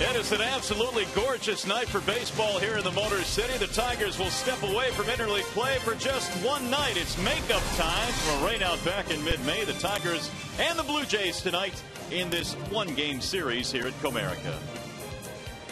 It is an absolutely gorgeous night for baseball here in the Motor City. The Tigers will step away from interleague play for just one night. It's makeup time from a rainout back in mid-May. The Tigers and the Blue Jays tonight in this one-game series here at Comerica.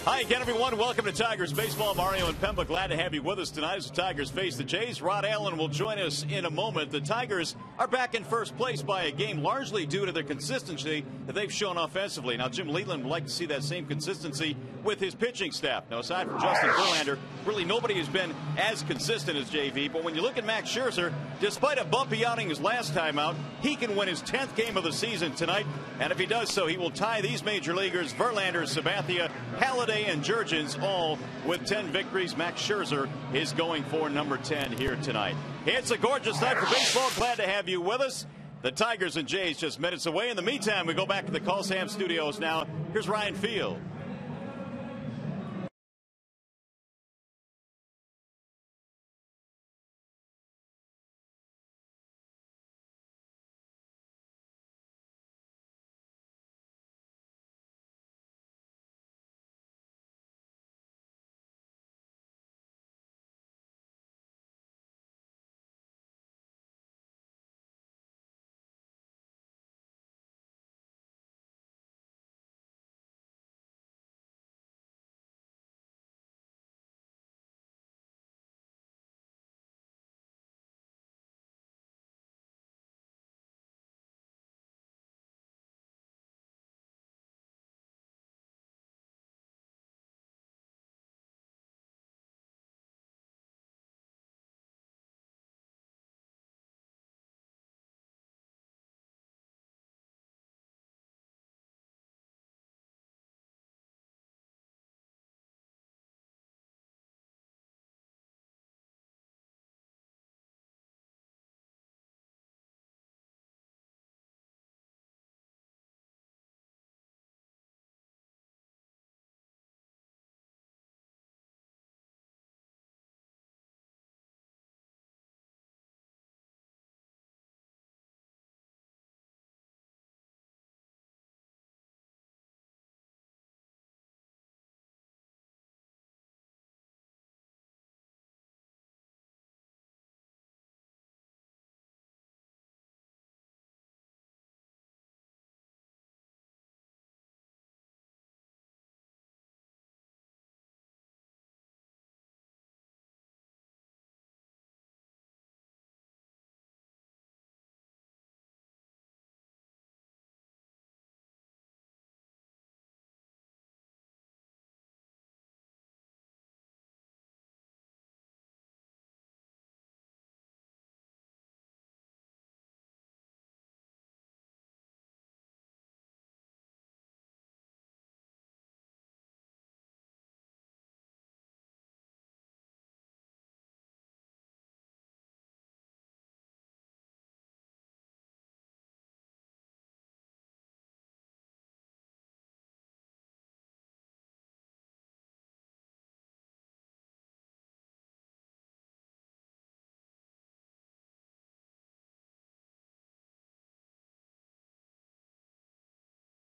Hi again, everyone. Welcome to Tigers Baseball. Mario and Pemba, glad to have you with us tonight as the Tigers face the Jays. Rod Allen will join us in a moment. The Tigers are back in first place by a game, largely due to the consistency that they've shown offensively. Now, Jim Leland would like to see that same consistency with his pitching staff. Now, aside from Justin Verlander, really nobody has been as consistent as JV. But when you look at Max Scherzer, despite a bumpy outing his last time out, he can win his 10th game of the season tonight. And if he does so, he will tie these major leaguers, Verlander, Sabathia, Halladay, and Jurgens, all with 10 victories. Max Scherzer is going for number 10 here tonight. It's a gorgeous night for baseball. Glad to have you with us. The Tigers and Jays just minutes away. In the meantime, we go back to the Callsam studios now. Here's Ryan Field.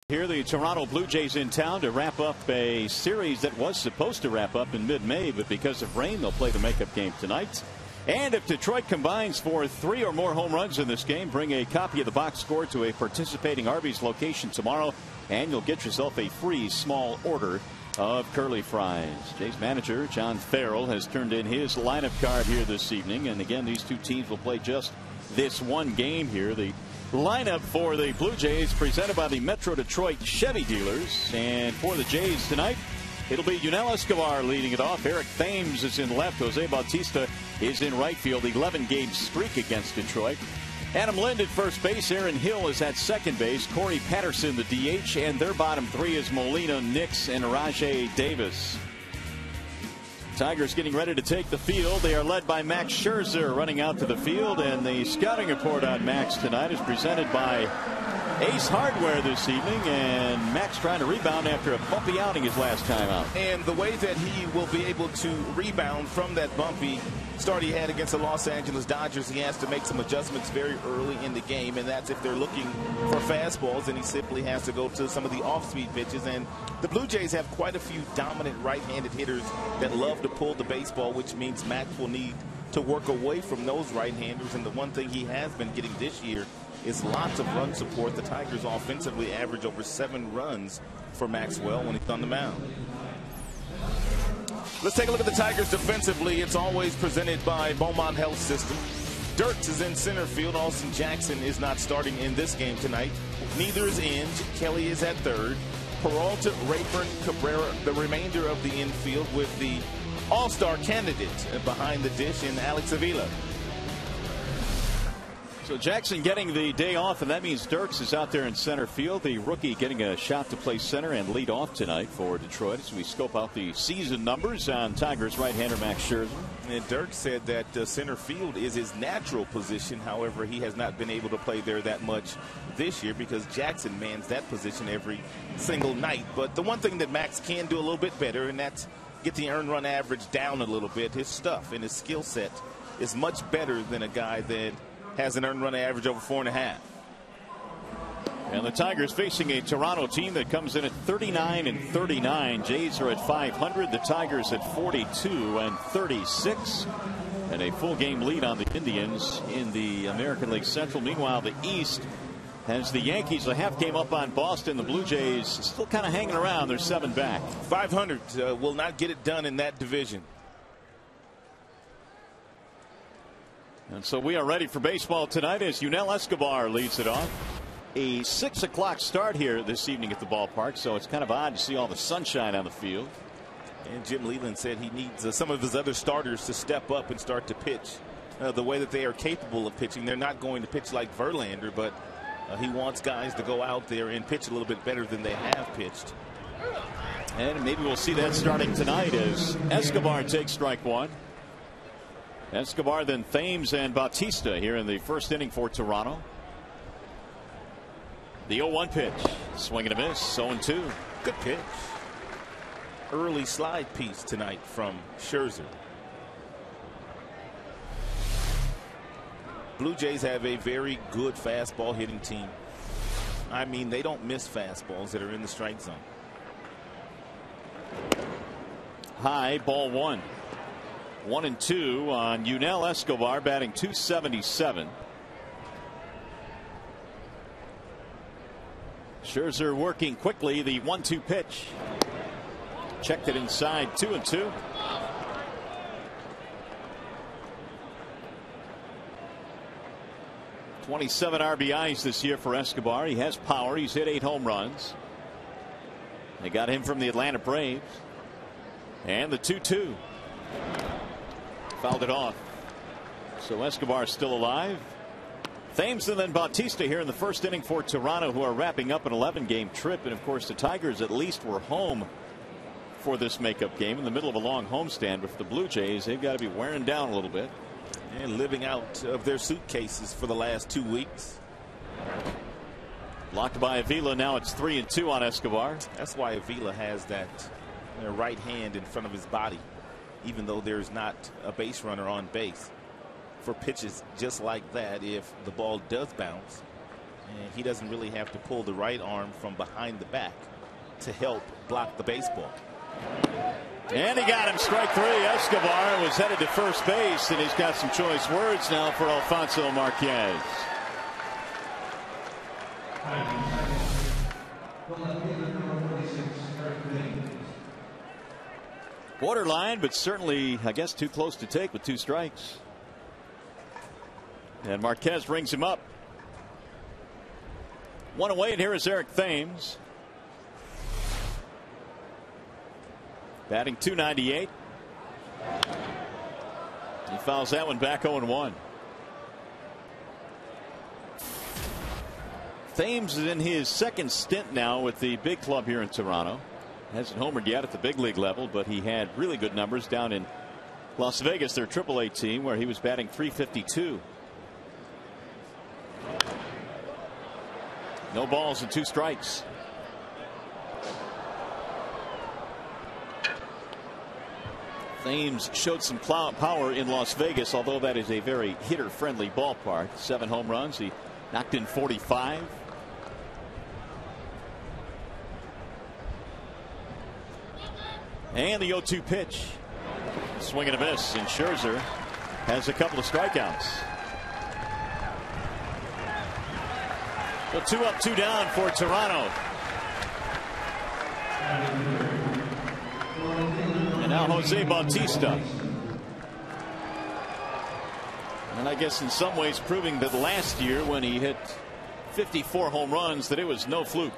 Here, the Toronto Blue Jays in town to wrap up a series that was supposed to wrap up in mid-May, but because of rain, they'll play the makeup game tonight. And if Detroit combines for 3 or more home runs in this game, bring a copy of the box score to a participating Arby's location tomorrow, and you'll get yourself a free small order of curly fries. Jays manager John Farrell has turned in his lineup card here this evening, and again, these two teams will play just this one game here. The lineup for the Blue Jays presented by the Metro Detroit Chevy dealers, and for the Jays tonight, it'll be Yunel Escobar leading it off. Eric Thames is in left. Jose Bautista is in right field. 11-game streak against Detroit. Adam Lind at first base. Aaron Hill is at second base. Corey Patterson the DH, and their bottom three is Molina, Nix, and Rajay Davis. Tigers getting ready to take the field. They are led by Max Scherzer running out to the field, and the scouting report on Max tonight is presented by Ace Hardware this evening, and Max trying to rebound after a bumpy outing his last time out. And the way that he will be able to rebound from that bumpy start he had against the Los Angeles Dodgers, he has to make some adjustments very early in the game, and that's if they're looking for fastballs, and he simply has to go to some of the off-speed pitches. And the Blue Jays have quite a few dominant right-handed hitters that love to pull the baseball, which means Max will need to work away from those right-handers. And the one thing he has been getting this year is lots of run support. The Tigers offensively average over 7 runs for Maxwell when he's on the mound. Let's take a look at the Tigers defensively. It's always presented by Beaumont Health System. Dirks is in center field. Austin Jackson is not starting in this game tonight. Neither is Inge. Kelly is at third. Peralta, Rayburn, Cabrera, the remainder of the infield with the all-star candidate behind the dish in Alex Avila. So Jackson getting the day off, and that means Dirks is out there in center field. The rookie getting a shot to play center and lead off tonight for Detroit as we scope out the season numbers on Tigers right-hander Max Scherzer. And Dirks said that center field is his natural position. However, he has not been able to play there that much this year because Jackson mans that position every single night. But the one thing that Max can do a little bit better, and that's get the earned run average down a little bit. His stuff and his skill set is much better than a guy that has an earned run average over 4.5. And the Tigers facing a Toronto team that comes in at 39-39. Jays are at 500. The Tigers at 42-36. And a full game lead on the Indians in the American League Central. Meanwhile, the East has the Yankees a half game up on Boston. The Blue Jays still kind of hanging around. They're 7 back. 500 will not get it done in that division. And so we are ready for baseball tonight as Yunel Escobar leads it off. A 6 o'clock start here this evening at the ballpark, so it's kind of odd to see all the sunshine on the field. And Jim Leyland said he needs some of his other starters to step up and start to pitch the way that they are capable of pitching. They're not going to pitch like Verlander, but he wants guys to go out there and pitch a little bit better than they have pitched. And maybe we'll see that starting tonight as Escobar takes strike one. Escobar, then Thames and Bautista here in the first inning for Toronto. The 0-1 pitch. Swing and a miss. 0-2. Good pitch. Early slide piece tonight from Scherzer. Blue Jays have a very good fastball hitting team. I mean, they don't miss fastballs that are in the strike zone. High, ball 1. 1-2 on Yunel Escobar, batting .277. Scherzer working quickly. The 1-2 pitch. Checked it inside. 2-2. .27 RBIs this year for Escobar. He has power. He's hit 8 home runs. They got him from the Atlanta Braves. And the 2-2. Fouled it off. So Escobar still alive. Thames and then Bautista here in the first inning for Toronto, who are wrapping up an 11-game trip. And of course the Tigers at least were home for this makeup game in the middle of a long homestand. But for the Blue Jays, they've got to be wearing down a little bit. And living out of their suitcases for the last 2 weeks. Blocked by Avila. Now it's 3-2 on Escobar. That's why Avila has that right hand in front of his body, even though there's not a base runner on base. For pitches just like that, if the ball does bounce, and he doesn't really have to pull the right arm from behind the back to help block the baseball. And he got him. Strike 3. Escobar was headed to first base, and he's got some choice words now for Alfonso Marquez. Borderline, but certainly, I guess, too close to take with 2 strikes. And Marquez rings him up. 1 away, and here is Eric Thames. Batting .298. He fouls that one back 0-1. Thames is in his second stint now with the big club here in Toronto. Hasn't homered yet at the big league level, but he had really good numbers down in Las Vegas, their AAA team, where he was batting .352. No balls and 2 strikes. Thames showed some power in Las Vegas, although that is a very hitter-friendly ballpark. 7 home runs. He knocked in 45. And the 0-2 pitch. Swing and a miss, and Scherzer has a couple of strikeouts. So 2 up, 2 down for Toronto. And now Jose Bautista. And I guess in some ways proving that last year when he hit 54 home runs that it was no fluke.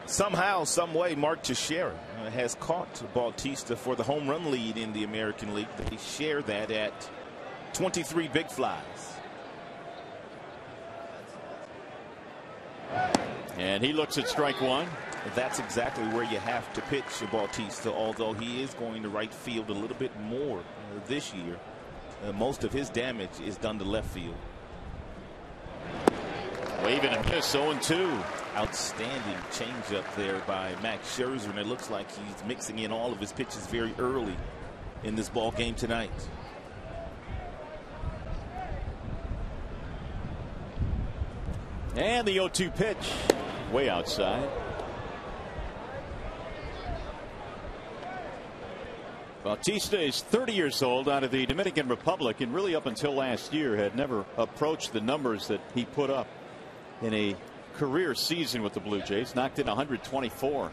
Somehow, some way, Mark Teixeira has caught Bautista for the home run lead in the American League. They share that at 23 big flies. And he looks at strike one. That's exactly where you have to pitch Bautista, although he is going to right field a little bit more this year. Most of his damage is done to left field. Waving a miss, 0-2. Outstanding changeup there by Max Scherzer, and it looks like he's mixing in all of his pitches very early in this ball game tonight. And the 0-2 pitch, way outside. Bautista is 30 years old, out of the Dominican Republic, and really up until last year had never approached the numbers that he put up in a career season with the Blue Jays. Knocked in 124.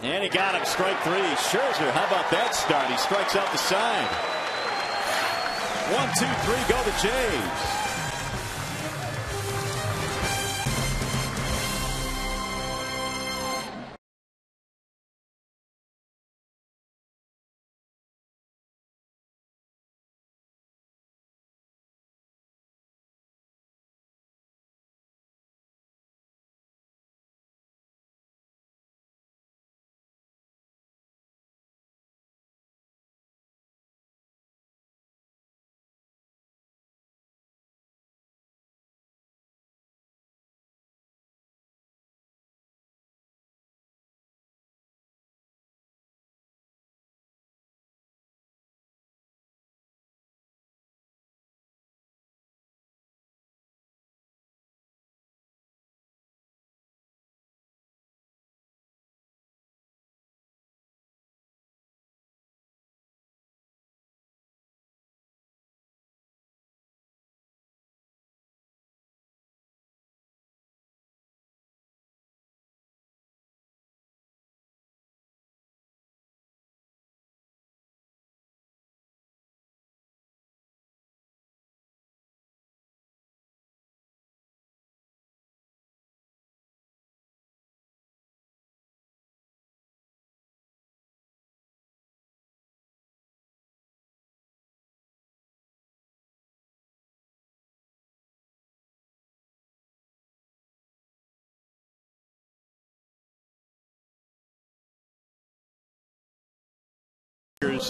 And he got him, strike 3. Scherzer, how about that start? He strikes out the side. 1, 2, 3, go the Jays.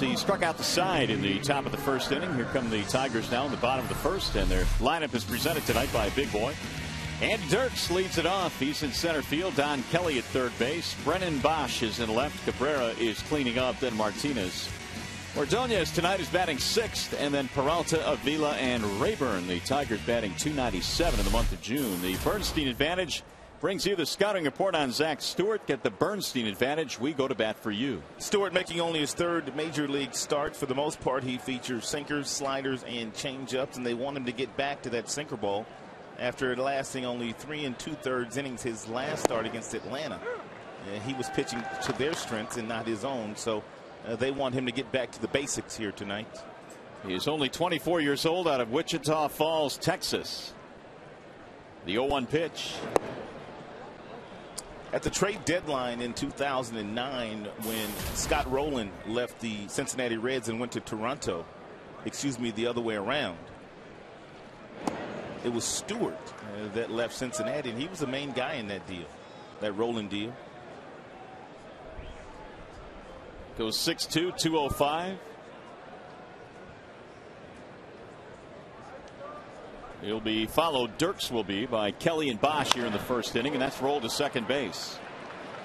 He struck out the side in the top of the first inning. Here come the Tigers now in the bottom of the first, and their lineup is presented tonight by a big boy. Andy Dirks leads it off. He's in center field. Don Kelly at third base. Brennan Bosch is in left. Cabrera is cleaning up. Then Martinez. Ordonez tonight is batting 6th, and then Peralta, Avila, and Rayburn. The Tigers batting .297 in the month of June. The Bernstein advantage brings you the scouting report on Zach Stewart. Get the Bernstein advantage. We go to bat for you. Stewart making only his 3rd major league start. For the most part, he features sinkers, sliders, and changeups, and they want him to get back to that sinker ball after lasting only 3 2/3 innings his last start against Atlanta. He was pitching to their strengths and not his own, so they want him to get back to the basics here tonight. He is only 24 years old, out of Wichita Falls, Texas. The 0-1 pitch. At the trade deadline in 2009, when Scott Rowland left the Cincinnati Reds and went to Toronto, excuse me, the other way around, it was Stewart that left Cincinnati, and he was the main guy in that deal, that Rowland deal. Goes 6-2, 205. He'll be followed, Dirks will be, by Kelly and Bosch here in the first inning, and that's rolled to second base.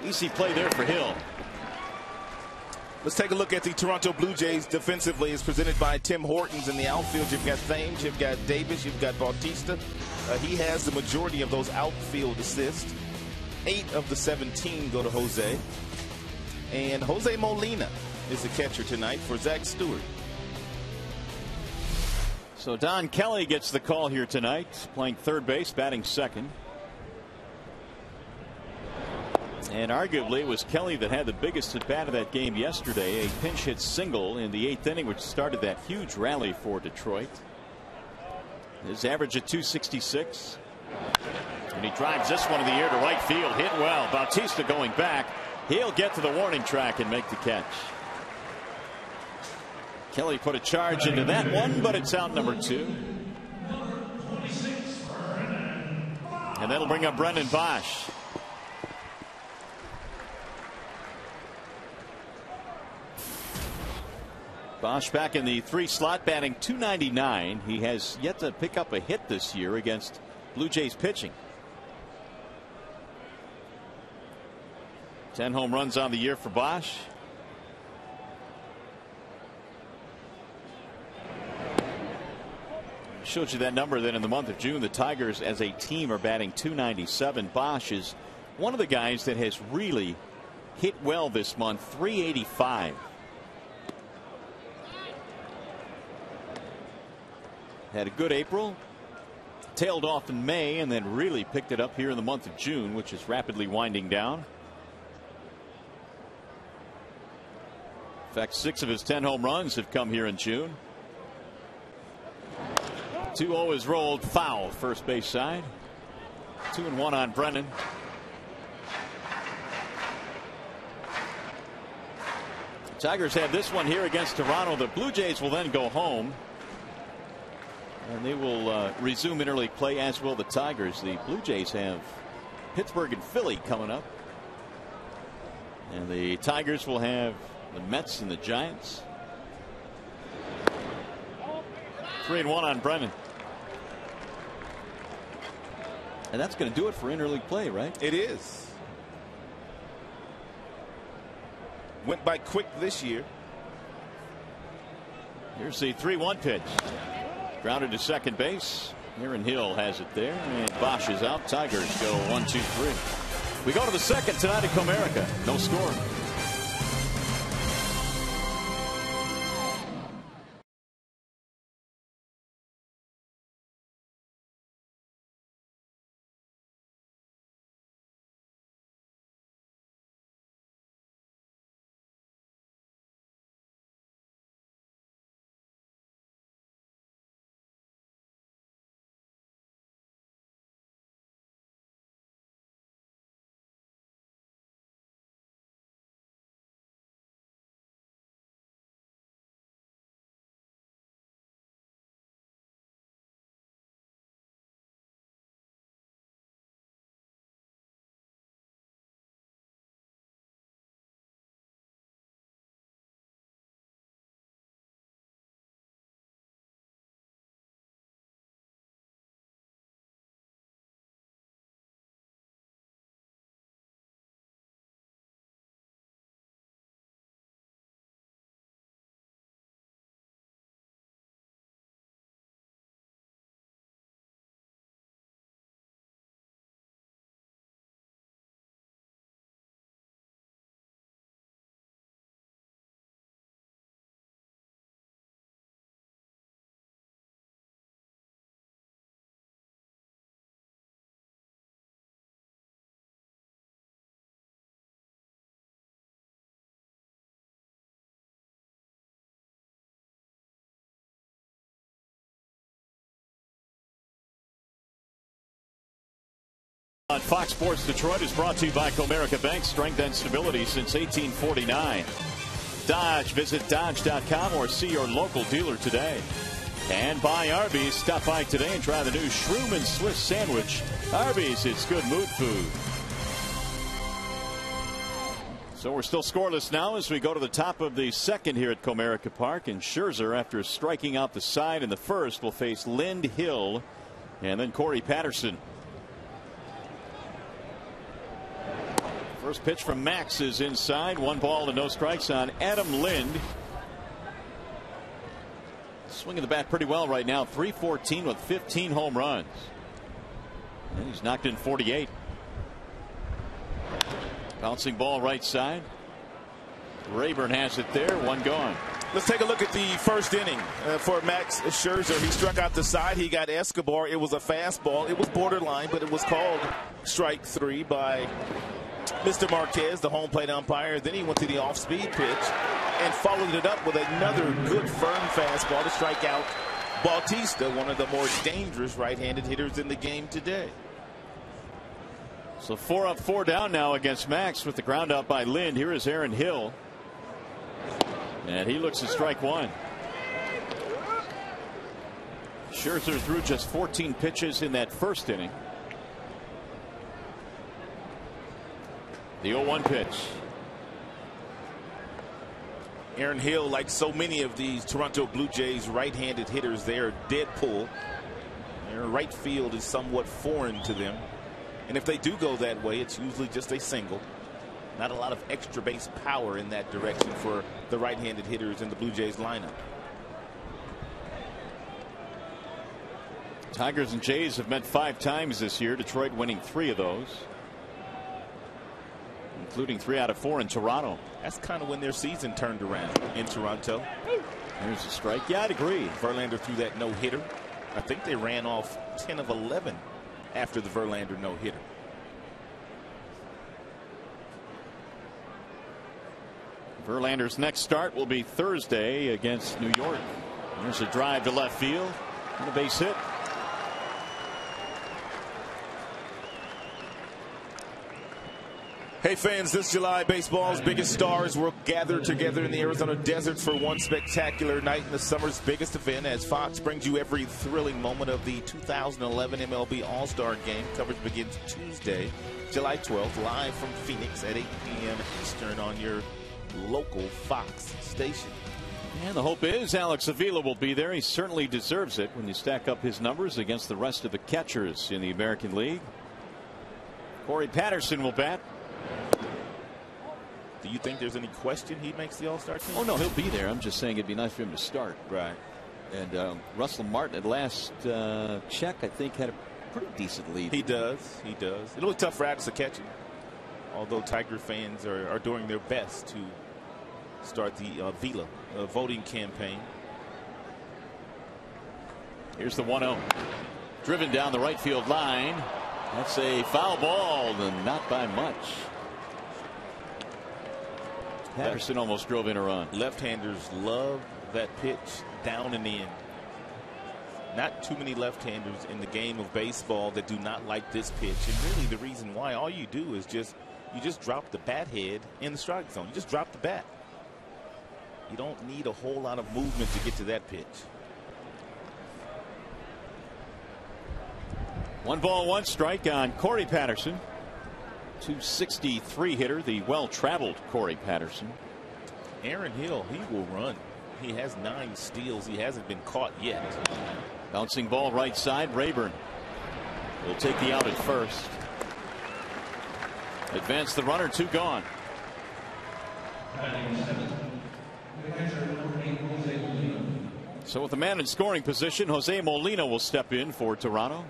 Easy play there for Hill. Let's take a look at the Toronto Blue Jays defensively. It's presented by Tim Hortons. In the outfield, you've got Thames, you've got Davis, you've got Bautista. He has the majority of those outfield assists. 8 of the 17 go to Jose. And Jose Molina is the catcher tonight for Zach Stewart. So Don Kelly gets the call here tonight, playing third base, batting second. And arguably it was Kelly that had the biggest at bat of that game yesterday. A pinch hit single in the 8th inning, which started that huge rally for Detroit. His average at 266. And he drives this one in the air to right field. Hit well. Bautista going back. He'll get to the warning track and make the catch. Kelly put a charge into that one, but it's out number 2. And that'll bring up Brendan Bosch. Bosch back in the 3 slot, batting .299. He has yet to pick up a hit this year against Blue Jays pitching. 10 home runs on the year for Bosch. Showed you that number then in the month of June. The Tigers as a team are batting .297. Bosch is one of the guys that has really hit well this month. .385. Had a good April, tailed off in May, and then really picked it up here in the month of June, which is rapidly winding down. In fact, 6 of his 10 home runs have come here in June. 2-0 is rolled foul first base side. 2-1 on Brennan. The Tigers have this one here against Toronto. The Blue Jays will then go home. And they will resume interleague play, as will the Tigers. The Blue Jays have Pittsburgh and Philly coming up. And the Tigers will have the Mets and the Giants. 3-1 on Brennan. And that's going to do it for interleague play, right? It is. Went by quick this year. Here's the 3-1 pitch. Grounded to second base. Aaron Hill has it there, and Bosch is out. Tigers go 1-2-3. We go to the second tonight at Comerica. No score. On Fox Sports Detroit is brought to you by Comerica Bank. Strength and stability since 1849. Dodge. Visit Dodge.com or see your local dealer today. And by Arby's. Stop by today and try the new Shroom and Swiss sandwich. Arby's, it's good mood food. So we're still scoreless now as we go to the top of the second here at Comerica Park. And Scherzer, after striking out the side in the first, will face Lind Hill and then Corey Patterson. First pitch from Max is inside. 1 ball and no strikes on Adam Lind. Swinging the bat pretty well right now. .314 with 15 home runs. And he's knocked in 48. Bouncing ball right side. Rayburn has it there. 1 gone. Let's take a look at the first inning for Max Scherzer. He struck out the side. He got Escobar. It was a fastball. It was borderline, but it was called strike 3 by Mr. Marquez, the home plate umpire. Then he went to the off-speed pitch and followed it up with another good firm fastball to strike out Bautista, one of the more dangerous right-handed hitters in the game today. So 4 up, 4 down now against Max with the ground out by Lind. Here is Aaron Hill. And he looks at strike 1. Scherzer threw just 14 pitches in that first inning. The 0-1 pitch. Aaron Hill, like so many of these Toronto Blue Jays right-handed hitters, they are dead pull. Their right field is somewhat foreign to them. And if they do go that way, it's usually just a single. Not a lot of extra base power in that direction for the right-handed hitters in the Blue Jays lineup. Tigers and Jays have met 5 times this year. Detroit winning 3 of those, including 3 out of 4 in Toronto. That's kind of when their season turned around in Toronto. There's a strike. Yeah, I'd agree. Verlander threw that no-hitter. I think they ran off 10 of 11 after the Verlander no-hitter. Verlander's next start will be Thursday against New York. There's a drive to left field and a base hit. Hey fans, this July baseball's biggest stars will gather together in the Arizona desert for one spectacular night in the summer's biggest event, as Fox brings you every thrilling moment of the 2011 MLB All-Star Game. Coverage begins Tuesday, July 12th, live from Phoenix at 8 p.m. Eastern on your local Fox station. And the hope is Alex Avila will be there. He certainly deserves it when you stack up his numbers against the rest of the catchers in the American League. Corey Patterson will bat. Do you think there's any question he makes the All-Star team? Oh, no, he'll be there. I'm just saying it'd be nice for him to start. Right. And Russell Martin at last check, I think, had a pretty decent lead. He does. He does. It'll be tough for Alex to catch him, although Tiger fans are doing their best to start the Vila voting campaign. Here's the 1-0. Driven down the right field line. That's a foul ball, and not by much. Patterson almost drove in a run. Left-handers love that pitch down and in. Not too many left-handers in the game of baseball that do not like this pitch. And really the reason why, all you do is you just drop the bat head in the strike zone. You just drop the bat. You don't need a whole lot of movement to get to that pitch. 1 ball, 1 strike on Corey Patterson. .263 hitter, the well-traveled Corey Patterson. Aaron Hill, he will run. He has 9 steals. He hasn't been caught yet. Bouncing ball right side. Rayburn will take the out at first. Advance the runner. 2 gone. So with the man in scoring position, Jose Molina will step in for Toronto.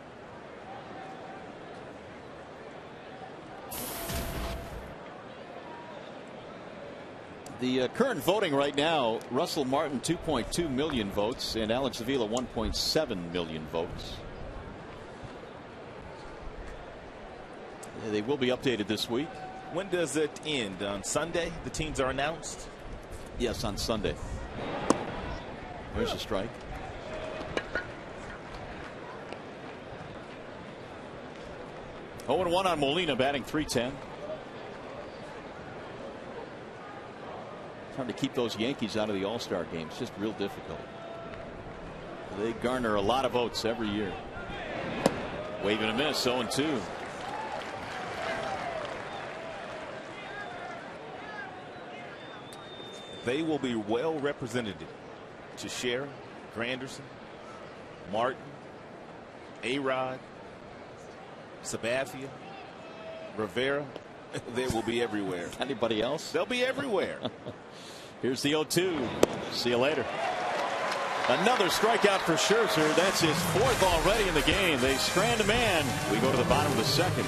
The current voting right now, Russell Martin 2.2 million votes and Alex Avila 1.7 million votes. They will be updated this week. When does it end? On Sunday? The teams are announced? Yes, on Sunday. There's a strike. Oh, and 1 on Molina, batting .310. Trying to keep those Yankees out of the All-Star game. It's just real difficult. They garner a lot of votes every year. Wave and a miss. 0-2. They will be well represented. Teixeira, Granderson, Martin, A-Rod, Sabathia, Rivera, They will be everywhere. Anybody else? They'll be everywhere. Here's the 0-2. See you later. Another strikeout for Scherzer. That's his fourth already in the game. They strand a man. We go to the bottom of the second.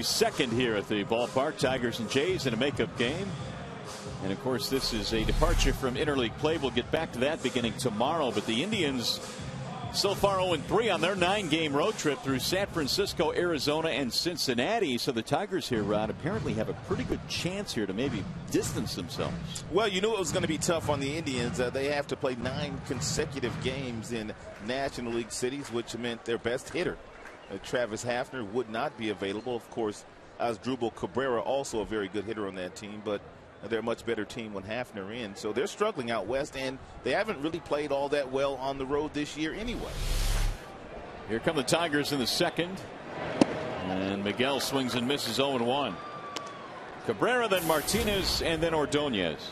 Second here at the ballpark. Tigers and Jays in a makeup game. And of course, this is a departure from interleague play. We'll get back to that beginning tomorrow. But the Indians so far 0-3 on their 9-game road trip through San Francisco, Arizona, and Cincinnati. So the Tigers here, Rod, apparently have a pretty good chance here to maybe distance themselves. Well, you knew it was going to be tough on the Indians. They have to play 9 consecutive games in National League cities, which meant their best hitter, Travis Hafner, would not be available. Of course, Asdrubal Cabrera, also a very good hitter on that team, but they're a much better team when Hafner in. So they're struggling out west, and they haven't really played all that well on the road this year anyway. Here come the Tigers in the second. And Miguel swings and misses 0-1. Cabrera, then Martinez, and then Ordonez.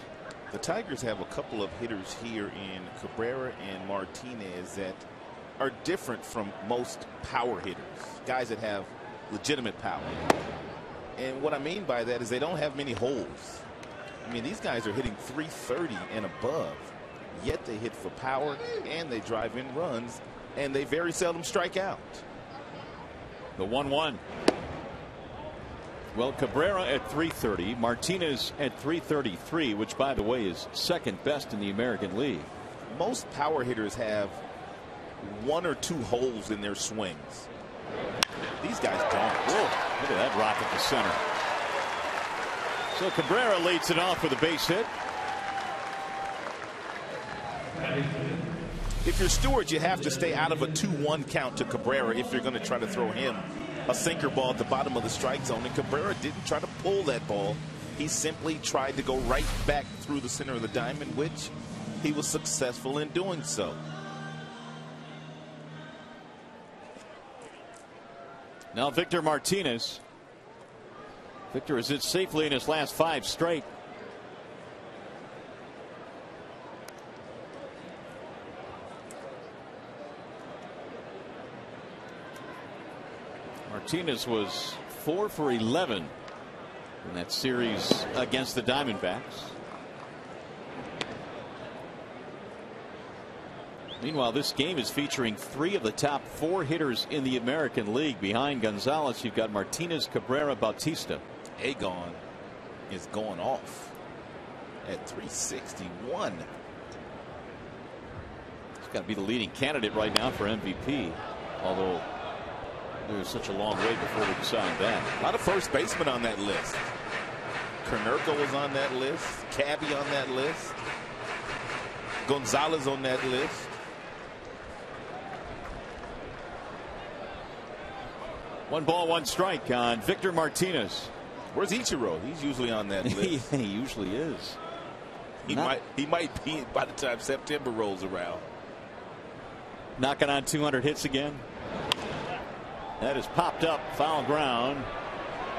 The Tigers have a couple of hitters here in Cabrera and Martinez that are different from most power hitters, guys that have legitimate power. And what I mean by that is they don't have many holes. I mean, these guys are hitting 330 and above, yet they hit for power and they drive in runs, and they very seldom strike out. The 1-1. Well, Cabrera at 330, Martinez at 333, which, by the way, is second best in the American League. Most power hitters have 1 or 2 holes in their swings. These guys don't. Whoa, look at that rocket to center. So Cabrera leads it off with a base hit. If you're Stewart, you have to stay out of a 2-1 count to Cabrera if you're going to try to throw him a sinker ball at the bottom of the strike zone. And Cabrera didn't try to pull that ball. He simply tried to go right back through the center of the diamond, which he was successful in doing so. Now Victor Martinez. Victor has hit safely in his last 5 straight. Martinez was 4 for 11 in that series against the Diamondbacks. Meanwhile, this game is featuring 3 of the top 4 hitters in the American League. Behind Gonzalez, you've got Martinez, Cabrera, Bautista. Agon is going off at 361. He's got to be the leading candidate right now for MVP, although there's such a long way before we decide that. A lot of first basemen on that list. Konerko was on that list. Cabby on that list. Gonzalez on that list. 1 ball, 1 strike on Victor Martinez. Where's Ichiro? He's usually on that list. He usually is. He might be by the time September rolls around. Knocking on 200 hits again. That is popped up, foul ground,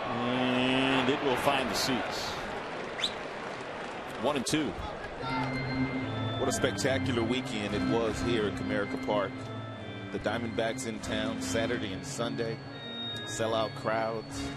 and it will find the seats. 1-2. What a spectacular weekend it was here at Comerica Park. The Diamondbacks in town Saturday and Sunday. Sellout crowds.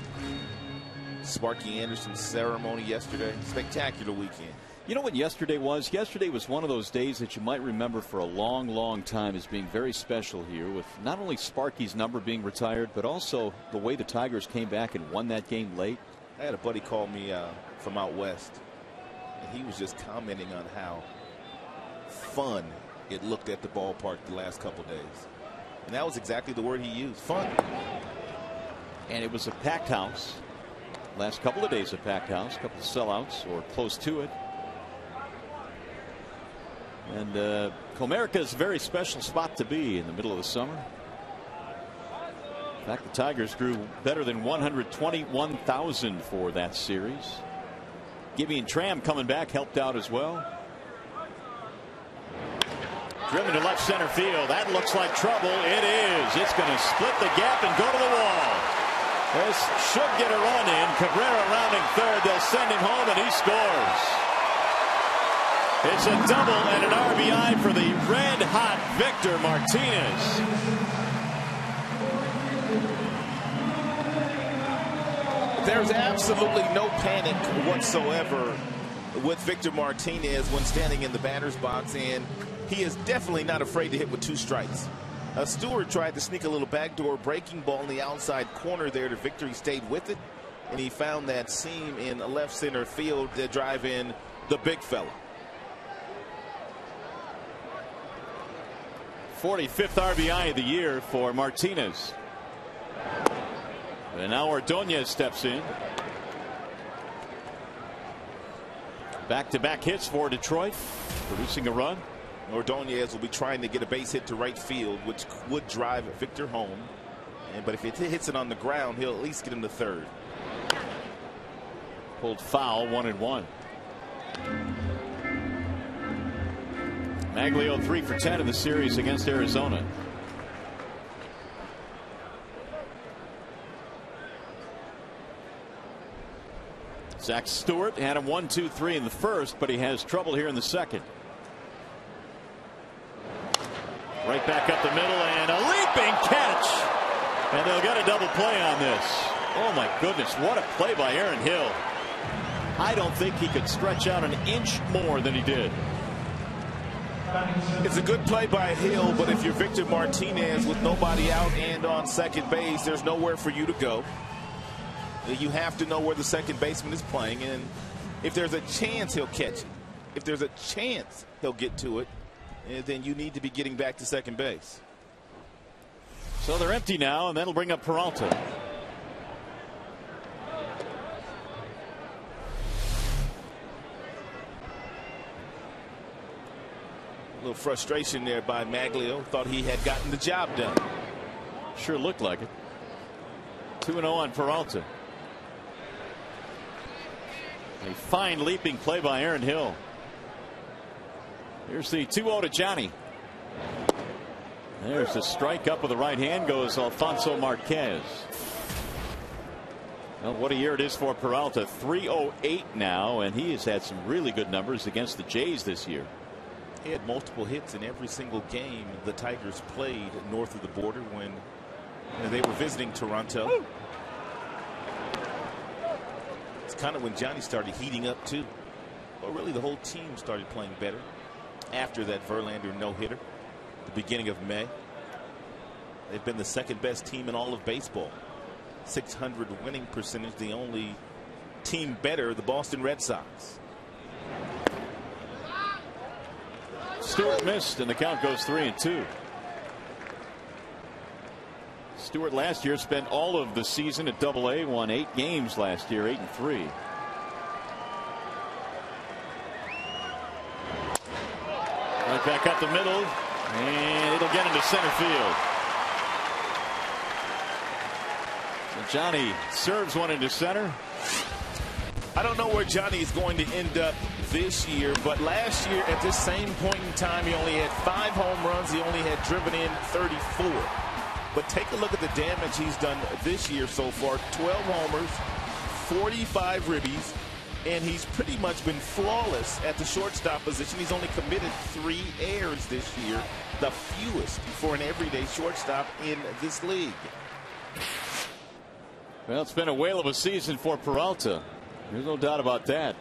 Sparky Anderson's ceremony yesterday. Spectacular weekend. You know what yesterday was? Yesterday was one of those days that you might remember for a long, long time as being very special here, with not only Sparky's number being retired, but also the way the Tigers came back and won that game late. I had a buddy call me from out west, and he was just commenting on how fun it looked at the ballpark the last couple days. And that was exactly the word he used, fun. And it was a packed house. Last couple of days, a packed house, a couple of sellouts or close to it. And Comerica is a very special spot to be in the middle of the summer. In fact, the Tigers drew better than 121,000 for that series. Gibby and Tram coming back helped out as well. Driven to left center field. That looks like trouble. It is. It's going to split the gap and go to the wall. This should get a run in. Cabrera rounding third. They'll send him home, and he scores. It's a double and an RBI for the red-hot Victor Martinez. There's absolutely no panic whatsoever with Victor Martinez when standing in the batter's box, and he is definitely not afraid to hit with 2 strikes. Stewart tried to sneak a little backdoor breaking ball in the outside corner there to Victor. He stayed with it, and he found that seam in left center field to drive in the big fella. 45th RBI of the year for Martinez. And now Ordonez steps in. Back-to-back hits for Detroit, producing a run. Ordonez will be trying to get a base hit to right field, which would drive Victor home. But if it hits it on the ground, he'll at least get him to third. Pulled foul, 1-1. Maglio 3 for 10 in the series against Arizona. Zach Stewart had him 1-2-3 in the first, but he has trouble here in the second. Right back up the middle and a leaping catch. And they'll get a double play on this. Oh my goodness, what a play by Aaron Hill. I don't think he could stretch out an inch more than he did. It's a good play by Hill, but if you're Victor Martinez with nobody out and on second base, there's nowhere for you to go. You have to know where the second baseman is playing, and if there's a chance he'll catch it, if there's a chance he'll get to it, then you need to be getting back to second base. So they're empty now, and that'll bring up Peralta. A little frustration there by Maglio. Thought he had gotten the job done. Sure looked like it. 2-0 on Peralta. A fine leaping play by Aaron Hill. Here's the 2-0 to Johnny. There's the strike up with the right hand goes Alfonso Marquez. Well, what a year it is for Peralta. 308 now, and he has had some really good numbers against the Jays this year. He had multiple hits in every single game the Tigers played north of the border when they were visiting Toronto. It's kind of when Johnny started heating up too. Well, really the whole team started playing better after that Verlander no-hitter at the beginning of May. They've been the second best team in all of baseball. 600 winning percentage. The only team better, the Boston Red Sox. Stewart missed, and the count goes 3-2. Stewart last year spent all of the season at Double-A, won 8 games last year, 8-3. Right back up the middle, and it'll get into center field. Johnny serves one into center. I don't know where Johnny is going to end up this year, but last year at this same point in time, he only had 5 home runs. He only had driven in 34. But take a look at the damage he's done this year so far. 12 homers, 45 ribbies, and he's pretty much been flawless at the shortstop position. He's only committed 3 errors this year, the fewest for an everyday shortstop in this league. Well, it's been a whale of a season for Peralta. There's no doubt about that.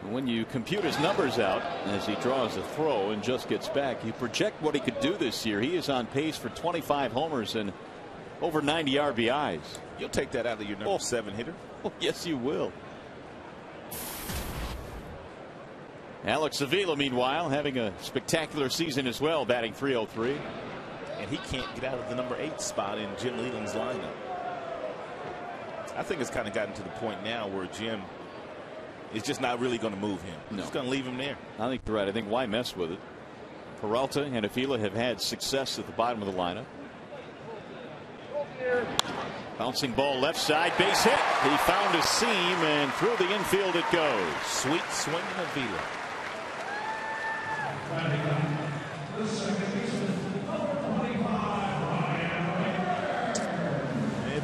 When you compute his numbers out as he draws a throw and just gets back, you project what he could do this year. He is on pace for 25 homers and over 90 RBIs. You'll take that out of your number 7 hitter. Oh, yes, you will. Alex Avila, meanwhile, having a spectacular season as well, batting .303. And he can't get out of the number 8 spot in Jim Leyland's lineup. I think it's kind of gotten to the point now where Jim is just not really going to move him. He's just going to leave him there. I think you're right. I think why mess with it? Peralta and Avila have had success at the bottom of the lineup. Bouncing ball left side, base hit. He found a seam and through the infield it goes. Sweet swing of Avila.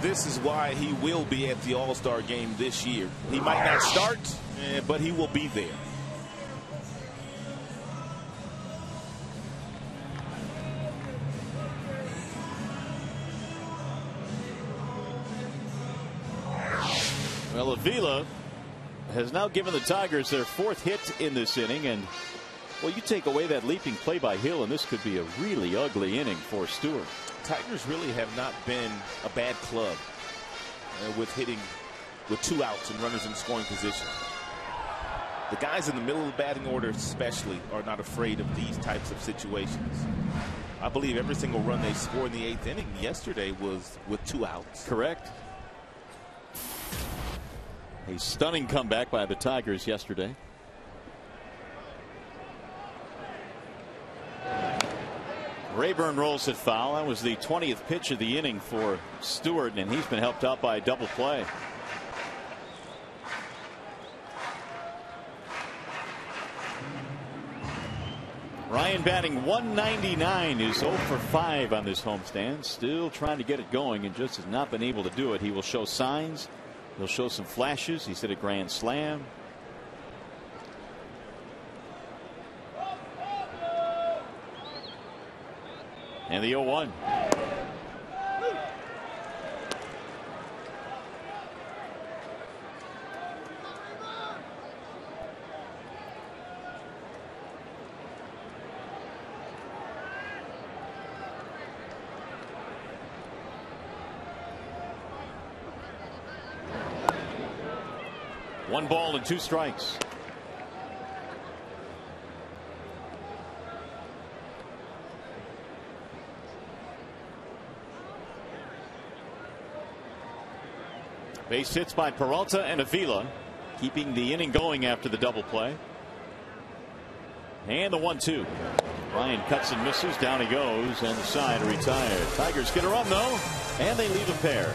This is why he will be at the All-Star game this year. He might not start, but he will be there. Well, Avila has now given the Tigers their 4th hit in this inning, and well, you take away that leaping play by Hill and this could be a really ugly inning for Stewart. Tigers really have not been a bad club with hitting with 2 outs and runners in scoring position. The guys in the middle of the batting order especially are not afraid of these types of situations. I believe every single run they scored in the 8th inning yesterday was with 2 outs. Correct. A stunning comeback by the Tigers yesterday. Rayburn rolls it foul. That was the 20th pitch of the inning for Stewart, and he's been helped out by a double play. Ryan batting .199 is 0 for 5 on this homestand. Still trying to get it going and just has not been able to do it. He will show signs. He'll show some flashes. He's hit a grand slam. And the 0-1. One ball and 2 strikes. Base hits by Peralta and Avila, keeping the inning going after the double play. And the 1-2. Ryan cuts and misses. Down he goes, and the side retired. Tigers get a run though, and they leave a pair.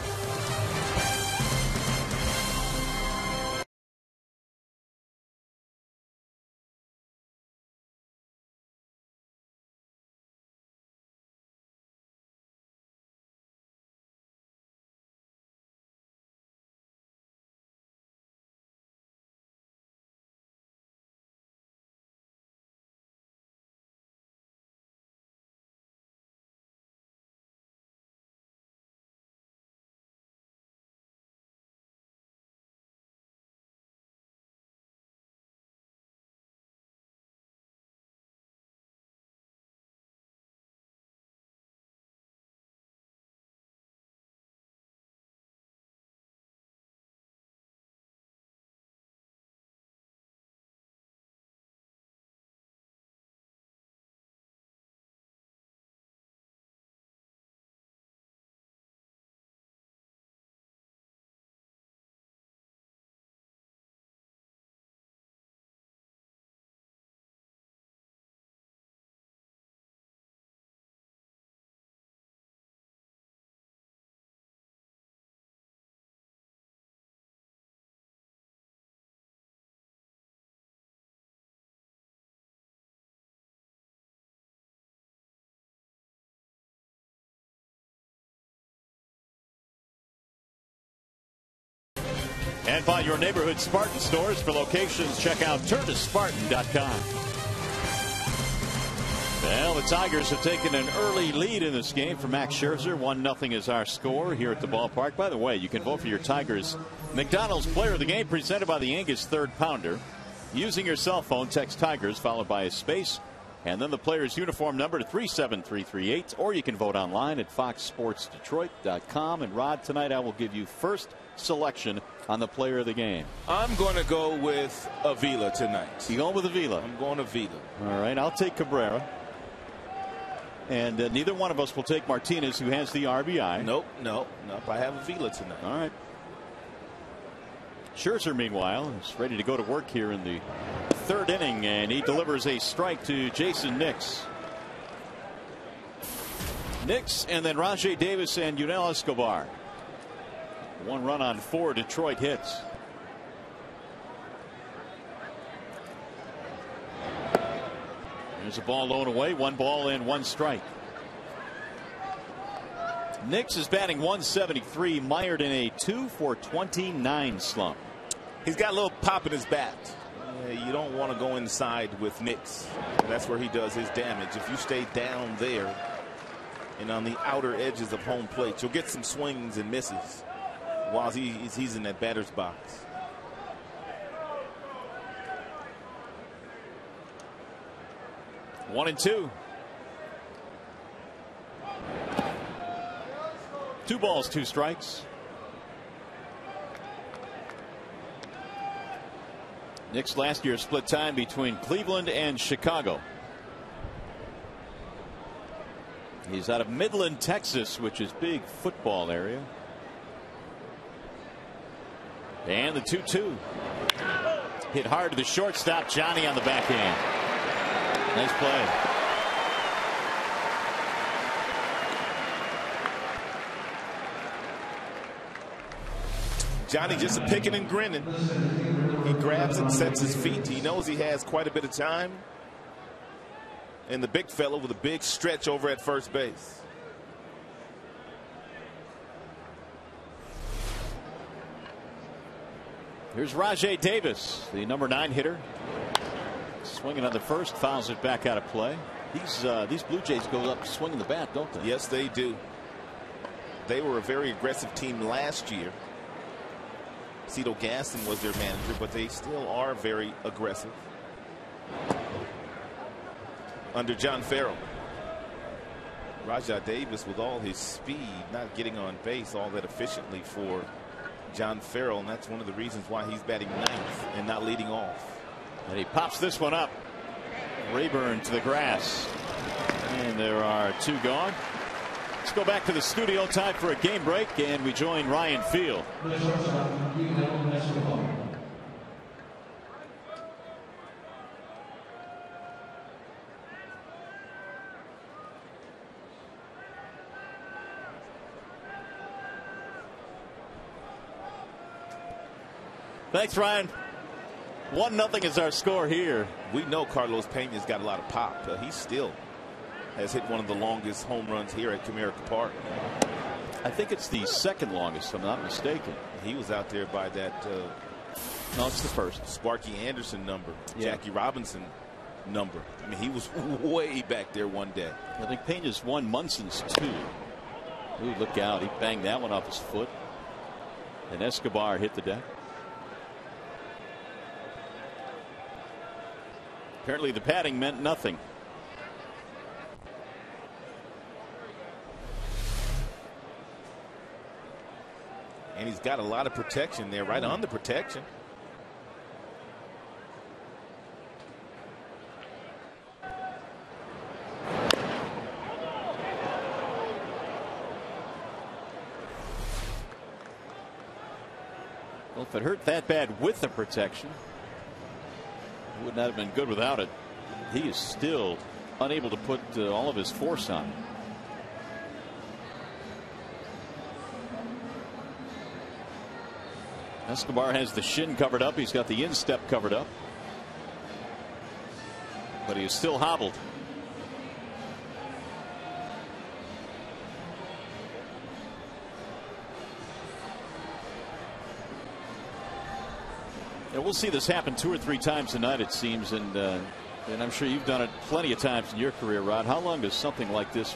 and by your neighborhood Spartan stores. For locations, check out turntospartan.com. Well, the Tigers have taken an early lead in this game for Max Scherzer. 1-0 is our score here at the ballpark. By the way, you can vote for your Tigers McDonald's Player of the Game, presented by the Angus Third Pounder. Using your cell phone, text Tigers followed by a space and then the player's uniform number to 37338. Or you can vote online at foxsportsdetroit.com. And Rod, tonight I will give you first selection on the player of the game. I'm going to go with Avila tonight. You going with Avila? I'm going Avila. All right, I'll take Cabrera. And neither one of us will take Martinez, who has the RBI. Nope. I have Avila tonight. All right. Scherzer, meanwhile, is ready to go to work here in the third inning, and he delivers a strike to Jason Nix. Nix and then Rajai Davis and Yunel Escobar. 1 run on 4 Detroit hits. There's a ball low and away. 1 ball and 1 strike. Nix is batting .173, mired in a 2-for-29 slump. He's got a little pop in his bat. You don't want to go inside with Nix. That's where he does his damage. If you stay down there and on the outer edges of home plate, you'll get some swings and misses while he's in that batter's box. One and 2. 2 balls, 2 strikes. Nix last year split time between Cleveland and Chicago. He's out of Midland, Texas, which is big football area. And the 2-2. Hit hard to the shortstop, Johnny, on the backhand. Nice play. Johnny just picking and grinning. He grabs and sets his feet. He knows he has quite a bit of time. And the big fellow with a big stretch over at first base. Here's Rajai Davis, the number 9 hitter. Swinging on the first, fouls it back out of play. These Blue Jays go up swinging the bat, don't they? Yes, they do. They were a very aggressive team last year. Cito Gaston was their manager, but they still are very aggressive under John Farrell. Rajai Davis, with all his speed, not getting on base all that efficiently for John Farrell, and that's one of the reasons why he's batting 9th and not leading off. And he pops this one up. Rayburn to the grass. And there are 2 gone. Let's go back to the studio. Time for a game break, and we join Ryan Field. Thanks, Ryan. 1-0 is our score here. We know Carlos Pena's got a lot of pop. He still has hit one of the longest home runs here at Comerica Park. I think it's the second longest, if I'm not mistaken. He was out there by that. No, it's the first. Sparky Anderson number. Yeah. Jackie Robinson number. I mean, he was way back there one day. I think Pena's 1, Munson's 2. Ooh, look out. He banged that one off his foot. And Escobar hit the deck. Apparently the padding meant nothing. And he's got a lot of protection there, right on the protection. Well, if it hurt that bad with the protection, it would not have been good without it. He is still unable to put all of his force on it. Escobar has the shin covered up. He's got the instep covered up. But he is still hobbled. Yeah, we'll see this happen 2 or 3 times tonight, it seems, and I'm sure you've done it plenty of times in your career, Rod. How long does something like this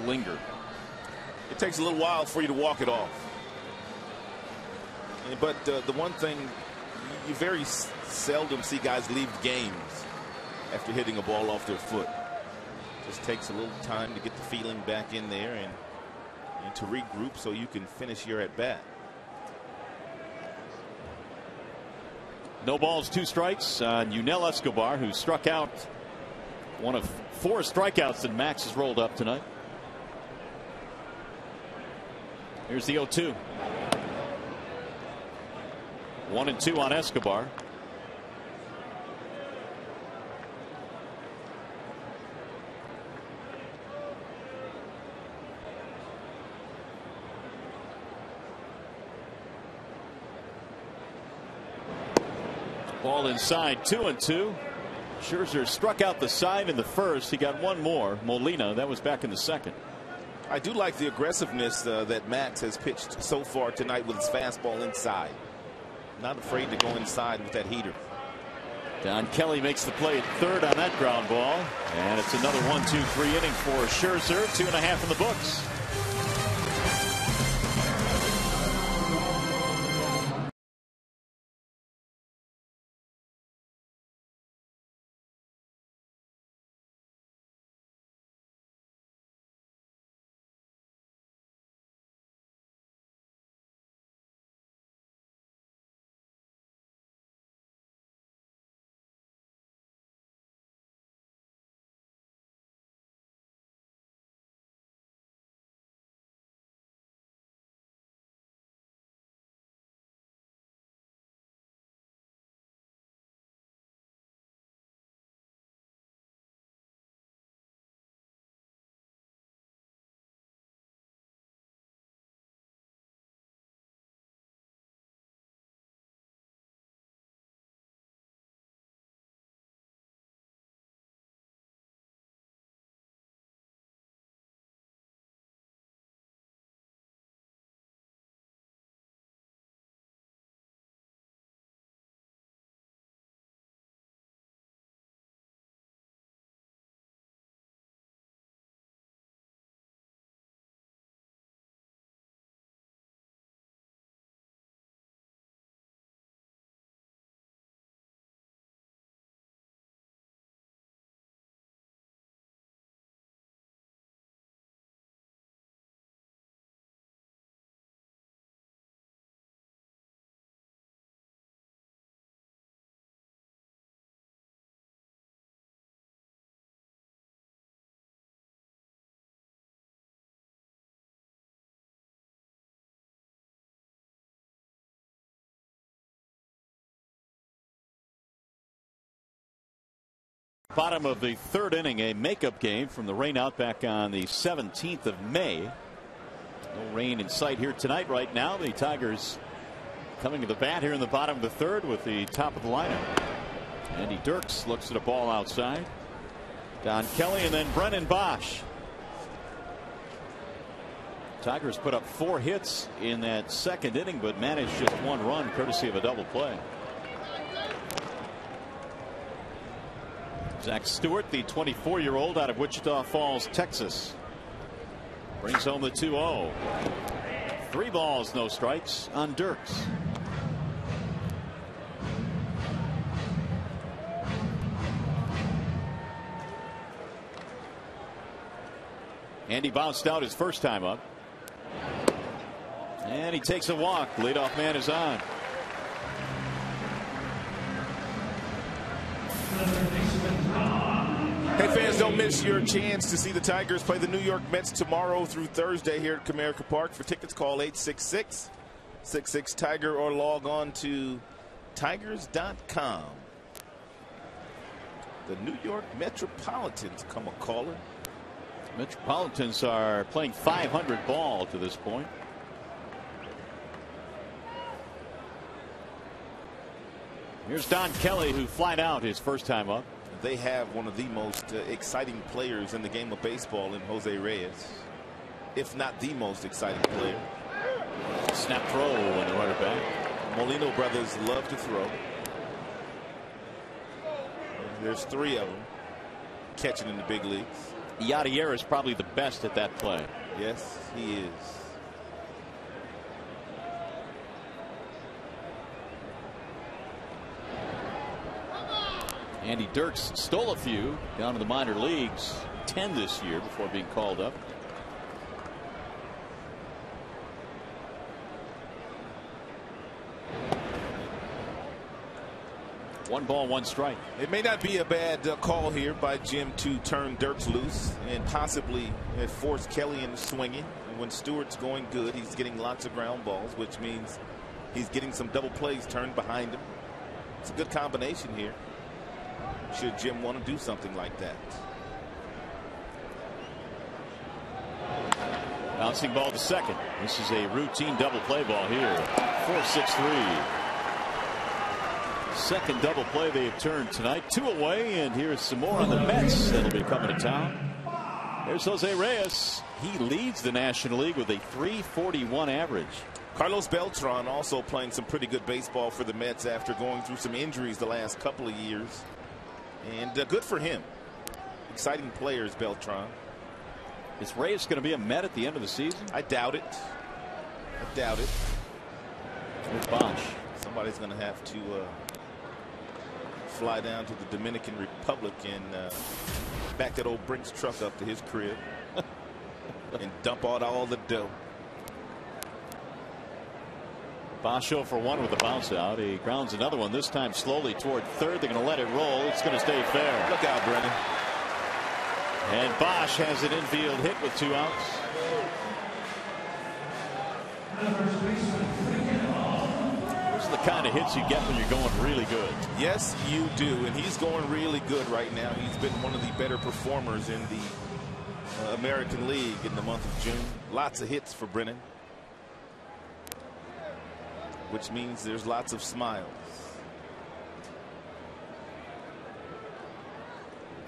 linger? It takes a little while for you to walk it off. But the one thing, you very seldom see guys leave games after hitting a ball off their foot. Just takes a little time to get the feeling back in there and to regroup so you can finish your at bat. No balls, 2 strikes on Yunel Escobar, who struck out. One of 4 strikeouts that Max has rolled up tonight. Here's the 0-2. 1-2 on Escobar. Ball inside, 2-2. Scherzer struck out the side in the first. He got one more. Molina, that was back in the second. I do like the aggressiveness that Max has pitched so far tonight with his fastball inside. Not afraid to go inside with that heater. Don Kelly makes the play at third on that ground ball. And it's another 1-2-3 inning for Scherzer. 2.5 in the books. Bottom of the third inning, a makeup game from the rainout back on the 17th of May. No rain in sight here tonight. Right now, the Tigers coming to the bat here in the bottom of the third with the top of the lineup. Andy Dirks looks at a ball outside. Don Kelly and then Brennan Bosch. Tigers put up 4 hits in that second inning, but managed just 1 run courtesy of a double play. Zach Stewart, the 24-year-old out of Wichita Falls, Texas, brings home the 2-0. 3 balls, no strikes on Dirks. Andy bounced out his first time up. And he takes a walk. Leadoff man is on. Hey fans, don't miss your chance to see the Tigers play the New York Mets tomorrow through Thursday here at Comerica Park. For tickets, call 866-66-TIGER or log on to tigers.com. The New York Metropolitans come a calling. Metropolitans are playing 500 ball to this point. Here's Don Kelly, who flied out his first time up. They have one of the most exciting players in the game of baseball in Jose Reyes, if not the most exciting player. Snap throw and the runner back. Molino brothers love to throw. There's 3 of them catching in the big leagues. Yadier is probably the best at that play. Yes, he is. Andy Dirks stole a few down to the minor leagues, 10 this year before being called up. One ball, one strike. It may not be a bad call here by Jim to turn Dirks loose and possibly force Kelly into swinging. And when Stewart's going good, he's getting lots of ground balls, which means he's getting some double plays turned behind him. It's a good combination here. Should Jim want to do something like that? Bouncing ball to second. This is a routine double play ball here. 4-6-3. Second double play they have turned tonight. 2 away, and here's some more on the Mets that'll be coming to town. There's Jose Reyes. He leads the National League with a .341 average. Carlos Beltran also playing some pretty good baseball for the Mets after going through some injuries the last couple of years. And good for him. Exciting players, Beltran. Is Reyes going to be a Met at the end of the season? I doubt it. I doubt it. With Bosch. Somebody's going to have to fly down to the Dominican Republic and back that old Brinks truck up to his crib and dump out all the dough. Bosch 0 for 1 with a bounce out. He grounds another one, this time slowly toward third. They're going to let it roll. It's going to stay fair. Look out, Brennan. And Bosch has an infield hit with 2 outs. Those are the kind of hits you get when you're going really good. Yes, you do. And he's going really good right now. He's been one of the better performers in the American League in the month of June. Lots of hits for Brennan, which means there's lots of smiles.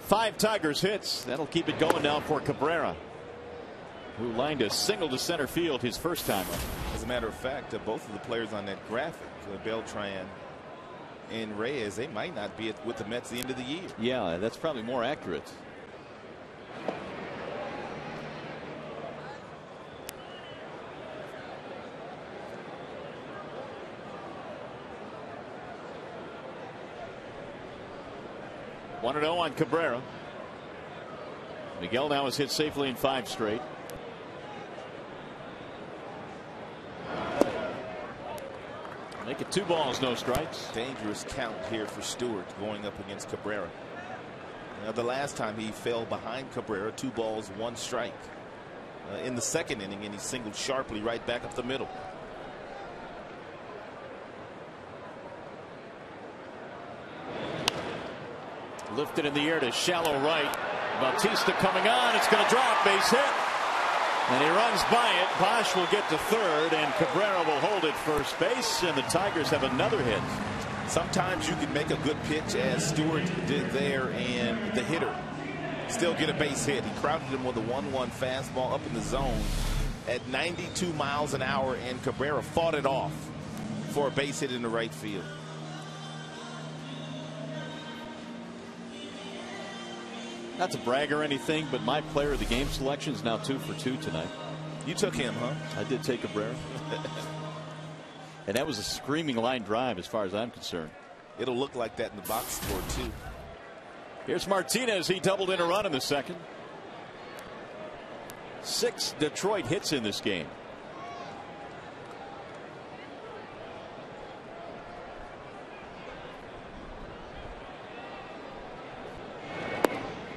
5 Tigers hits. That'll keep it going now for Cabrera, who lined a single to center field his first time up. As a matter of fact, both of the players on that graphic, Beltran and Reyes, they might not be with the Mets at the end of the year. Yeah, that's probably more accurate. One 1-0 on Cabrera. Miguel now has hit safely in 5 straight. Make it 2 balls, no strikes. Dangerous count here for Stewart going up against Cabrera. Now, the last time he fell behind Cabrera, 2 balls, 1 strike in the second inning, and he singled sharply right back up the middle. Lifted in the air to shallow right. Bautista coming on. It's going to drop. Base hit. And he runs by it. Bosch will get to third, and Cabrera will hold at first base, and the Tigers have another hit. Sometimes you can make a good pitch, as Stewart did there, and the hitter still get a base hit. He crowded him with a 1-1 fastball up in the zone at 92 miles an hour, and Cabrera fought it off for a base hit in the right field. Not to brag or anything, but my player of the game selection is now 2 for 2 tonight. You took him, huh? I did take Cabrera. And that was a screaming line drive as far as I'm concerned. It'll look like that in the box score, too. Here's Martinez. He doubled in a run in the second. 6 Detroit hits in this game.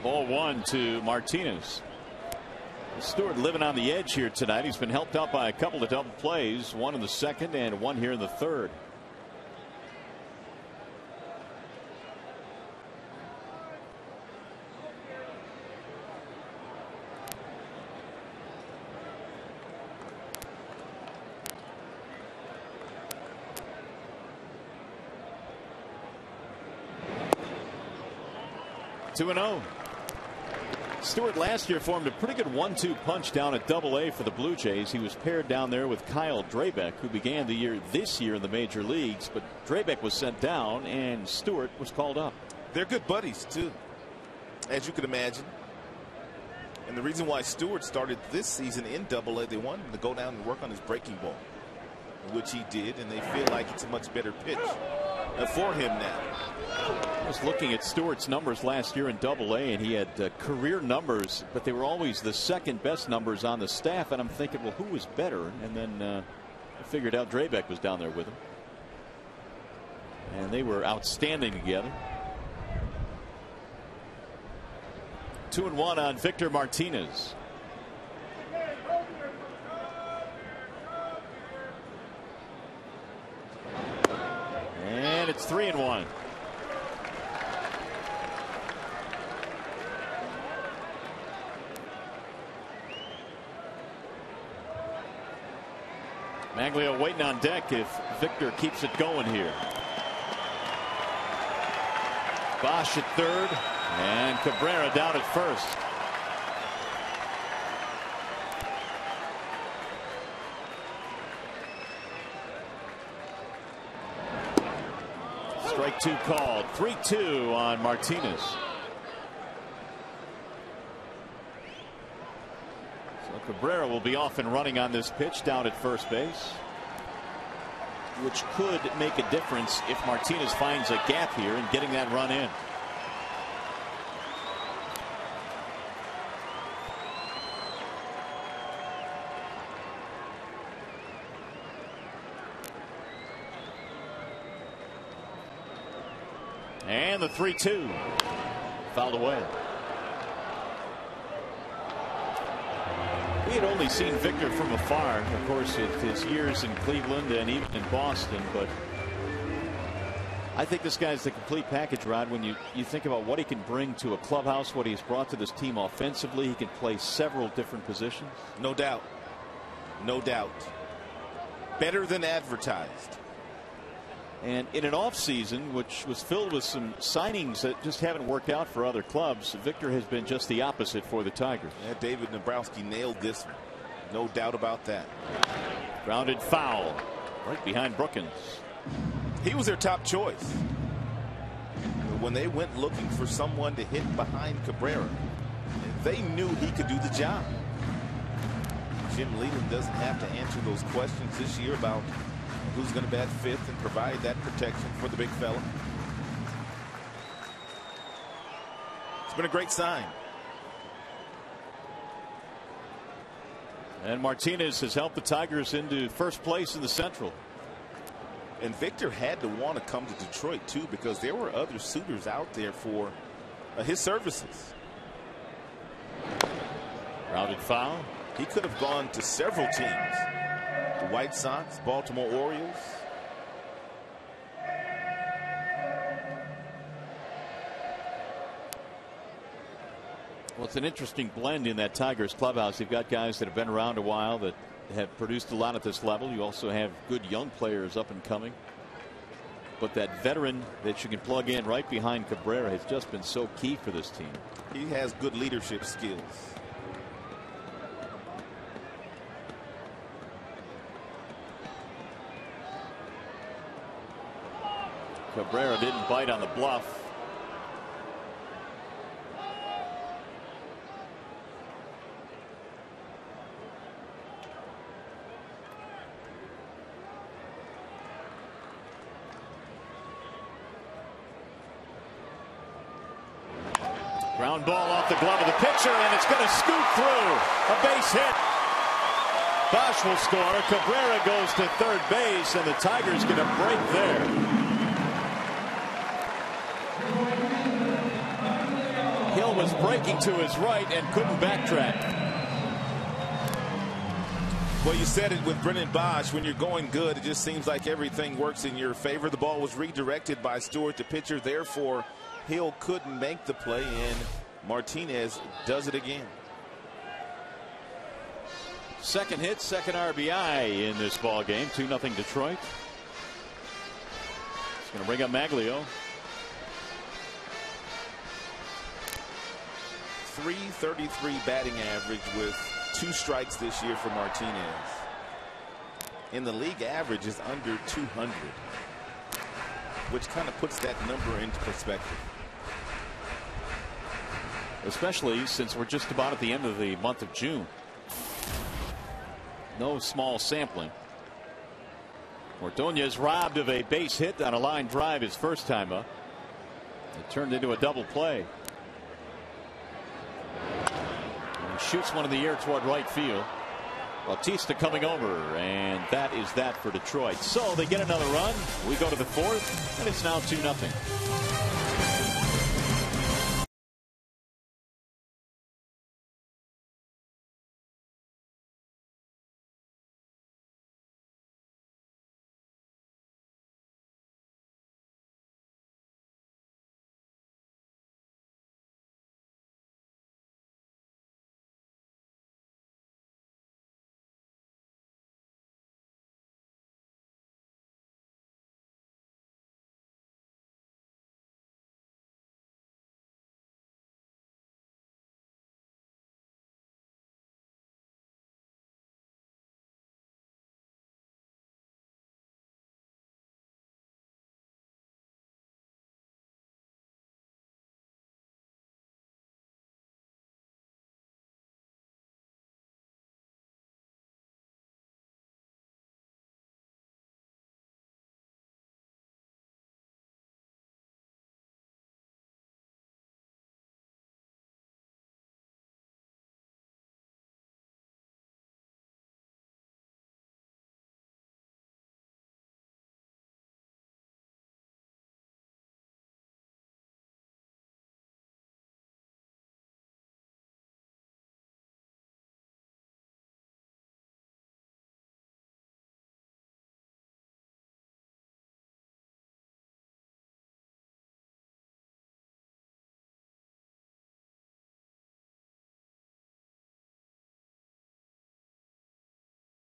Ball 1 to Martinez. Stewart living on the edge here tonight. He's been helped out by a couple of double plays, 1 in the second and 1 here in the third. Two and 0. Stewart last year formed a pretty good 1-2 punch down at Double-A for the Blue Jays. He was paired down there with Kyle Drabek, who began the year this year in the major leagues, but Drabek was sent down and Stewart was called up. They're good buddies, too, as you can imagine. And the reason why Stewart started this season in Double-A, they wanted him to go down and work on his breaking ball, which he did, and they feel like it's a much better pitch for him now. I was looking at Stewart's numbers last year in Double-A, and he had career numbers, but they were always the second best numbers on the staff. And I'm thinking, well, who was better? And then I figured out Drabek was down there with him, and they were outstanding together. 2-1 on Victor Martinez. And it's 3-1. Maglio waiting on deck if Victor keeps it going here. Bosch at third and Cabrera down at first. Strike two called. 3-2 on Martinez. So Cabrera will be off and running on this pitch down at first base, which could make a difference if Martinez finds a gap here and getting that run in. And the 3-2 fouled away. We had only seen Victor from afar, of course, his years in Cleveland and even in Boston, but I think this guy's the complete package, Rod. When you think about what he can bring to a clubhouse, what he's brought to this team offensively, he can play several different positions. No doubt. No doubt. Better than advertised. And in an offseason, which was filled with some signings that just haven't worked out for other clubs, Victor has been just the opposite for the Tigers. Yeah, David Nabrowski nailed this one. No doubt about that. Grounded foul right behind Brookins. He was their top choice. When they went looking for someone to hit behind Cabrera, they knew he could do the job. Jim Leland doesn't have to answer those questions this year about who's going to bat fifth and provide that protection for the big fella. It's been a great sign. And Martinez has helped the Tigers into first place in the Central. And Victor had to want to come to Detroit too, because there were other suitors out there for his services. Grounded foul. He could have gone to several teams. The White Sox, Baltimore Orioles. Well, it's an interesting blend in that Tigers clubhouse. You've got guys that have been around a while that have produced a lot at this level. You also have good young players up and coming. But that veteran that you can plug in right behind Cabrera has just been so key for this team. He has good leadership skills. Cabrera didn't bite on the bluff. Ground ball off the glove of the pitcher, and it's going to scoot through. A base hit. Bosch will score. Cabrera goes to third base, and the Tigers get a break there. Hill was breaking to his right and couldn't backtrack. Well, you said it with Brennan Bosch. When you're going good, it just seems like everything works in your favor. The ball was redirected by Stewart, the pitcher. Therefore, Hill couldn't make the play, and Martinez does it again. Second hit, second RBI in this ball game. 2-0 Detroit. It's going to bring up Maglio. .333 batting average with 2 strikes this year for Martinez. And the league average is under 200, which kind of puts that number into perspective. especially since we're just about at the end of the month of June. No small sampling. Ordonez robbed of a base hit on a line drive his first time up. It turned into a double play. And shoots one in the air toward right field. Bautista coming over, and that is that for Detroit. So they get another run. We go to the fourth, and it's now 2-0.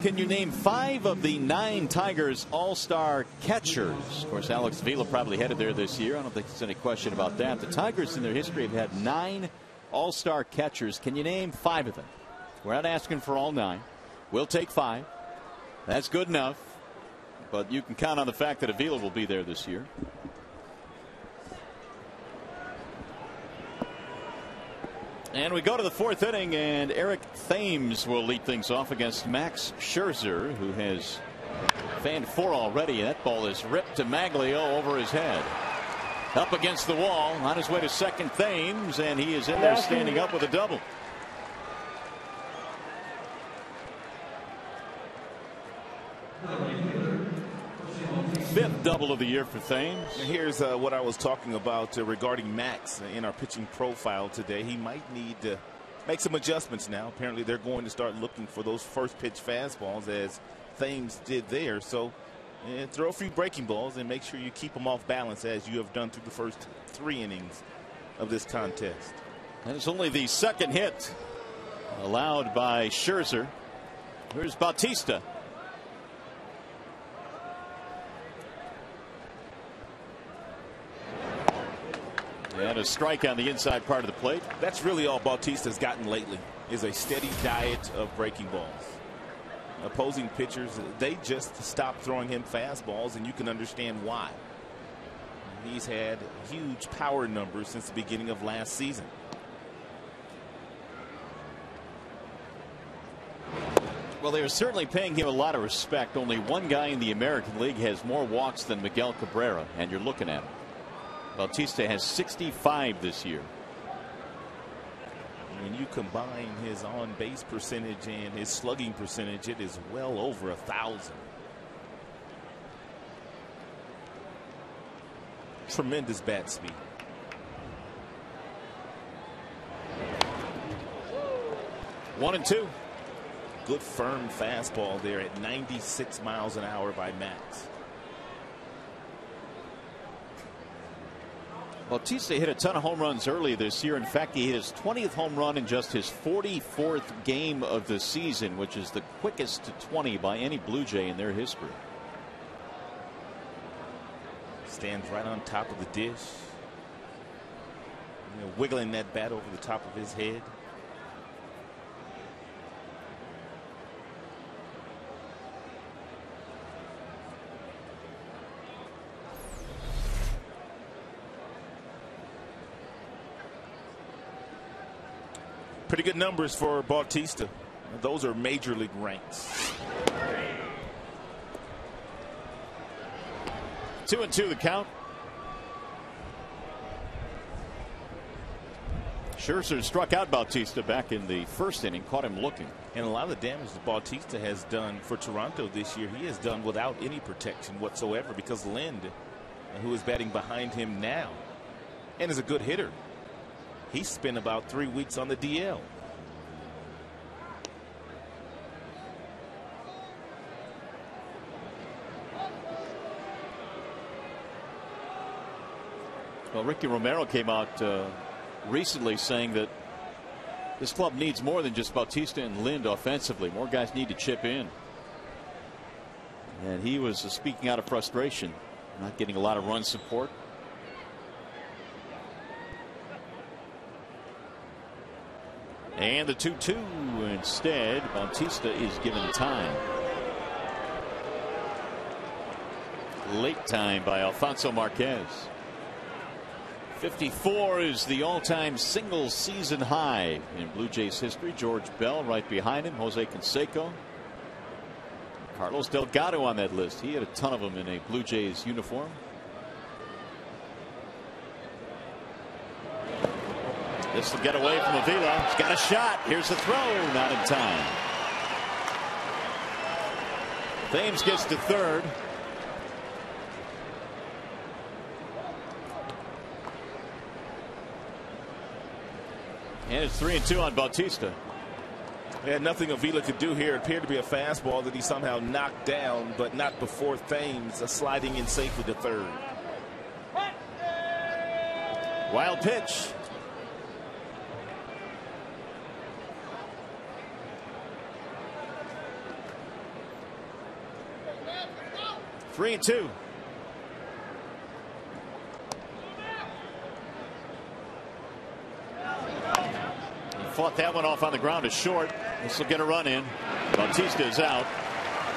Can you name 5 of the 9 Tigers all-star catchers? Of course, Alex Avila probably headed there this year. I don't think there's any question about that. The Tigers in their history have had 9 all-star catchers. Can you name 5 of them? We're not asking for all 9. We'll take 5. That's good enough. But you can count on the fact that Avila will be there this year. And we go to the 4th inning, and Eric Thames will lead things off against Max Scherzer, who has fanned 4 already. That ball is ripped to Maglio over his head. Up against the wall, on his way to second, Thames, and he is in there standing up with a double. Fifth double of the year for Thames. Here's what I was talking about regarding Max in our pitching profile today. He might need to make some adjustments now. Apparently they're going to start looking for those first pitch fastballs as Thames did there. So throw a few breaking balls and make sure you keep them off balance as you have done through the first 3 innings of this contest. And it's only the second hit allowed by Scherzer. Here's Bautista. And a strike on the inside part of the plate. That's really all Bautista's gotten lately, is a steady diet of breaking balls. Opposing pitchers, they just stop throwing him fastballs, and you can understand why. He's had huge power numbers since the beginning of last season. Well, they are certainly paying him a lot of respect. Only one guy in the American League has more walks than Miguel Cabrera, and you're looking at him. Bautista has 65 this year. When you combine his on-base percentage and his slugging percentage, it is well over 1,000. Tremendous bat speed. One and two. Good firm fastball there at 96 miles an hour by Max. Bautista hit a ton of home runs early this year. In fact, he hit his 20th home run in just his 44th game of the season, which is the quickest to 20 by any Blue Jay in their history. Stands right on top of the dish, wiggling that bat over the top of his head. Pretty good numbers for Bautista. Those are major league ranks. 2-2 the count. Scherzer struck out Bautista back in the first inning, caught him looking. And a lot of the damage that Bautista has done for Toronto this year, he has done without any protection whatsoever, because Lind, who is batting behind him now and is a good hitter, he spent about 3 weeks on the DL. Well, Ricky Romero came out recently saying that this club needs more than just Bautista and Lind offensively. More guys need to chip in. And he was speaking out of frustration, not getting a lot of run support. And the 2-2 instead. Bautista is given time. Late time by Alfonso Marquez. 54 is the all-time single season high in Blue Jays history. George Bell right behind him. Jose Canseco. Carlos Delgado on that list. He had a ton of them in a Blue Jays uniform. This will get away from Avila. He's got a shot. Here's the throw. Not in time. Thames gets to third. And it's 3-2 on Bautista. And nothing Avila could do here. It appeared to be a fastball that he somehow knocked down, but not before Thames sliding in safely to third. Wild pitch. Three and two. Fought that one off on the ground to short. This will get a run in. Bautista is out.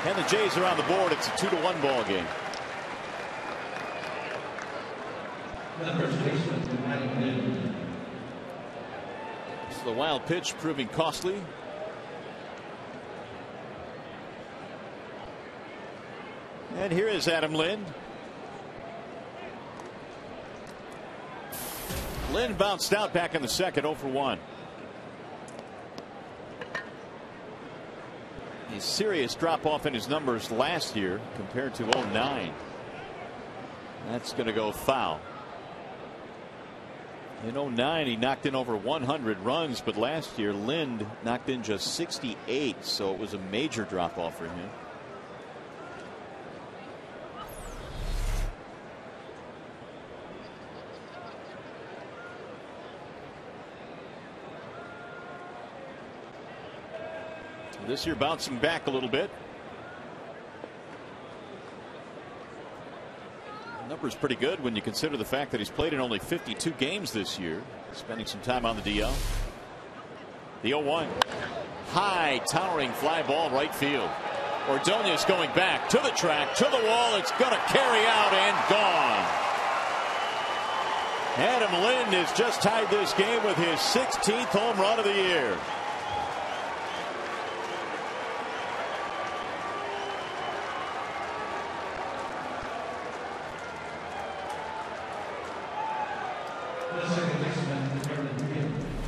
And the Jays are on the board. It's a 2-1 ball game. So the wild pitch proving costly. And here is Adam Lind. Lind bounced out back in the second, 0 for 1. A serious drop off in his numbers last year compared to 09. That's going to go foul. In 09 he knocked in over 100 runs, but last year Lind knocked in just 68, so it was a major drop off for him. This year bouncing back a little bit. The number's pretty good when you consider the fact that he's played in only 52 games this year, spending some time on the DL. The 0-1. High towering fly ball right field. Ordonez going back to the track, to the wall. It's going to carry out and gone. Adam Lind has just tied this game with his 16th home run of the year.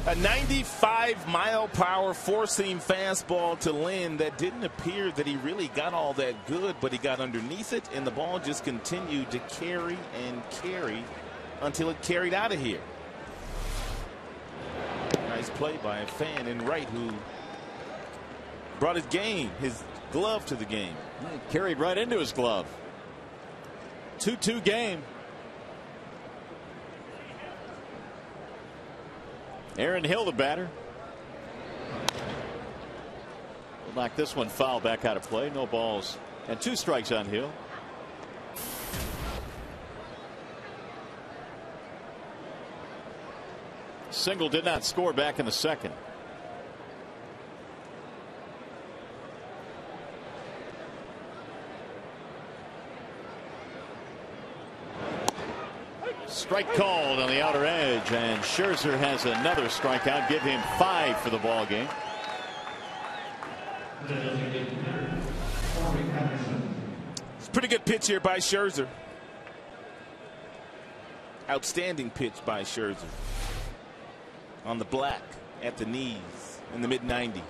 A 95-mile-per-hour four-seam fastball to Lind that didn't appear that he really got all that good, but he got underneath it, and the ball just continued to carry and carry until it carried out of here. Nice play by a fan in right who brought his glove to the game. It carried right into his glove. 2-2 game. Aaron Hill, the batter. We'll knock this one foul back out of play. No balls and 2 strikes on Hill. Single did not score back in the second. Strike called on the outer edge, and Scherzer has another strikeout. Give him 5 for the ball game. It's a pretty good pitch here by Scherzer. Outstanding pitch by Scherzer. On the black, at the knees, in the mid-90s.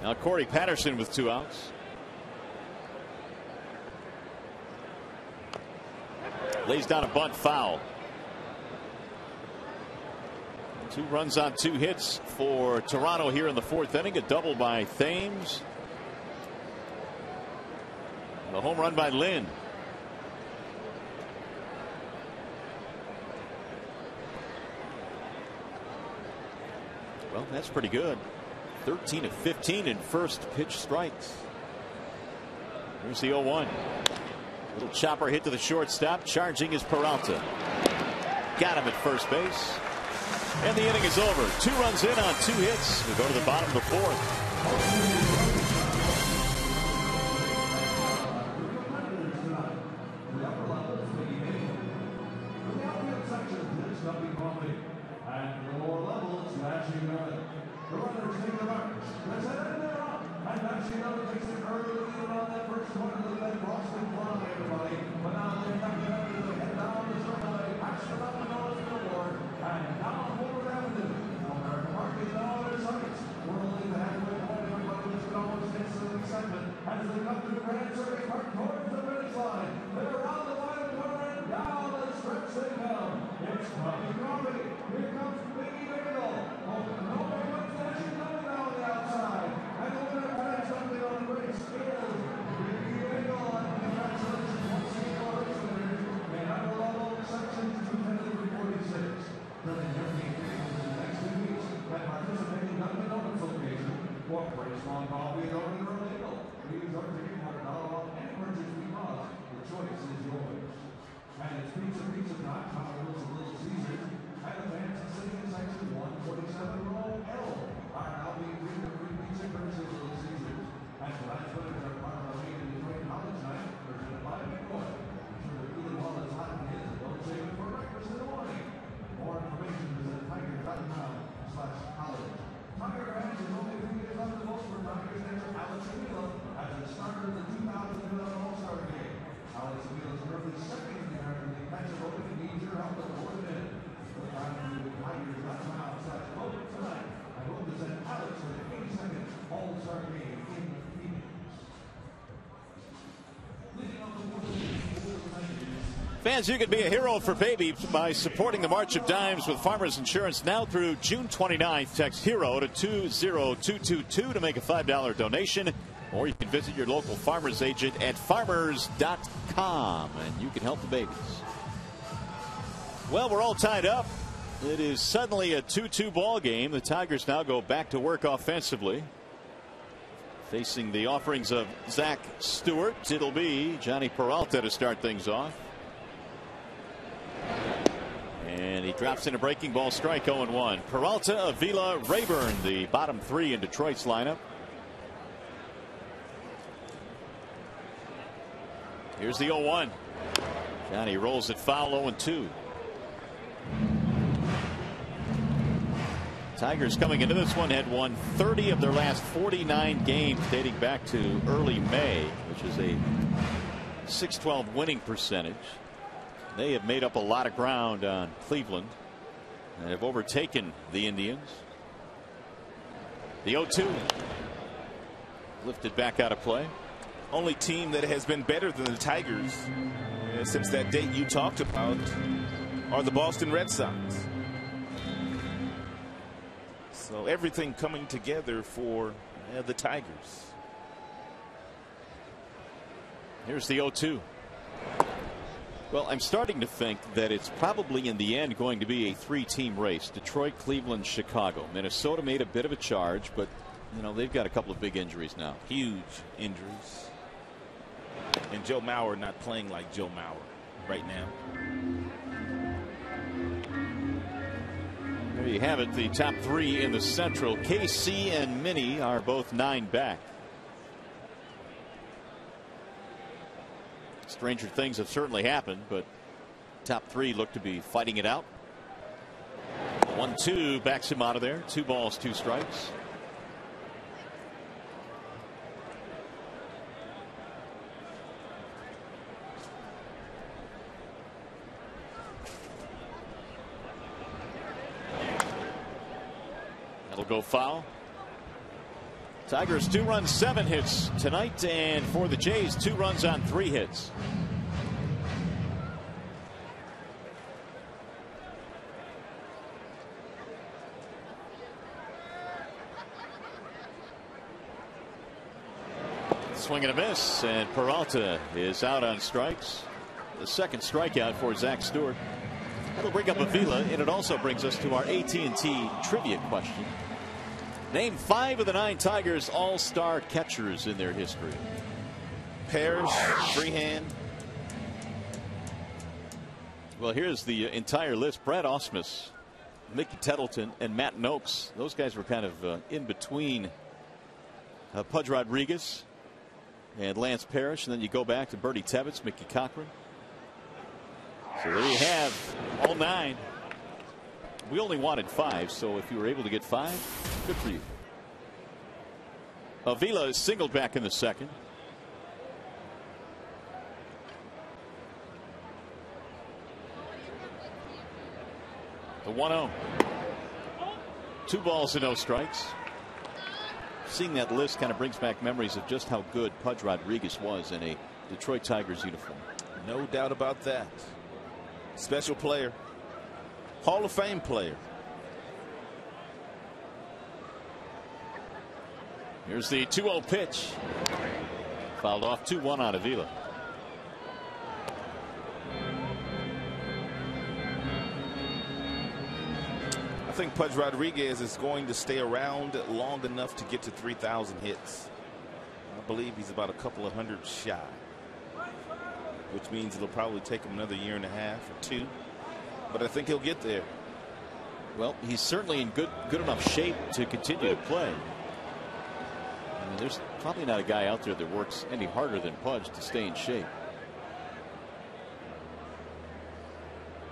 Now Corey Patterson with 2 outs. Lays down a bunt foul. 2 runs on 2 hits for Toronto here in the 4th inning. A double by Thames. The home run by Lynn. Well, that's pretty good. 13 of 15 in first pitch strikes. Here's the 0-1. Little chopper hit to the shortstop. Charging is Peralta. Got him at first base. And the inning is over. 2 runs in on 2 hits. We go to the bottom of the 4th. Fans, you can be a hero for baby by supporting the March of Dimes with Farmers Insurance now through June 29th. Text HERO to 20222 to make a $5 donation. Or you can visit your local farmers agent at farmers.com and you can help the babies. Well, we're all tied up. It is suddenly a 2-2 ball game. The Tigers now go back to work offensively. Facing the offerings of Zach Stewart, it'll be Johnny Peralta to start things off. And he drops in a breaking ball strike. 0-1. Peralta, Avila, Rayburn, the bottom 3 in Detroit's lineup. Here's the 0-1. Johnny rolls it foul. 0-2. Tigers coming into this one had won 30 of their last 49 games dating back to early May, which is a .612 winning percentage. They have made up a lot of ground on Cleveland and have overtaken the Indians. The 0-2 lifted back out of play. Only team that has been better than the Tigers since that date you talked about are the Boston Red Sox. So everything coming together for the Tigers. Here's the 0-2. Well, I'm starting to think that it's probably in the end going to be a 3-team race. Detroit, Cleveland, Chicago. Minnesota made a bit of a charge, but you know they've got a couple of big injuries now. Huge injuries. And Joe Mauer not playing like Joe Mauer right now. There you have it. The top 3 in the Central. KC and Minnie are both 9 back. Stranger things have certainly happened, but top three look to be fighting it out. 1-2 backs him out of there. 2 balls, 2 strikes. That'll go foul. Tigers 2 runs, 7 hits tonight, and for the Jays 2 runs on 3 hits. Swing and a miss, and Peralta is out on strikes. The second strikeout for Zach Stewart. That'll bring up Avila, and it also brings us to our AT&T trivia question. Name 5 of the 9 Tigers all-star catchers in their history. Parrish, Freehand. Well, here's the entire list. Brad Ausmus, Mickey Tettleton, and Matt Noakes. Those guys were kind of in between Pudge Rodriguez and Lance Parrish, and then you go back to Bertie Tebbetts, Mickey Cochran. So there you have all 9. We only wanted 5, so if you were able to get 5, good for you. Avila is singled back in the second. The 1-0. 2 balls and no strikes. Seeing that list kind of brings back memories of just how good Pudge Rodriguez was in a Detroit Tigers uniform. No doubt about that. Special player. Hall of Fame player. Here's the 2-0 pitch. Fouled off. 2-1 on Avila. I think Pudge Rodriguez is going to stay around long enough to get to 3,000 hits. I believe he's about a couple of hundred shy, which means it'll probably take him another year and a half or 2. But I think he'll get there. Well, he's certainly in good enough shape to continue to play. I mean, there's probably not a guy out there that works any harder than Pudge to stay in shape.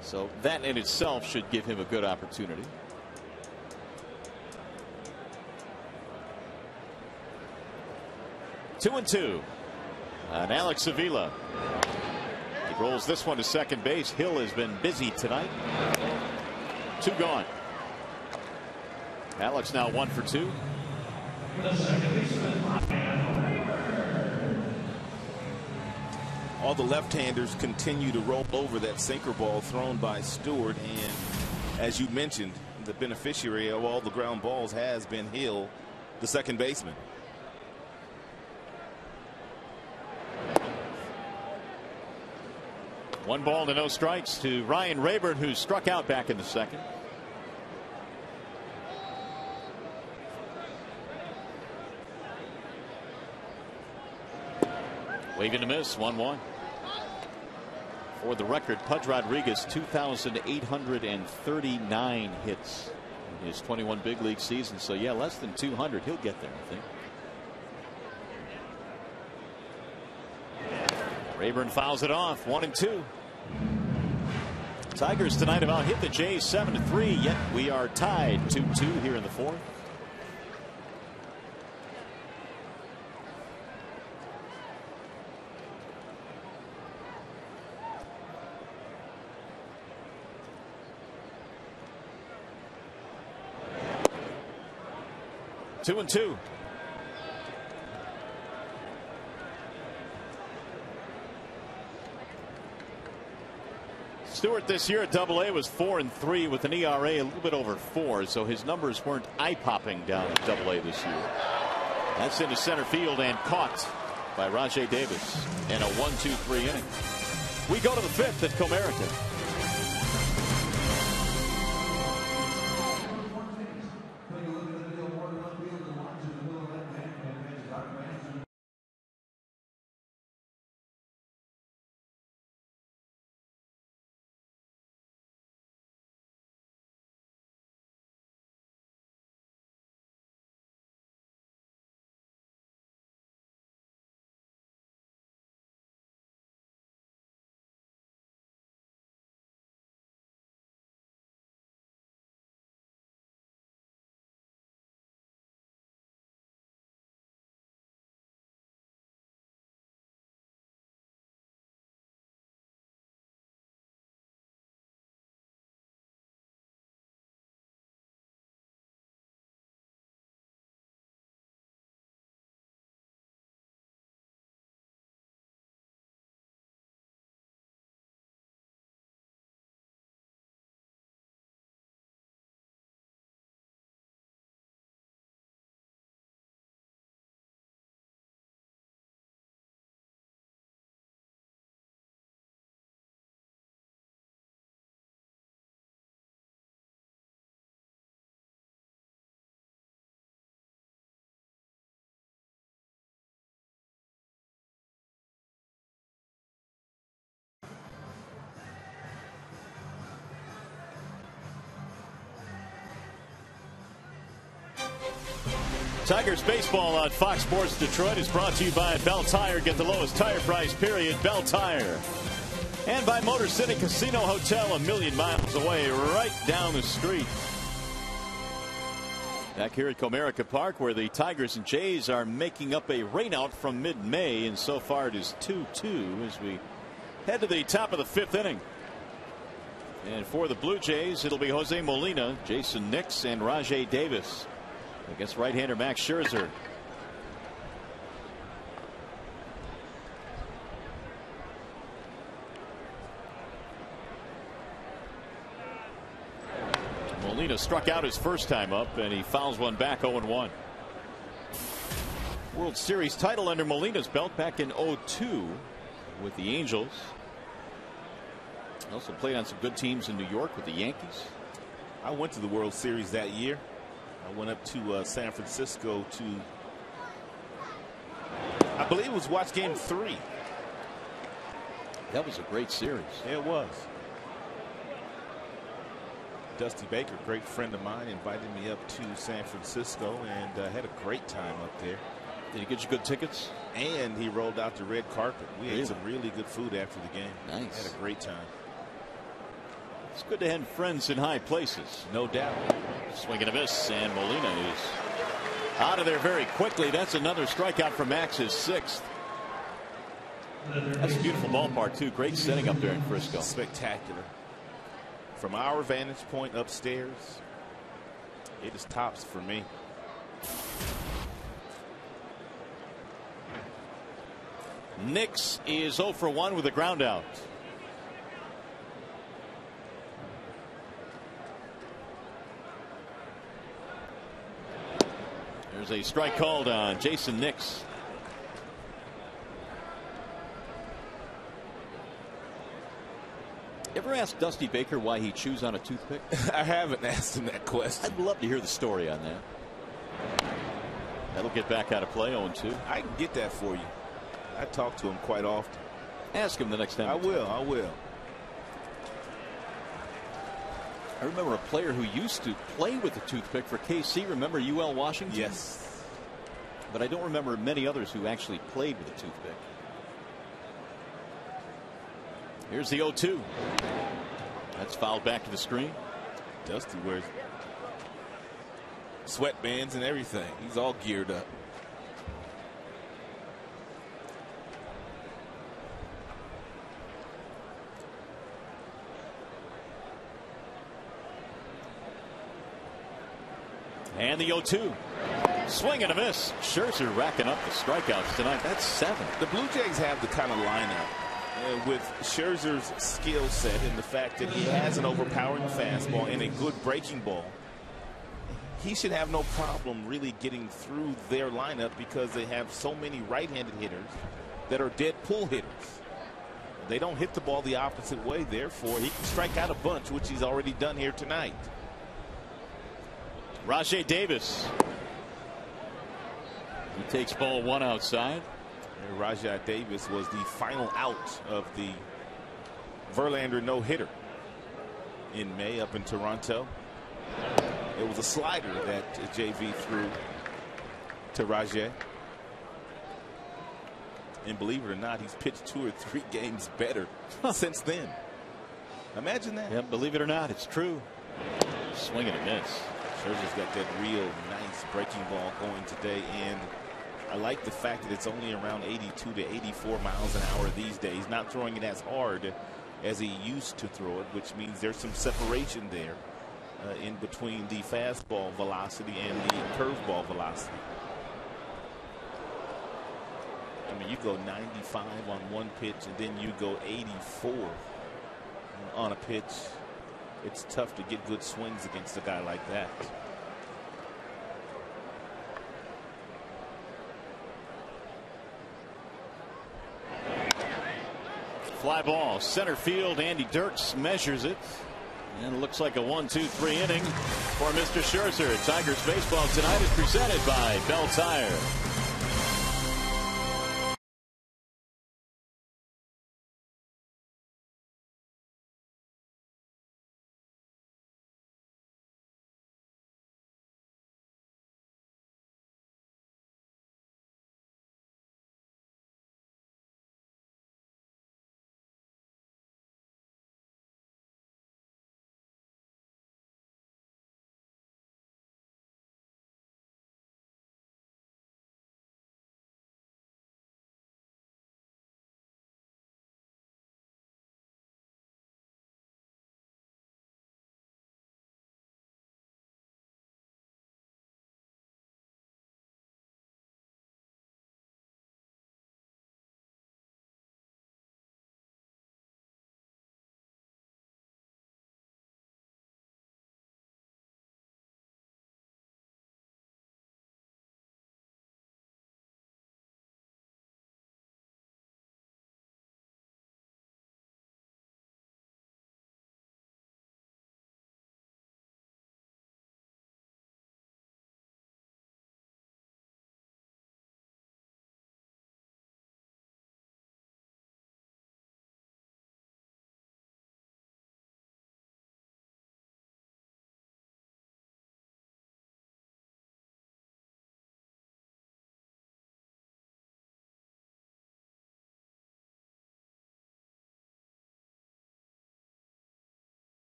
So that in itself should give him a good opportunity. Two and 2 on Alex Avila. He rolls this one to second base. Hill has been busy tonight. 2 gone. Alex now 1 for 2. All the left-handers continue to roll over that sinker ball thrown by Stewart, and as you mentioned, the beneficiary of all the ground balls has been Hill, the second baseman. One ball to no strikes to Ryan Rayburn, who struck out back in the second. Waving to miss. 1-1. For the record, Pudge Rodriguez 2,839 hits in his 21 big league season. So yeah, less than 200. He'll get there, I think. Rayburn fouls it off. 1-2. Tigers tonight have out hit the Jays 7-3, yet we are tied 2-2 here in the 4th. Two and 2. Stewart this year at Double-A was 4-3 with an ERA a little bit over 4, so his numbers weren't eye-popping down at Double-A this year. That's into center field and caught by Rajai Davis in a 1-2-3 inning. We go to the 5th at Comerica. Tigers baseball on Fox Sports Detroit is brought to you by Bell Tire. Get the lowest tire price, period. Bell Tire. And by Motor City Casino Hotel, a million miles away, right down the street. Back here at Comerica Park, where the Tigers and Jays are making up a rainout from mid-May, and so far it is 2-2 as we head to the top of the 5th inning. And for the Blue Jays, it'll be Jose Molina, Jason Nix, and Rajai Davis against right-hander Max Scherzer. Molina struck out his first time up, and he fouls one back 0-1. World Series title under Molina's belt back in 2002 with the Angels. Also played on some good teams in New York with the Yankees. I went to the World Series that year. I went up to San Francisco to, I believe it was watch game 3. That was a great series. Yeah, it was. Dusty Baker, great friend of mine, invited me up to San Francisco, and had a great time up there. Did he get you good tickets? And he rolled out the red carpet. We ate some really good food after the game. Nice. Had a great time. It's good to have friends in high places. No doubt. Swing and a miss, and Molina is out of there very quickly. That's another strikeout for Max's 6th. That's a beautiful ballpark, too. Great setting up there in Frisco. Spectacular. From our vantage point upstairs, it is tops for me. Nix is 0 for 1 with a ground out. There's a strike called on Jason Nix. Ever ask Dusty Baker why he chews on a toothpick? I haven't asked him that question. I'd love to hear the story on that. That'll get back out of play 0-2. I can get that for you. I talk to him quite often. Ask him the next time. I will. I remember a player who used to play with the toothpick for KC. Remember UL Washington? Yes. But I don't remember many others who actually played with a toothpick. Here's the 0-2. That's fouled back to the screen. Dusty wears sweatbands and everything. He's all geared up. And the 0-2. Swing and a miss. Scherzer racking up the strikeouts tonight. That's 7. The Blue Jays have the kind of lineup with Scherzer's skill set and the fact that he has an overpowering fastball and a good breaking ball. He should have no problem really getting through their lineup because they have so many right-handed hitters that are dead pull hitters. They don't hit the ball the opposite way. Therefore, he can strike out a bunch, which he's already done here tonight. Rajai Davis. He takes ball 1 outside. And Rajai Davis was the final out of the Verlander no-hitter in May up in Toronto. It was a slider that JV threw to Rajai. And believe it or not, he's pitched 2 or 3 games better since then. Imagine that. Yeah, believe it or not, it's true. Swing and a miss. Scherzer's got that real nice breaking ball going today, and I like the fact that it's only around 82 to 84 miles an hour these days, not throwing it as hard as he used to throw it, which means there's some separation there in between the fastball velocity and the curveball velocity. I mean, you go 95 on one pitch and then you go 84 on a pitch. It's tough to get good swings against a guy like that. Fly ball, center field. Andy Dirks measures it. And it looks like a 1-2-3 inning for Mr. Scherzer. Tigers baseball tonight is presented by Bell Tire.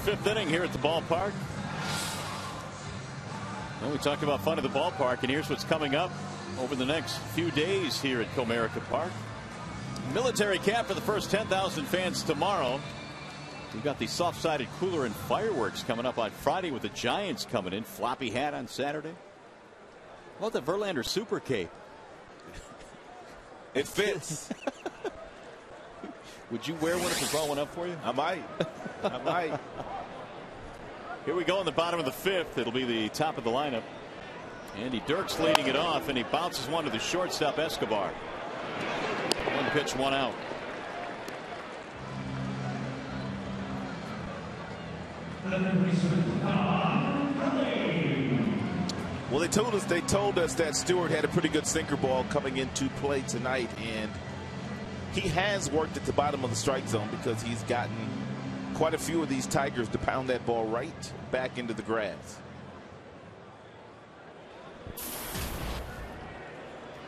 fifth inning here at the ballpark. Well, we talked about fun at the ballpark, and here's what's coming up over the next few days here at Comerica Park. Military cap for the first 10,000 fans tomorrow. We've got the soft-sided cooler and fireworks coming up on Friday with the Giants coming in. Floppy hat on Saturday. What about the Verlander Super Cape? It fits. Would you wear one if we brought one up for you? I might. I might. Here we go in the bottom of the fifth. It'll be the top of the lineup. Andy Dirks leading it off, and he bounces one to the shortstop, Escobar. One pitch, one out. Well, they told us that Stewart had a pretty good sinker ball coming into play tonight, and he has worked at the bottom of the strike zone because he's gotten quite a few of these Tigers to pound that ball right back into the grass.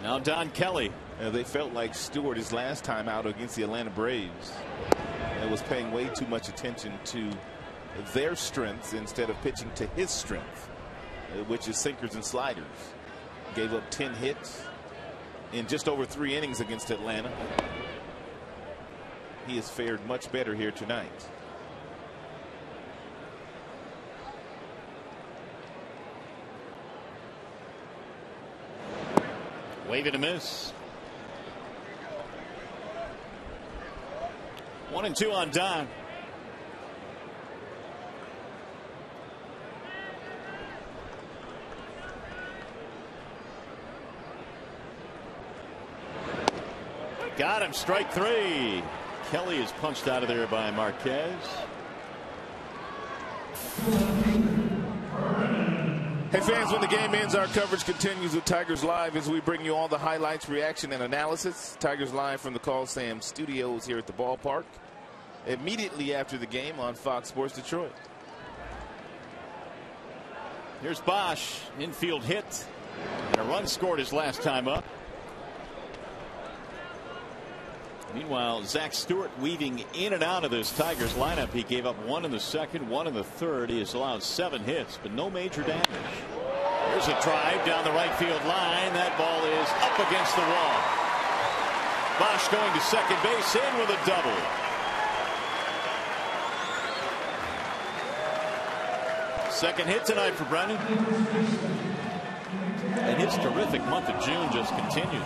Now Don Kelly. They felt like Stewart his last time out against the Atlanta Braves was paying way too much attention to their strengths instead of pitching to his strength, which is sinkers and sliders. Gave up 10 hits in just over 3 innings against Atlanta. He has fared much better here tonight. Waving a miss. 1-2 on Don. Got him. Strike 3. Kelly is punched out of there by Marquez. Hey fans, when the game ends, our coverage continues with Tigers Live as we bring you all the highlights, reaction, and analysis. Tigers Live from the Call Sam studios here at the ballpark immediately after the game on Fox Sports Detroit. Here's Bosch. Infield hit. And a run scored his last time up. Meanwhile, Zach Stewart weaving in and out of this Tigers lineup. He gave up 1 in the second, 1 in the third. He has allowed 7 hits, but no major damage. There's a drive down the right field line. That ball is up against the wall. Bosch going to second base, in with a double. Second hit tonight for Brennan. And his terrific month of June just continues.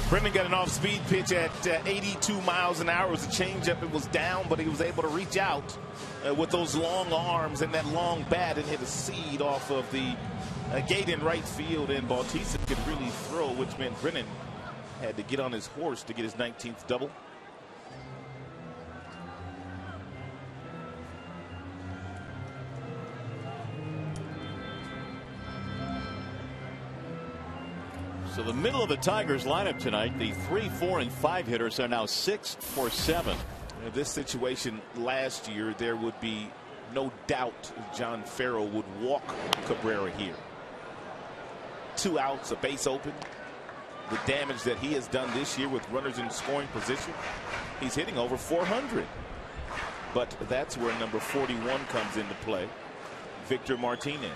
Brendan got an off-speed pitch at 82 miles an hour. It was a changeup. It was down, but he was able to reach out with those long arms and that long bat and hit a seed off of the gate in right field. And Bautista could really throw, which meant Brennan had to get on his horse to get his 19th double. So the middle of the Tigers lineup tonight, the 3, 4, and 5 hitters are now 6 for 7. In this situation last year, there would be no doubt John Farrell would walk Cabrera here. 2 outs, a base open. The damage that he has done this year with runners in scoring position, he's hitting over 400. But that's where number 41 comes into play, Victor Martinez.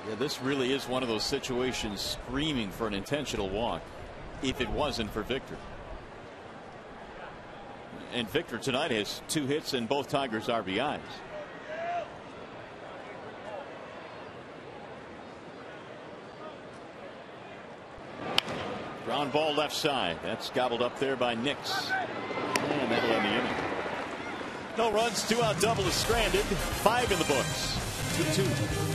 Yeah, this really is one of those situations screaming for an intentional walk if it wasn't for Victor. And Victor tonight has 2 hits and both Tigers RBIs. Ground ball left side. That's gobbled up there by Nix. And that'll end the inning. No runs, 2-out double is stranded. 5 in the books. 2-2.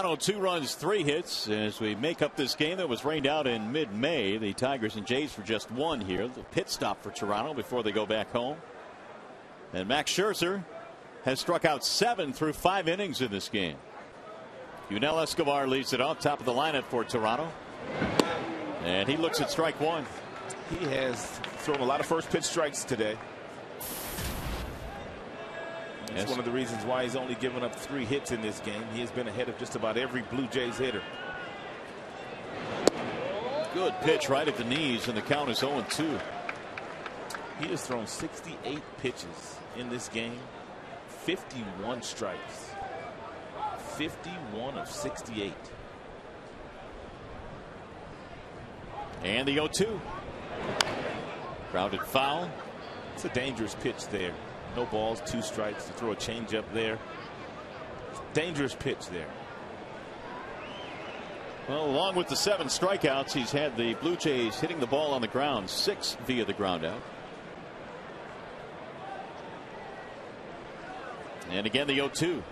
2 runs, 3 hits as we make up this game that was rained out in mid-May. The Tigers and Jays for just 1 here. The pit stop for Toronto before they go back home. And Max Scherzer has struck out 7 through 5 innings in this game. Yunel Escobar leads it off, top of the lineup for Toronto. And he looks at strike 1. He has thrown a lot of first pitch strikes today. That's one of the reasons why he's only given up 3 hits in this game. He has been ahead of just about every Blue Jays hitter. Good pitch right at the knees, and the count is 0-2. He has thrown 68 pitches in this game, 51 strikes, 51 of 68. And the 0-2. Grounded foul. It's a dangerous pitch there. No balls, 2 strikes, to throw a changeup there. Dangerous pitch there. Well, along with the 7 strikeouts, he's had the Blue Jays hitting the ball on the ground 6 via the ground out. And again, the 0-2.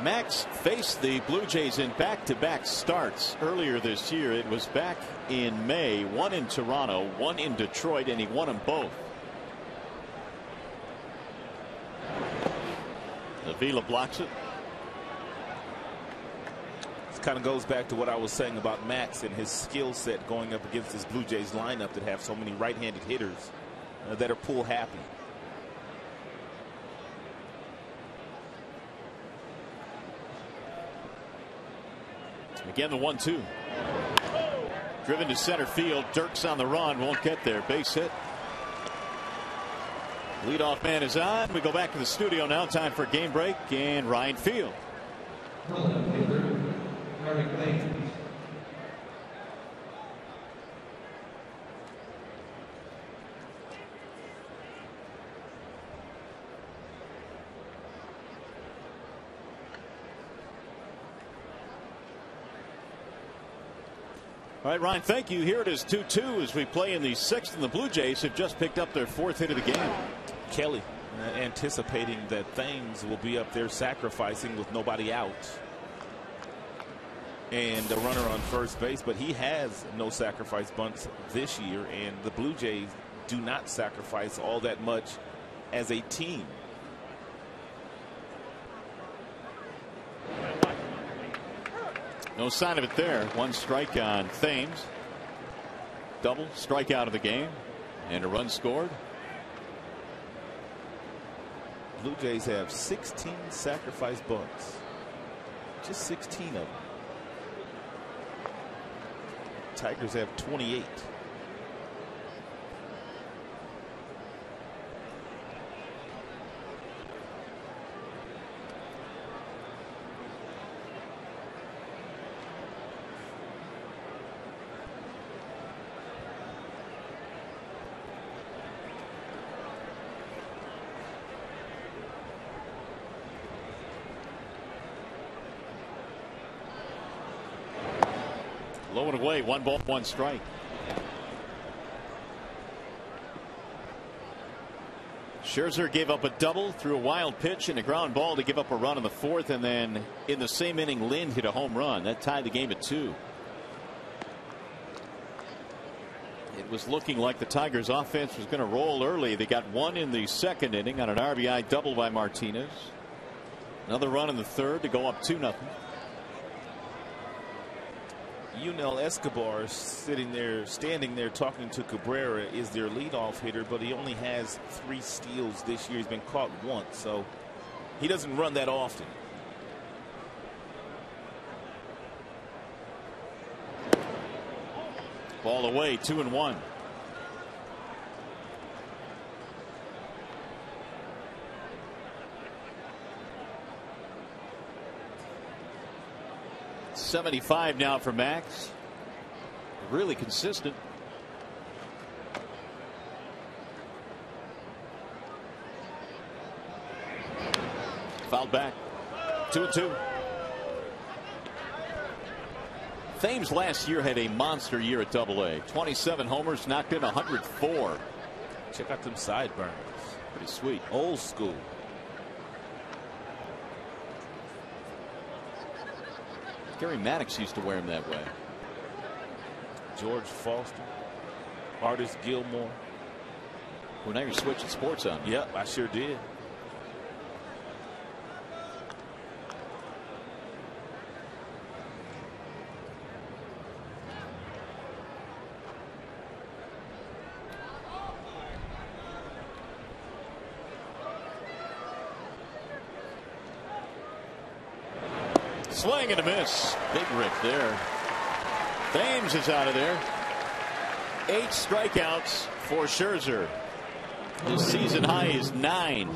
Max faced the Blue Jays in back-to-back starts earlier this year. It was back in May, 1 in Toronto, 1 in Detroit, and he won them both. Avila blocks it. This kind of goes back to what I was saying about Max and his skill set going up against this Blue Jays lineup that have so many right-handed hitters that are pull happy. Again, the 1-2. Driven to center field. Dirks on the run. Won't get there. Base hit. Leadoff man is on. We go back to the studio now. Time for a game break. And Ryan Field. All right, Ryan, thank you. Here it is 2-2 as we play in the 6th, and the Blue Jays have just picked up their 4th hit of the game. Kelly anticipating that Thames will be up there sacrificing with nobody out and a runner on first base, but he has no sacrifice bunts this year, and the Blue Jays do not sacrifice all that much as a team. No sign of it there. 1 strike on Thames. Double strikeout of the game and a run scored. Blue Jays have 16 sacrifice bunts. Just 16 of them. Tigers have 28. Low and away, 1 ball, 1 strike. Scherzer gave up a double, threw a wild pitch and a ground ball to give up a run in the 4th, and then in the same inning Lind hit a home run that tied the game at 2. It was looking like the Tigers offense was going to roll early. They got 1 in the 2nd inning on an RBI double by Martinez. Another run in the 3rd to go up 2-0. Yunel Escobar standing there talking to Cabrera is their leadoff hitter, but he only has 3 steals this year. He's been caught once, so he doesn't run that often. Ball away, 2-1. .75 now for Max. Really consistent. Fouled back. 2-2. Thames last year had a monster year at Double-A. 27 homers, knocked in 104. Check out them sideburns. Pretty sweet. Old school. Gary Maddox used to wear him that way. George Foster. Artist Gilmore. Well, now you're switching sports on. Yep, I sure did. Swing and a miss. Big rip there. Thames is out of there. 8 strikeouts for Scherzer. His season high is 9.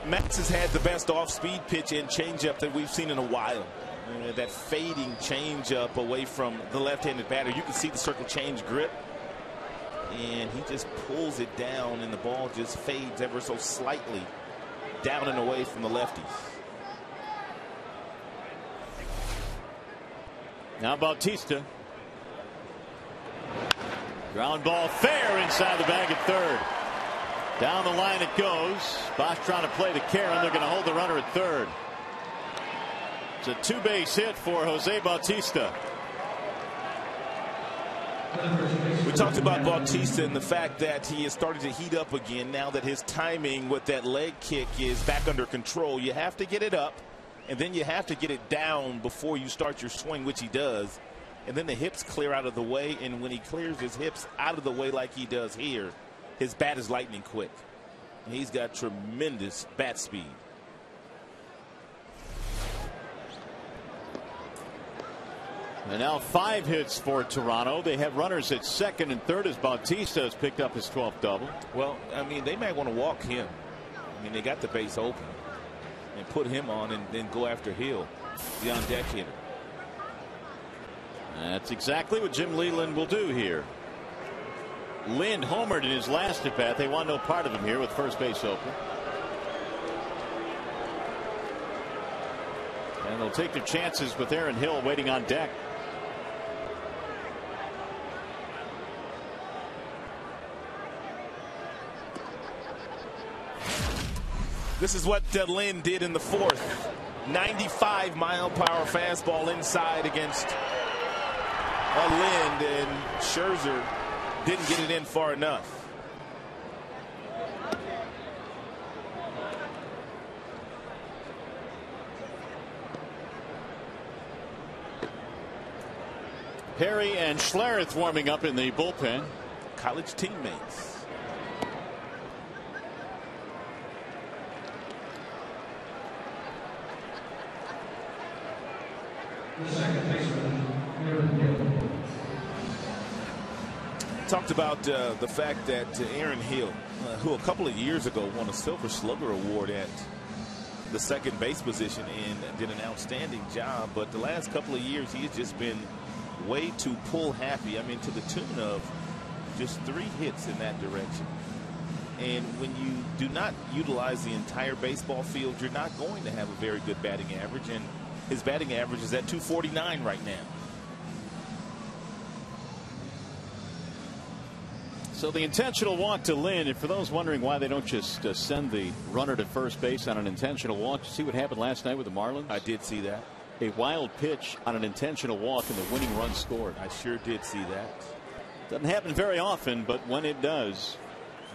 Max has had the best off-speed pitch and changeup that we've seen in a while. That fading changeup away from the left-handed batter. You can see the circle change grip. And he just pulls it down, and the ball just fades ever so slightly down and away from the lefties. Now Bautista. Ground ball fair inside the bag at third. Down the line it goes. Bosch trying to play the Karen. They're going to hold the runner at third. It's a 2-base hit for Jose Bautista. We talked about Bautista and the fact that he has started to heat up again now that his timing with that leg kick is back under control. You have to get it up, and then you have to get it down before you start your swing, which he does. And then the hips clear out of the way, and when he clears his hips out of the way like he does here, his bat is lightning quick. And he's got tremendous bat speed. And now 5 hits for Toronto. They have runners at second and third as Bautista has picked up his 12th double. Well, I mean, they might want to walk him. I mean, they got the base open and put him on and then go after Hill, the on-deck hitter. That's exactly what Jim Leland will do here. Lind homered in his last at bat. They want no part of him here with first base open. And they'll take their chances with Aaron Hill waiting on deck. This is what Lind did in the fourth. 95-mile-per-hour fastball inside against Lind, and Scherzer didn't get it in far enough. Perry and Schlereth warming up in the bullpen. College teammates. Talked about the fact that Aaron Hill, who a couple of years ago won a Silver Slugger Award at the second base position and did an outstanding job, but the last couple of years he has just been way too pull happy. I mean, to the tune of just 3 hits in that direction. And when you do not utilize the entire baseball field, you're not going to have a very good batting average, and his batting average is at 249 right now. So the intentional walk to Lynn, and for those wondering why they don't just send the runner to first base on an intentional walk, you see what happened last night with the Marlins? I did see that. A wild pitch on an intentional walk and the winning run scored. I sure did see that. Doesn't happen very often, but when it does,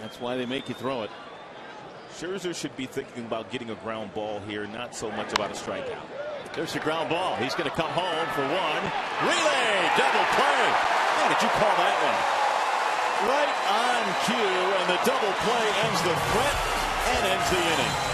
that's why they make you throw it. Scherzer should be thinking about getting a ground ball here, not so much about a strikeout. There's the ground ball. He's going to come home for one. Relay, double play. How did you call that one? Right on cue, and the double play ends the threat and ends the inning.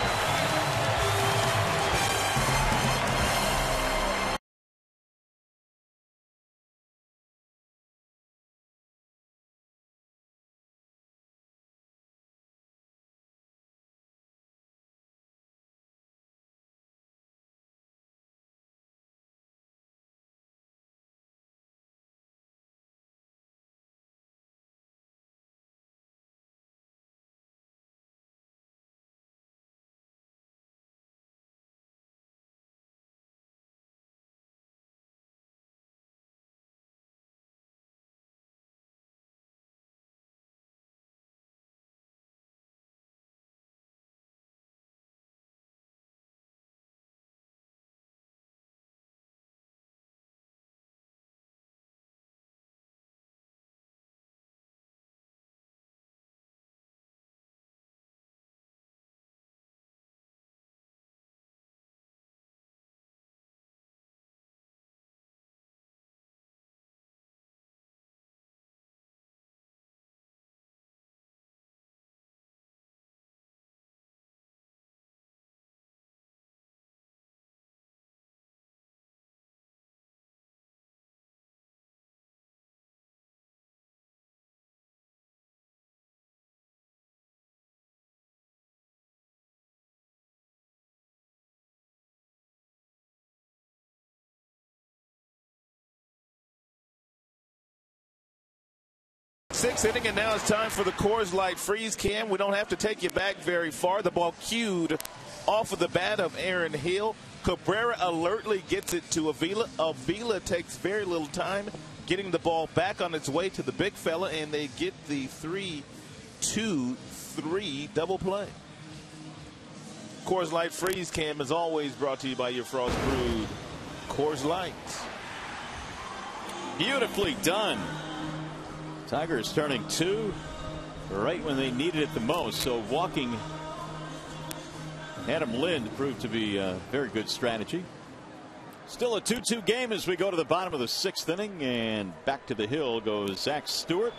Sixth inning, and now it's time for the Coors Light freeze cam. We don't have to take you back very far. The ball cued off of the bat of Aaron Hill. Cabrera alertly gets it to Avila. Avila takes very little time getting the ball back on its way to the big fella, and they get the 3-2-3 double play. Coors Light freeze cam is always brought to you by your Frost Brewed Coors Light. Beautifully done. Tigers turning 2 right when they needed it the most. So walking Adam Lind proved to be a very good strategy. Still a 2-2 game as we go to the bottom of the 6th inning, and back to the hill goes Zach Stewart,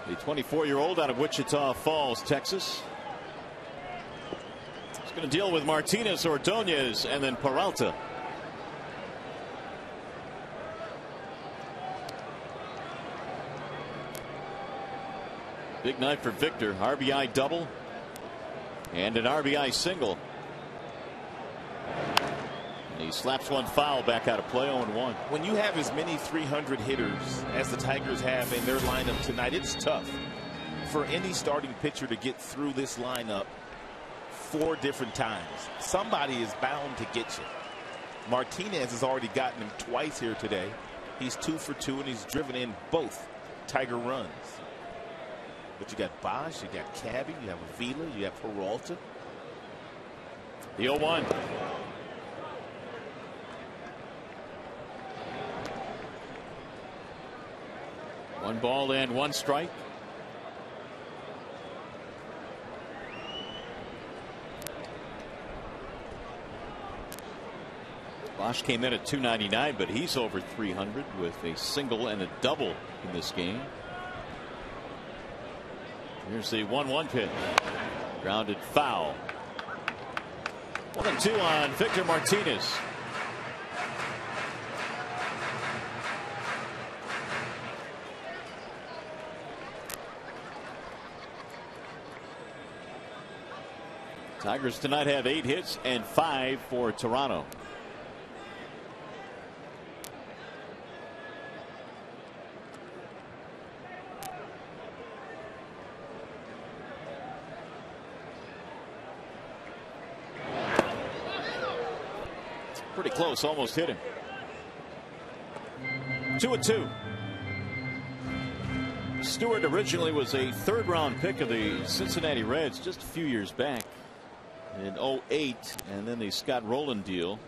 the 24-year-old out of Wichita Falls, Texas. He's going to deal with Martinez, Ordonez, and then Peralta. Big night for Victor. RBI double and an RBI single. And he slaps one foul back out of play. 0-1. When you have as many 300 hitters as the Tigers have in their lineup tonight, it's tough for any starting pitcher to get through this lineup 4 different times. Somebody is bound to get you. Martinez has already gotten him twice here today. He's 2 for 2, and he's driven in both Tiger runs. But you got Bosch, you got Cabby, you have Avila, you have Peralta. The 0-1. One ball and one strike. Bosch came in at 299, but he's over 300 with a single and a double in this game. Here's the 1-1 pitch. Grounded foul. 1-2 on Victor Martinez. Tigers tonight have 8 hits and 5 for Toronto. Pretty close, almost hit him. 2-2. Stewart originally was a 3rd-round pick of the Cincinnati Reds just a few years back in 2008, and then the Scott Rowland deal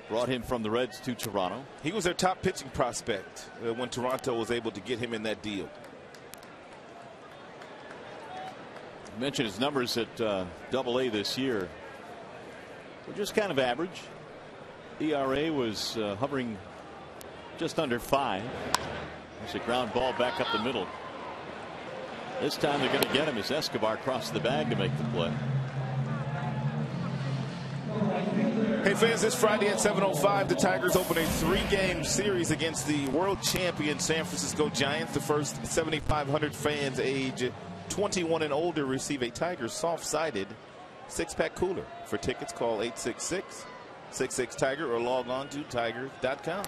brought him from the Reds to Toronto. He was their top pitching prospect when Toronto was able to get him in that deal. I mentioned his numbers at AA this year were just kind of average. ERA was hovering just under 5. There's a ground ball back up the middle. This time they're going to get him as Escobar crosses the bag to make the play. Hey fans, this Friday at 7:05, the Tigers open a 3-game series against the world champion San Francisco Giants. The first 7,500 fans age 21 and older receive a Tigers soft-sided 6-pack cooler. For tickets, call 866-66-TIGER or log on to tigers.com.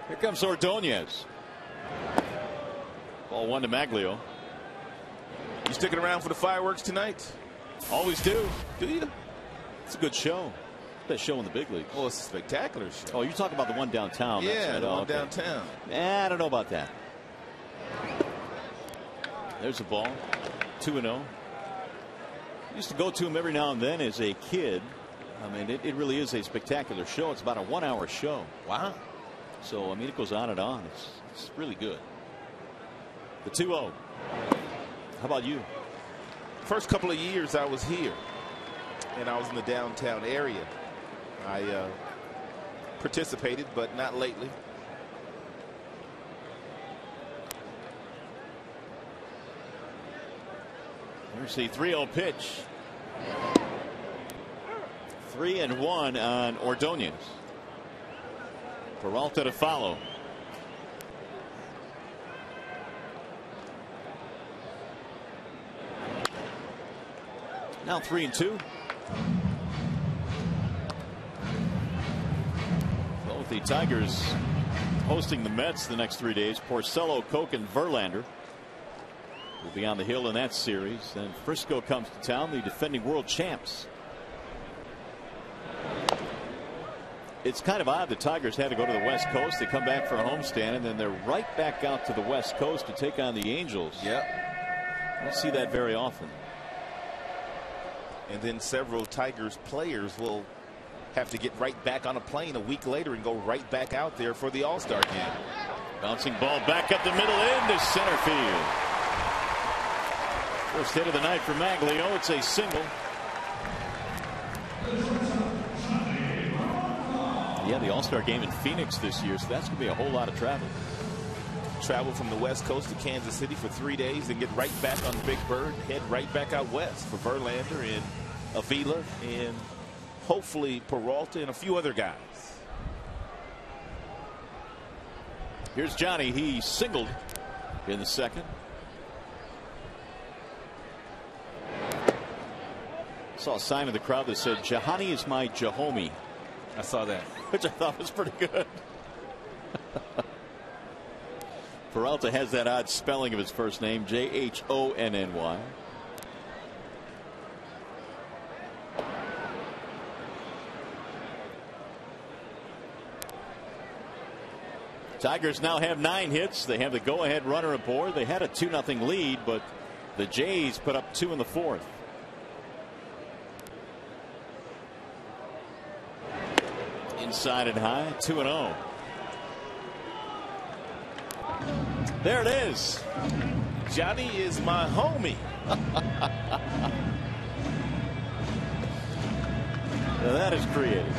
Here comes Ordonez. Ball 1 to Maglio. You sticking around for the fireworks tonight? Always do. Do you? It's a good show. Best show in the big leagues. Oh, it's a spectacular show. Oh, you're talking about the one downtown. Yeah, right. the one downtown. I don't know about that. There's a ball. 2-0. Used to go to him every now and then as a kid. I mean, it really is a spectacular show. It's about a 1-hour show. Wow. So, I mean, it goes on and on. It's really good. The 2-0. How about you? First couple of years I was here, and I was in the downtown area. I participated, but not lately. Here's the 3-0 pitch. 3-1 on Ordonez. Peralta to follow. Now 3-2. Both the Tigers hosting the Mets the next 3 days. Porcello, Koch, and Verlander will be on the hill in that series. Then Frisco comes to town, the defending world champs. It's kind of odd the Tigers had to go to the West Coast. They come back for a homestand, and then they're right back out to the West Coast to take on the Angels. Yep. I don't see that very often. And then several Tigers players will have to get right back on a plane a week later and go right back out there for the All-Star game. Bouncing ball back up the middle into center field. First hit of the night for Maglio. It's a single. Yeah, the All-Star game in Phoenix this year, so that's going to be a whole lot of travel. Travel from the West Coast to Kansas City for 3 days, then get right back on Big Bird, head right back out west for Verlander and Avila and hopefully Peralta and a few other guys. Here's Johnny. He singled in the second. Saw a sign in the crowd that said, "Jahani is my Jahomie." I saw that, which I thought was pretty good. Peralta has that odd spelling of his first name, Jhonny. Tigers now have 9 hits. They have the go-ahead runner aboard. They had a 2-0 lead, but the Jays put up 2 in the 4th. Inside and high, 2-0. There it is. Johnny is my homie. Now that is creative.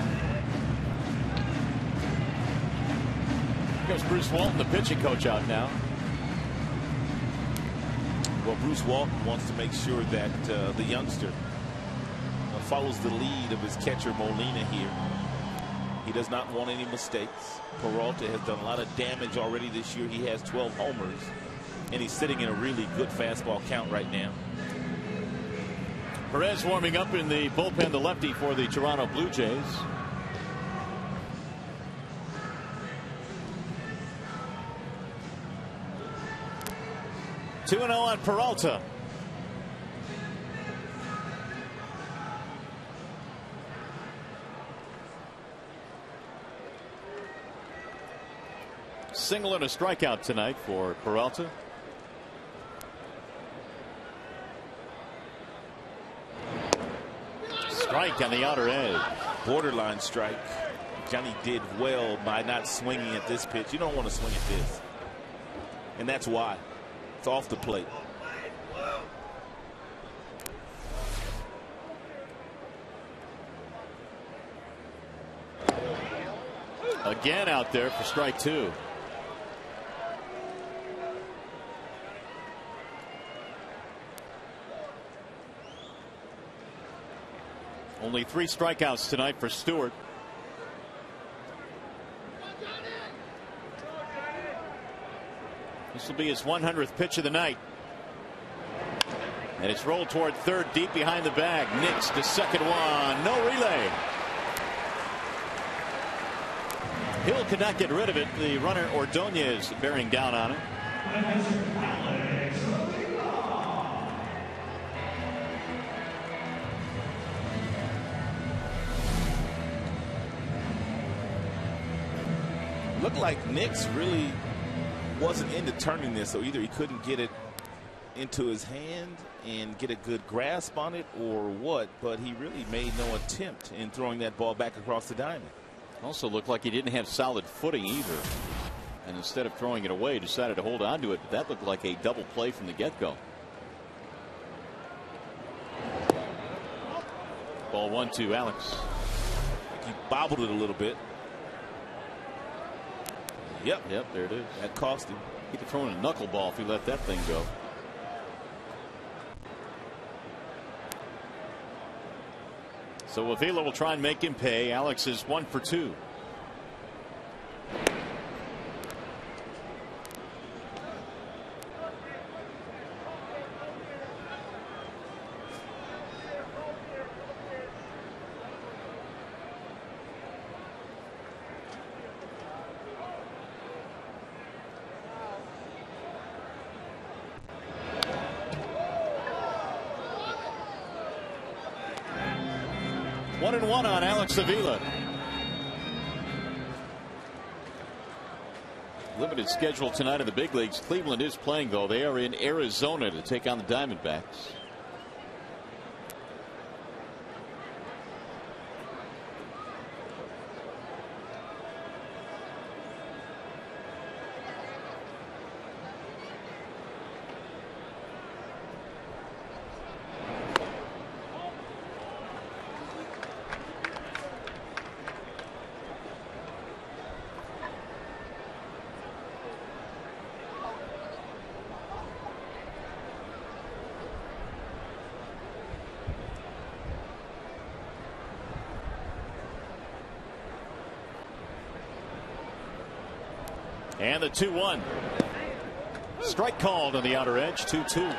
Here's Bruce Walton, the pitching coach, out now. Well, Bruce Walton wants to make sure that the youngster follows the lead of his catcher Molina here. He does not want any mistakes. Peralta has done a lot of damage already this year. He has 12 homers, and he's sitting in a really good fastball count right now. Perez warming up in the bullpen, the lefty for the Toronto Blue Jays. Two and 0 on Peralta. Single and a strikeout tonight for Peralta. Strike on the outer edge. Borderline strike. Johnny did well by not swinging at this pitch. You don't want to swing at this. And that's why. It's off the plate. Again out there for strike 2. Only 3 strikeouts tonight for Stewart. This will be his 100th pitch of the night. And it's rolled toward third, deep behind the bag. Nix to second one. No relay. Hill could not get rid of it. The runner Ordonez bearing down on it. Looked like Nix really wasn't into turning this, so either he couldn't get it into his hand and get a good grasp on it or what, but he really made no attempt in throwing that ball back across the diamond. Also looked like he didn't have solid footing either, and instead of throwing it away decided to hold on to it, but that looked like a double play from the get-go. Ball 1-2 Alex. He bobbled it a little bit. Yep, there it is. That cost him. He'd have thrown a knuckleball if he let that thing go. So Avila will try and make him pay. Alex is 1 for 2. 1-1 on Alex Avila. Limited schedule tonight in the big leagues. Cleveland is playing, though. They are in Arizona to take on the Diamondbacks. And the 2-1. Strike called on the outer edge. 2-2.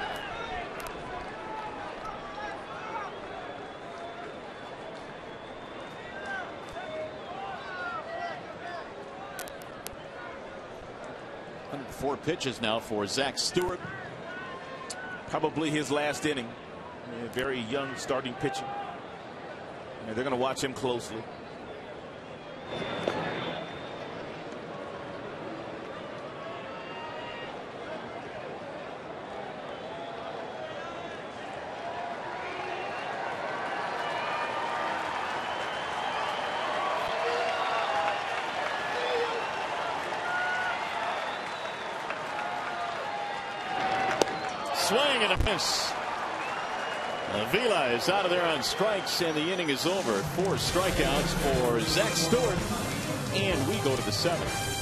Four pitches now for Zach Stewart. Probably his last inning. Very young starting pitcher. And they're going to watch him closely. Swing and a miss. Avila is out of there on strikes, and the inning is over. 4 strikeouts for Zach Stewart, and we go to the 7th.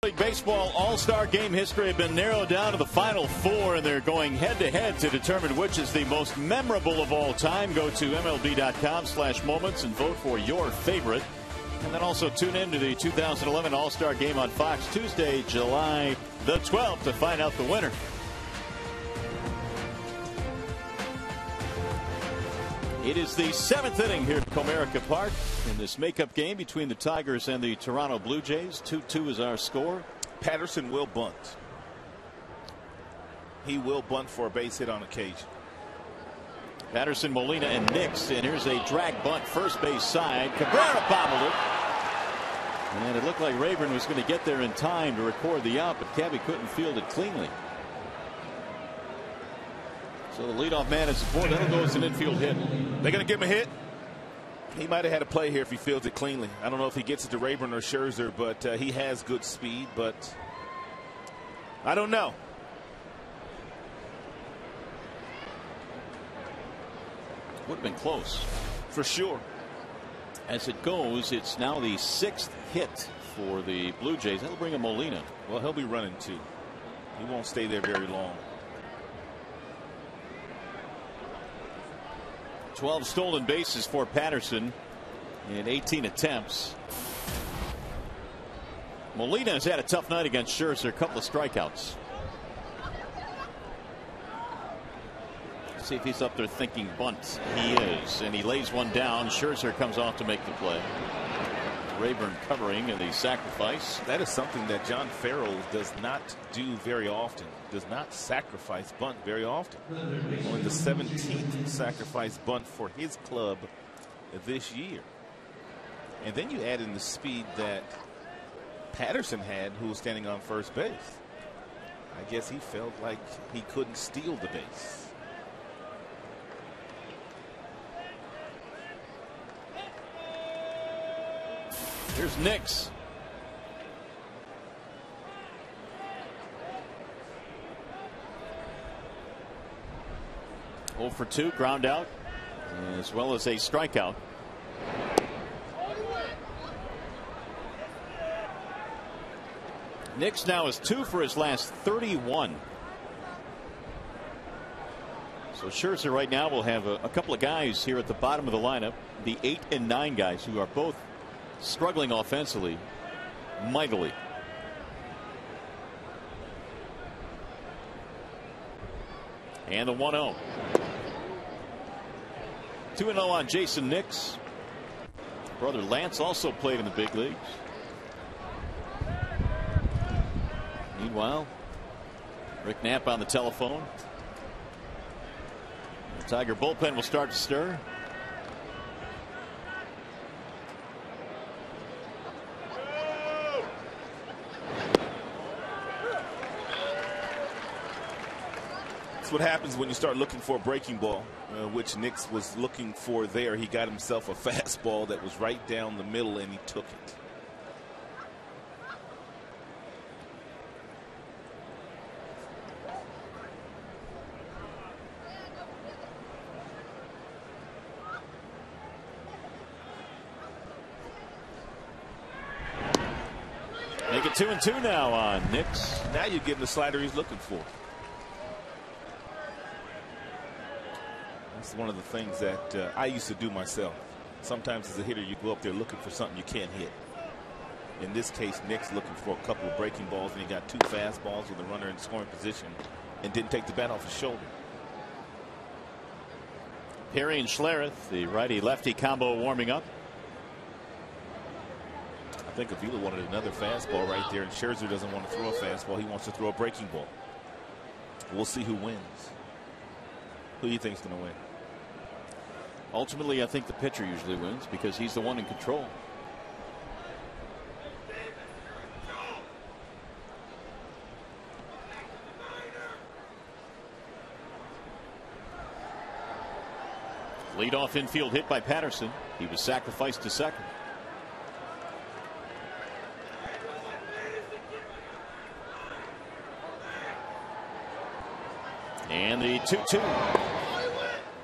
League Baseball All-Star Game history have been narrowed down to the final 4, and they're going head-to-head to determine which is the most memorable of all time. Go to MLB.com/moments and vote for your favorite. And then also tune in to the 2011 All-Star Game on Fox Tuesday, July the 12th to find out the winner. It is the 7th inning here at Comerica Park in this makeup game between the Tigers and the Toronto Blue Jays. 2-2 is our score. Patterson will bunt. He will bunt for a base hit on occasion. Patterson, Molina, and Nix. And here's a drag bunt first base side. Cabrera bobbled it. And it looked like Rayburn was going to get there in time to record the out, but Cabby couldn't field it cleanly. So the leadoff man is support. That'll go as an infield hit. They're going to give him a hit. He might have had a play here if he fields it cleanly. I don't know if he gets it to Rayburn or Scherzer, but he has good speed. But I don't know. Would have been close. For sure. As it goes, it's now the 6th hit for the Blue Jays. That'll bring in Molina. Well, he'll be running too. He won't stay there very long. 12 stolen bases for Patterson in 18 attempts. Molina has had a tough night against Scherzer, a couple of strikeouts. Let's see if he's up there thinking bunt. He is, and he lays one down. Scherzer comes off to make the play. Rayburn covering in the sacrifice. That is something that John Farrell does not do very often. Does not sacrifice bunt very often. Only the 17th sacrifice bunt for his club this year. And then you add in the speed that Patterson had, who was standing on first base. I guess he felt like he couldn't steal the base. Here's Nix. Oh for 2, ground out, as well as a strikeout. Nix now is 2 for his last 31. So Scherzer right now will have a couple of guys here at the bottom of the lineup, the 8 and 9 guys, who are both struggling offensively mightily. And the 1-0. 2-0 on Jason Nix. Brother Lance also played in the big leagues. Meanwhile, Rick Knapp on the telephone. The Tiger bullpen will start to stir. That's what happens when you start looking for a breaking ball, which Nix was looking for there. He got himself a fastball that was right down the middle, and he took it. Make it 2-2 now on Nix. Now you're getting the slider he's looking for. That's one of the things that I used to do myself. Sometimes as a hitter, you go up there looking for something you can't hit. In this case, Nix looking for a couple of breaking balls, and he got 2 fastballs with a runner in scoring position and didn't take the bat off his shoulder. Perry and Schlereth, the righty-lefty combo, warming up. I think Avila wanted another fastball right there, and Scherzer doesn't want to throw a fastball. He wants to throw a breaking ball. We'll see who wins. Who do you think is going to win? Ultimately, I think the pitcher usually wins because he's the one in control. Leadoff infield hit by Patterson. He was sacrificed to second. And the 2-2.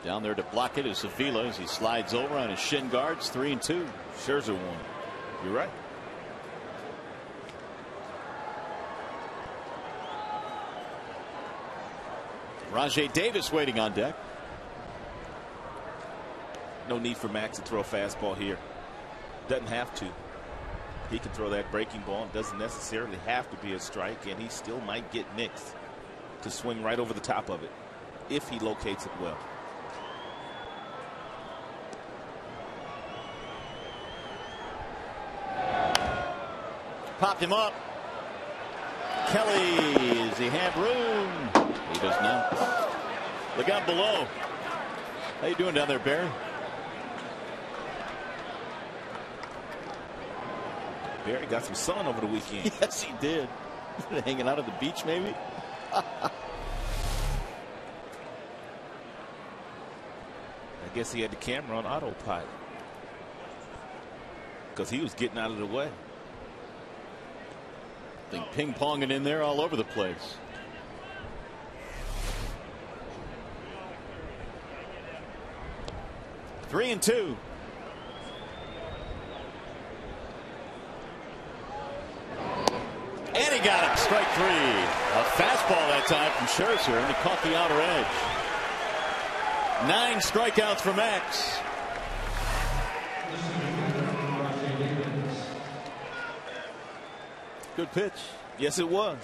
Down there to block it is Avila as he slides over on his shin guards. 3-2. Scherzer won. You're right. Rajay Davis waiting on deck. No need for Max to throw a fastball here. Doesn't have to. He can throw that breaking ball. It doesn't necessarily have to be a strike, and he still might get Nix to swing right over the top of it if he locates it well. Popped him up. Kelly, does he have room? He does not. Look out below. How you doing down there, Barry? Barry got some sun over the weekend. Yes, he did. Hanging out at the beach, maybe. I guess he had the camera on autopilot because he was getting out of the way. I think ping-ponging in there all over the place. Three and two. And he got it. Strike 3. A fastball that time from Scherzer, and he caught the outer edge. 9 strikeouts for Max. Good pitch. Yes, it was.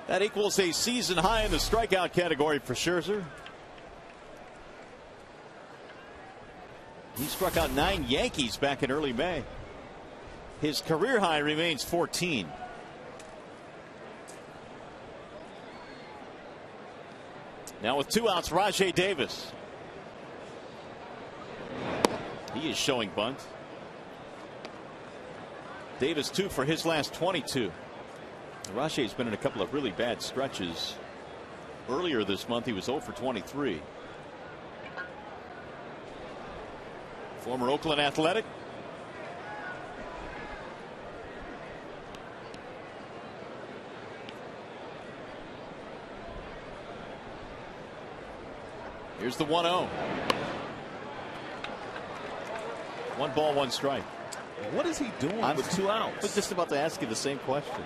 That equals a season high in the strikeout category for Scherzer. He struck out 9 Yankees back in early May. His career high remains 14. Now with 2 outs, Rajai Davis. He is showing bunt. Davis 2 for his last 22. Rajai's been in a couple of really bad stretches. Earlier this month he was 0 for 23. Former Oakland Athletic. Here's the 1-0. 1 ball, 1 strike. What is he doing with 2 outs? I was just about to ask you the same question.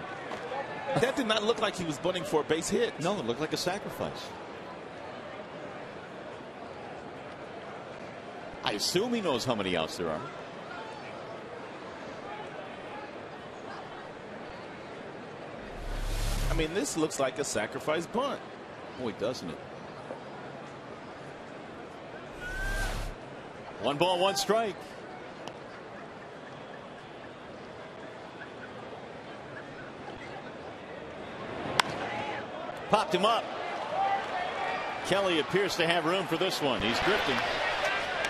That did not look like he was bunting for a base hit. No, it looked like a sacrifice. I assume he knows how many outs there are. I mean, this looks like a sacrifice bunt. Boy, doesn't it? 1 ball, 1 strike. Popped him up. Kelly appears to have room for this one. He's drifting.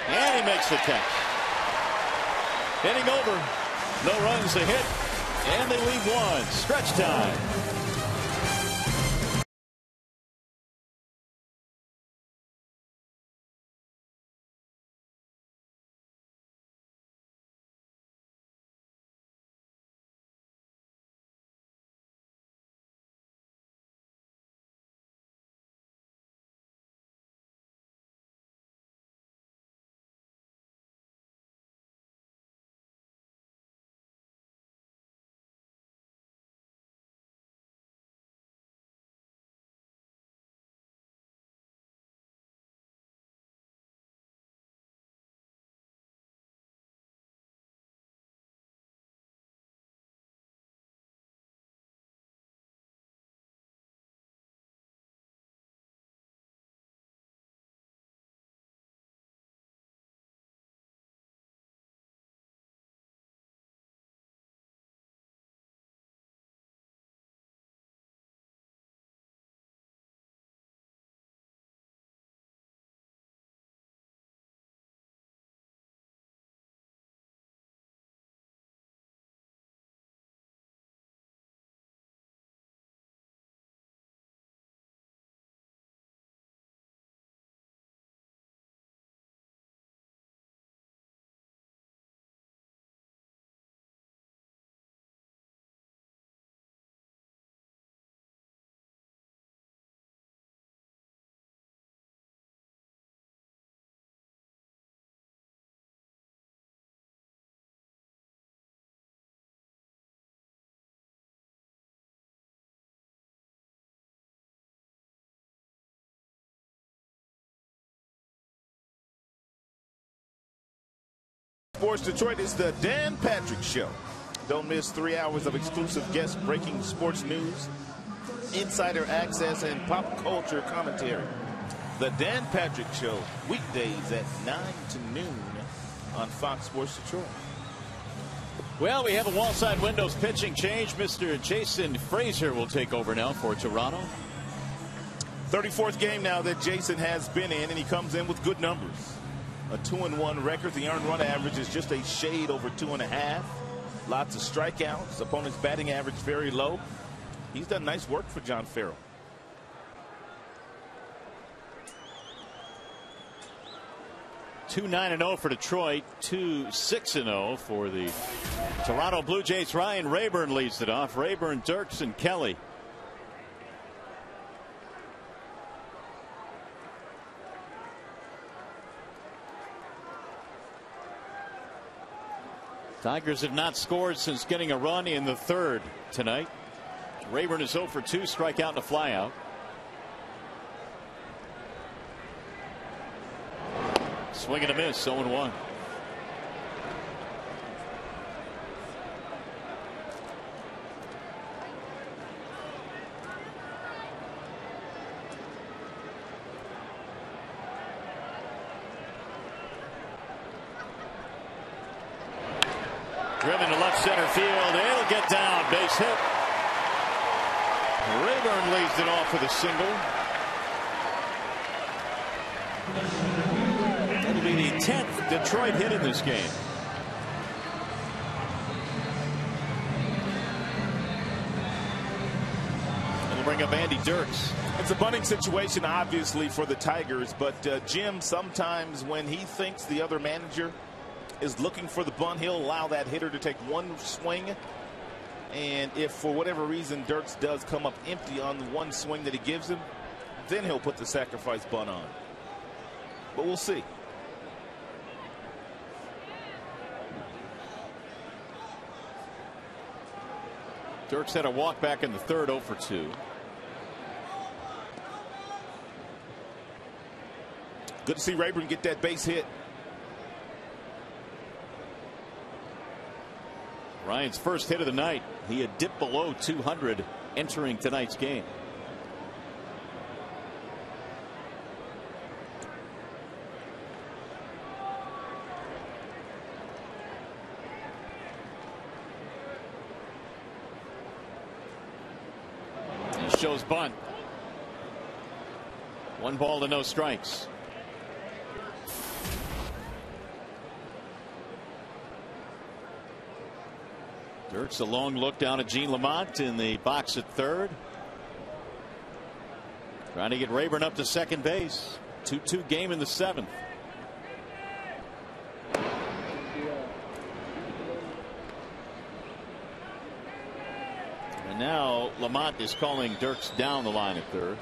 And he makes the catch. Hitting over. No runs to hit. And they leave 1. Stretch time. Sports Detroit is the Dan Patrick Show. Don't miss 3 hours of exclusive guest breaking sports news, insider access, and pop culture commentary. The Dan Patrick Show, weekdays at 9 to noon on Fox Sports Detroit. Well, we have a wall-side windows pitching change. Mr. Jason Frazier will take over now for Toronto. 34th game now that Jason has been in, and he comes in with good numbers. A 2-1 record. The earned run average is just a shade over 2.5. Lots of strikeouts. Opponent's batting average very low. He's done nice work for John Farrell. Two 9-0 for Detroit. 2-6-0 for the Toronto Blue Jays. Ryan Rayburn leads it off. Rayburn, Dirks, and Kelly. Tigers have not scored since getting a run in the 3rd tonight. Rayburn is 0 for 2, strikeout and a flyout. Swing and a miss, 0-1. Driven to left center field. It'll get down. Base hit. Rayburn leads it off with a single. That'll be the 10th Detroit hit in this game. It'll bring up Andy Dirks. It's a bunting situation, obviously, for the Tigers, but Jim, sometimes when he thinks the other manager is looking for the bunt, he'll allow that hitter to take one swing. And if for whatever reason Dirks does come up empty on the one swing that he gives him, then he'll put the sacrifice bunt on. But we'll see. Dirks had a walk back in the third, 0 for 2. Good to see Rayburn get that base hit. Ryan's first hit of the night. He had dipped below 200 entering tonight's game. He shows bunt. 1 ball to no strikes. Dirks a long look down at Gene Lamont in the box at third. Trying to get Rayburn up to second base. 2-2 game in the 7th. And now Lamont is calling Dirks down the line at third.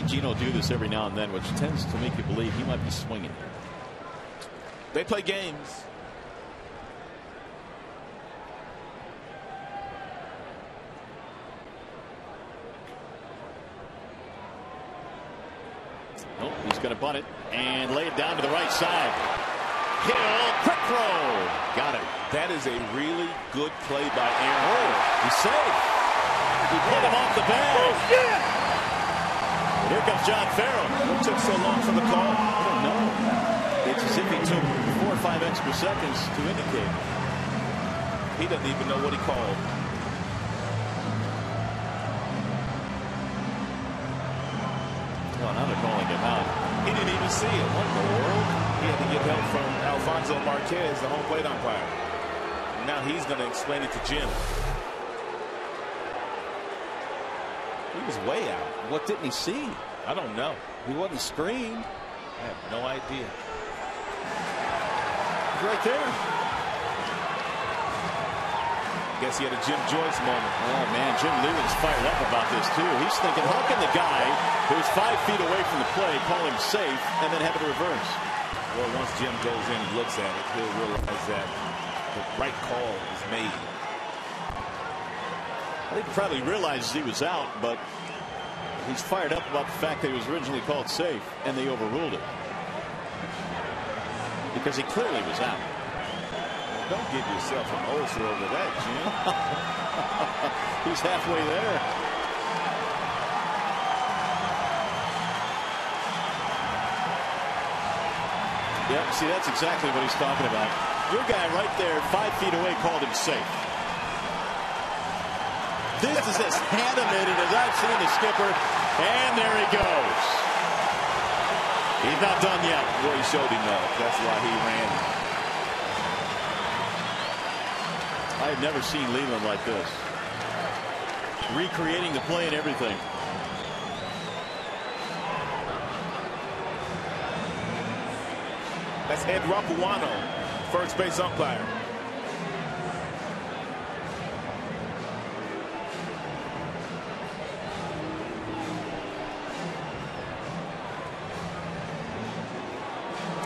Gino do this every now and then, which tends to make you believe he might be swinging. They play games. Nope, he's going to bunt it and lay it down to the right side. Hill, quick throw. Got it. That is a really good play by Aaron. Oh, he's safe. He pulled him off the bag. Oh, yeah. Here comes John Farrell. What took so long for the call? I don't know. It's as if he took 4 or 5 extra seconds to indicate. He doesn't even know what he called. Oh, now they're calling him out. He didn't even see it. What in the world? He had to get help from Alfonso Marquez, the home plate umpire. Now he's going to explain it to Jim. He was way out. What didn't he see? I don't know. He wasn't screened. I have no idea. He's right there. Guess he had a Jim Joyce moment. Oh, man, Jim Leyland's fired up about this, too. He's thinking, how can the guy who's 5 feet away from the play call him safe and then have it reverse? Well, once Jim goes in and looks at it, he'll realize that the right call is made. I think he probably realizes he was out, but he's fired up about the fact that he was originally called safe and they overruled it. Because he clearly was out. Don't give yourself an ulcer over that, Jim. He's halfway there. Yeah, see, that's exactly what he's talking about. Your guy right there, 5 feet away, called him safe. This is as animated as I've seen the skipper, and there he goes. He's not done yet. Well, he showed enough. That's why he ran. I have never seen Leyland like this. Recreating the play and everything. That's Ed Rapuano, first base umpire.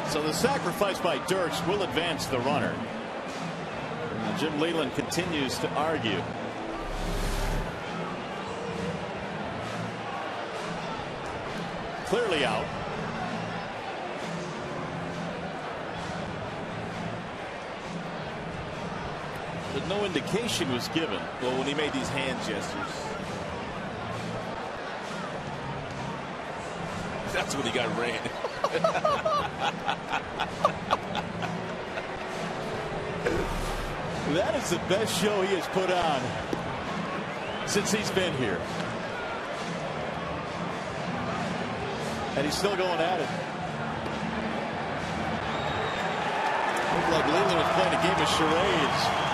So the sacrifice by Dirks will advance the runner. And Jim Leyland continues to argue. Clearly out. But no indication was given. Well, when he made these hand gestures. That's when he got ran. That is the best show he has put on since he's been here. And he's still going at it. Looked like Leland was playing a game of charades.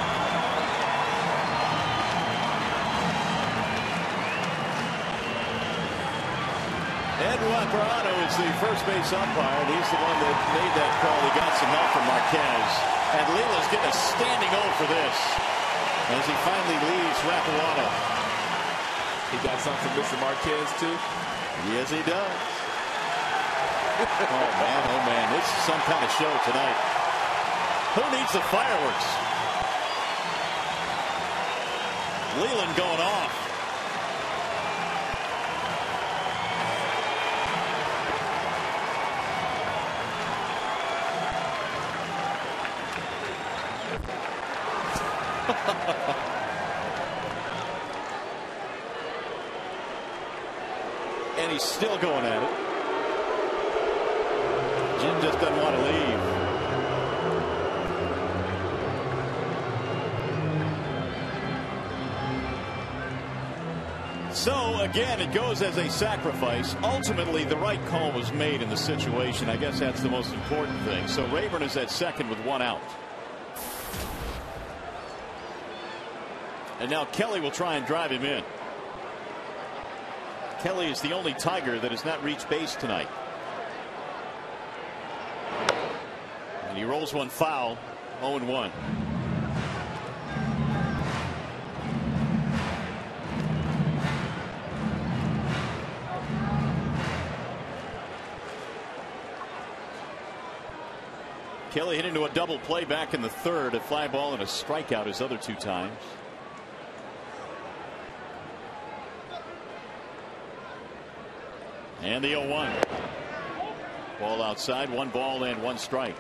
Ed Waparano is the first base umpire, and he's the one that made that call. He got some help from Marquez. And Leland's getting a standing O for this as he finally leaves Waparano. He got something from Mr. Marquez, too? Yes, he does. Oh, man, this is some kind of show tonight. Who needs the fireworks? Leland going off. And he's still going at it. Jim just doesn't want to leave. So again, it goes as a sacrifice. Ultimately, the right call was made in the situation. I guess that's the most important thing. So Rayburn is at second with one out. And now Kelly will try and drive him in. Kelly is the only Tiger that has not reached base tonight. And he rolls one foul, 0-1. Kelly hit into a double play back in the third, a fly ball and a strikeout his other two times. And the 0-1. Ball outside, 1 ball and 1 strike.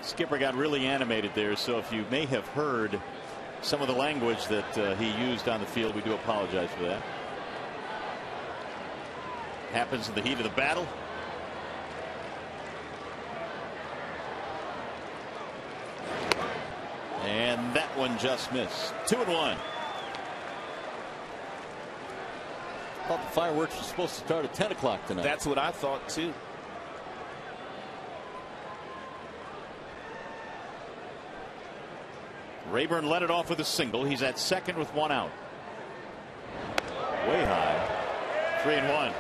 Skipper got really animated there, so if you may have heard some of the language that he used on the field, we do apologize for that. Happens in the heat of the battle. And that one just missed. 2-1. I thought the fireworks were supposed to start at 10 o'clock tonight. That's what I thought, too. Rayburn led it off with a single. He's at second with 1 out. Way high. 3-1.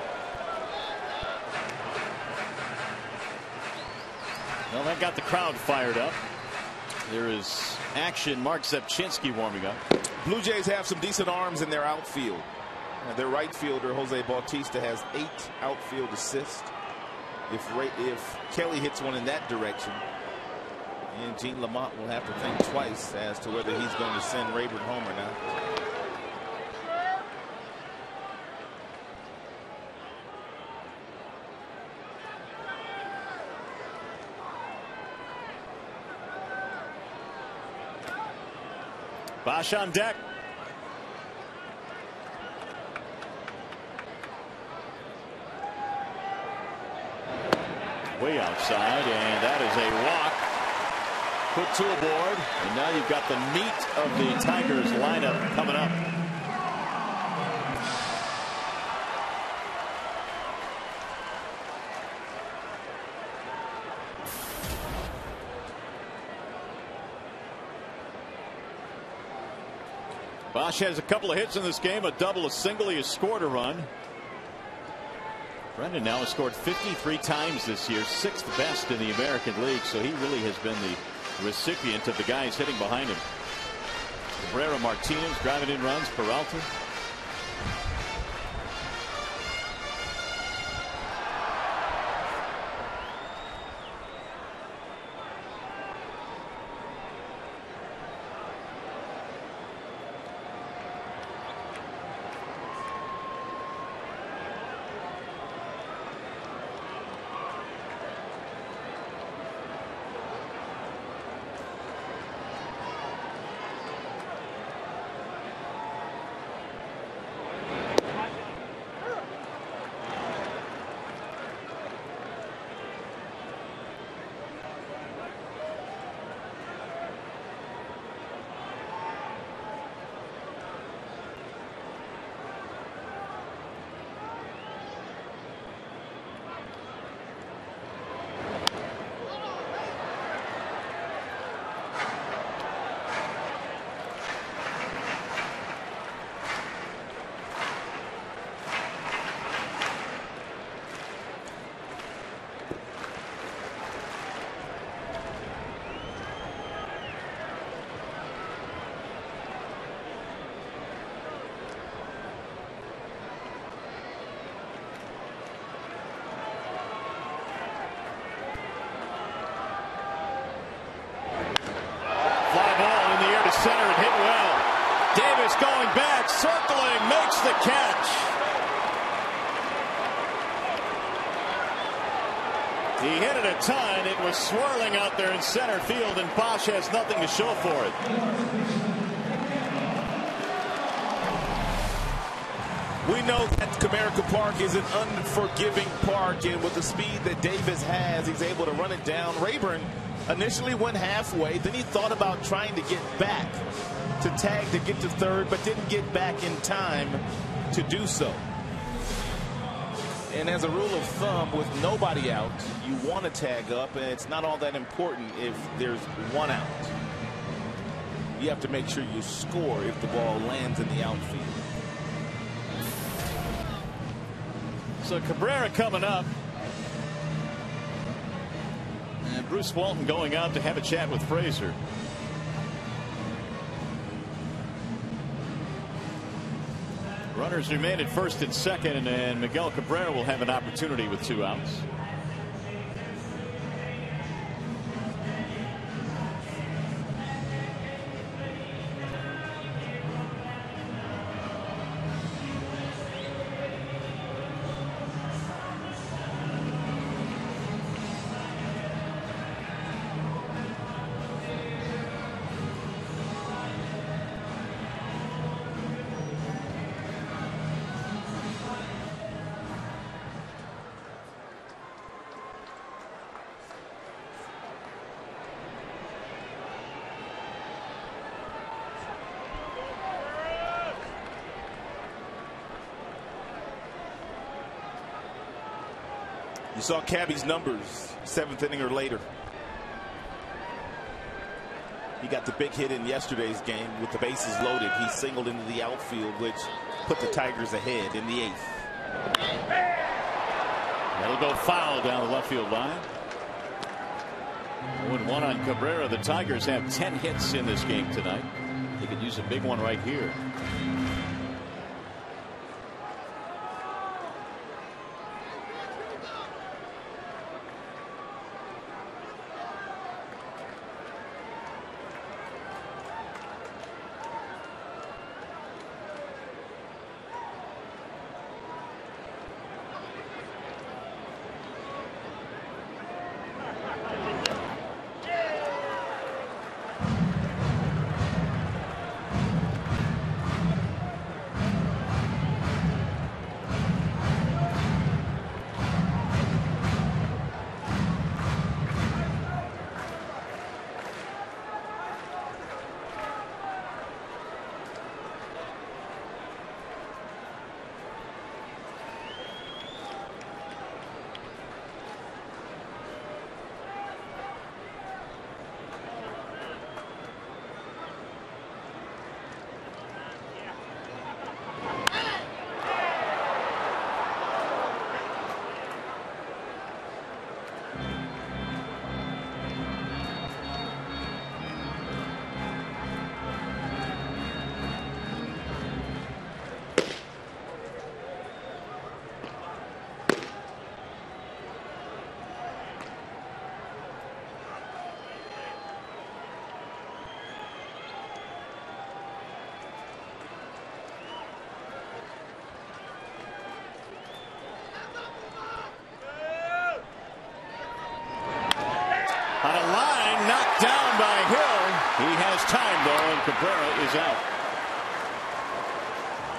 Well, that got the crowd fired up. There is action. Mark Zepchinski warming up. Blue Jays have some decent arms in their outfield. Their right fielder, Jose Bautista, has 8 outfield assists. If Kelly hits one in that direction, and Gene Lamont will have to think twice as to whether he's going to send Rayburn home or not. Bosch on deck. Way outside, and that is a walk. Put 2 aboard, and now you've got the meat of the Tigers lineup coming up. Bosch has a couple of hits in this game, a double, a single. He has scored a run. Brendan now has scored 53 times this year, 6th best in the American League, so he really has been the recipient of the guys hitting behind him. Cabrera, Martinez driving in runs, Peralta. going back, circling, makes the catch. He hit it a ton. It was swirling out there in center field, and Bosch has nothing to show for it. We know that Comerica Park is an unforgiving park, and with the speed that Davis has, he's able to run it down. Rayburn initially went halfway, then he thought about trying to get back to tag to get to third, but didn't get back in time to do so. And as a rule of thumb, with nobody out, you want to tag up, and it's not all that important if there's one out. You have to make sure you score if the ball lands in the outfield. So Cabrera coming up. And Bruce Walton going out to have a chat with Frazier. Runners remain at first and second, and Miguel Cabrera will have an opportunity with 2 outs. You saw Cabby's numbers, 7th inning or later. He got the big hit in yesterday's game with the bases loaded. He singled into the outfield, which put the Tigers ahead in the 8th. That'll go foul down the left field line. 0-1 on Cabrera. The Tigers have 10 hits in this game tonight. They could use a big one right here. On a line knocked down by Hill. He has time though, and Cabrera is out.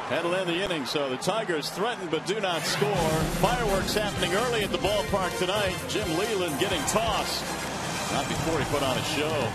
That'll end the inning. So the Tigers threaten but do not score. Fireworks happening early at the ballpark tonight. Jim Leyland getting tossed. Not before he put on a show.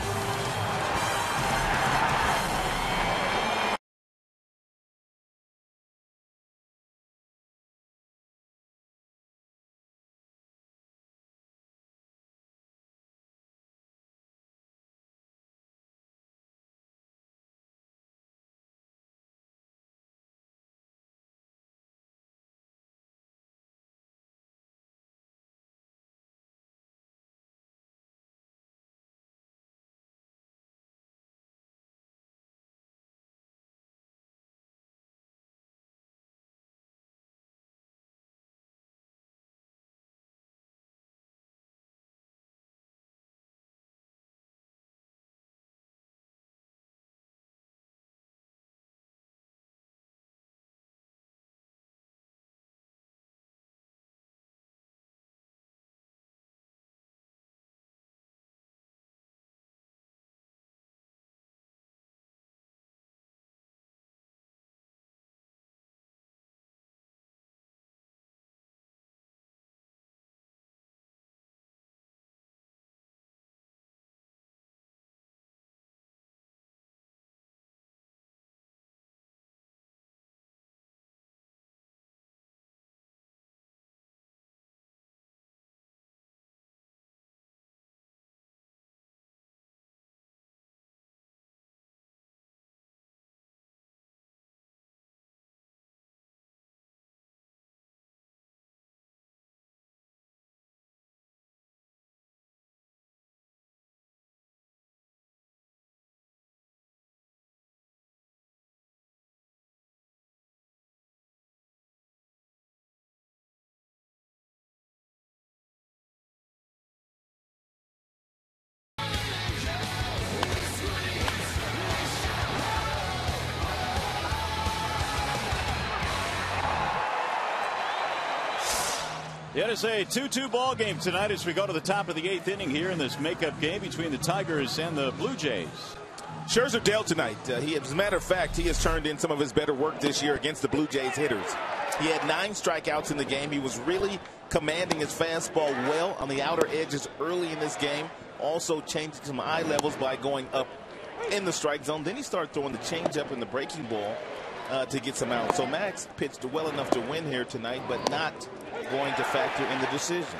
It is a 2-2 ball game tonight as we go to the top of the 8th inning here in this makeup game between the Tigers and the Blue Jays. Scherzer dealt tonight. As a matter of fact, he has turned in some of his better work this year against the Blue Jays hitters. He had 9 strikeouts in the game. He was really commanding his fastball well on the outer edges early in this game. Also changing some eye levels by going up in the strike zone. Then he started throwing the changeup and the breaking ball to get some out. So Max pitched well enough to win here tonight, but not going to factor in the decision.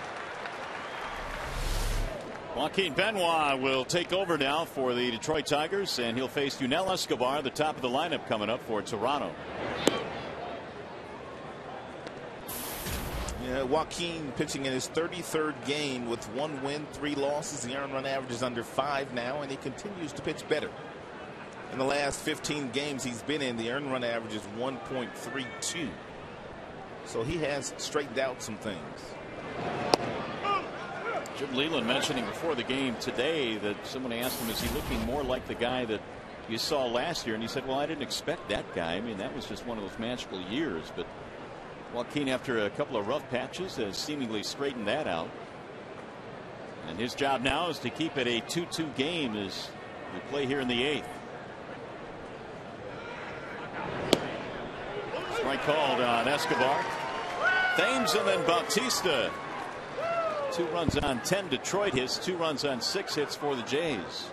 Joaquin Benoit will take over now for the Detroit Tigers, and he'll face Yunel Escobar, the top of the lineup coming up for Toronto. Yeah, Joaquin pitching in his 33rd game with 1 win, 3 losses. The earned run average is under 5 now, and he continues to pitch better. In the last 15 games he's been in, the earned run average is 1.32. So he has straightened out some things. Jim Leyland mentioning before the game today that someone asked him, is he looking more like the guy that you saw last year? And he said, well, I didn't expect that guy. I mean, that was just one of those magical years. But Joaquin, after a couple of rough patches, has seemingly straightened that out. And his job now is to keep it a 2-2 game as we play here in the 8th. Strike called on Escobar. Thames and then Bautista. 2 runs on 10 Detroit hits, 2 runs on 6 hits for the Jays.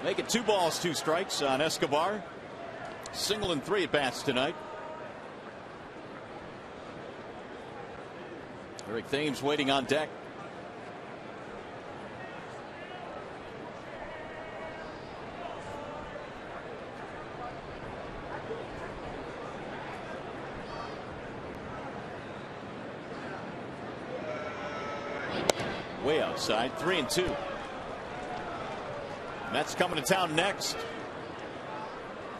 Make it 2 balls, 2 strikes on Escobar. Single and 3 at bats tonight. Eric Thames waiting on deck. Way outside, 3-2. Mets coming to town next.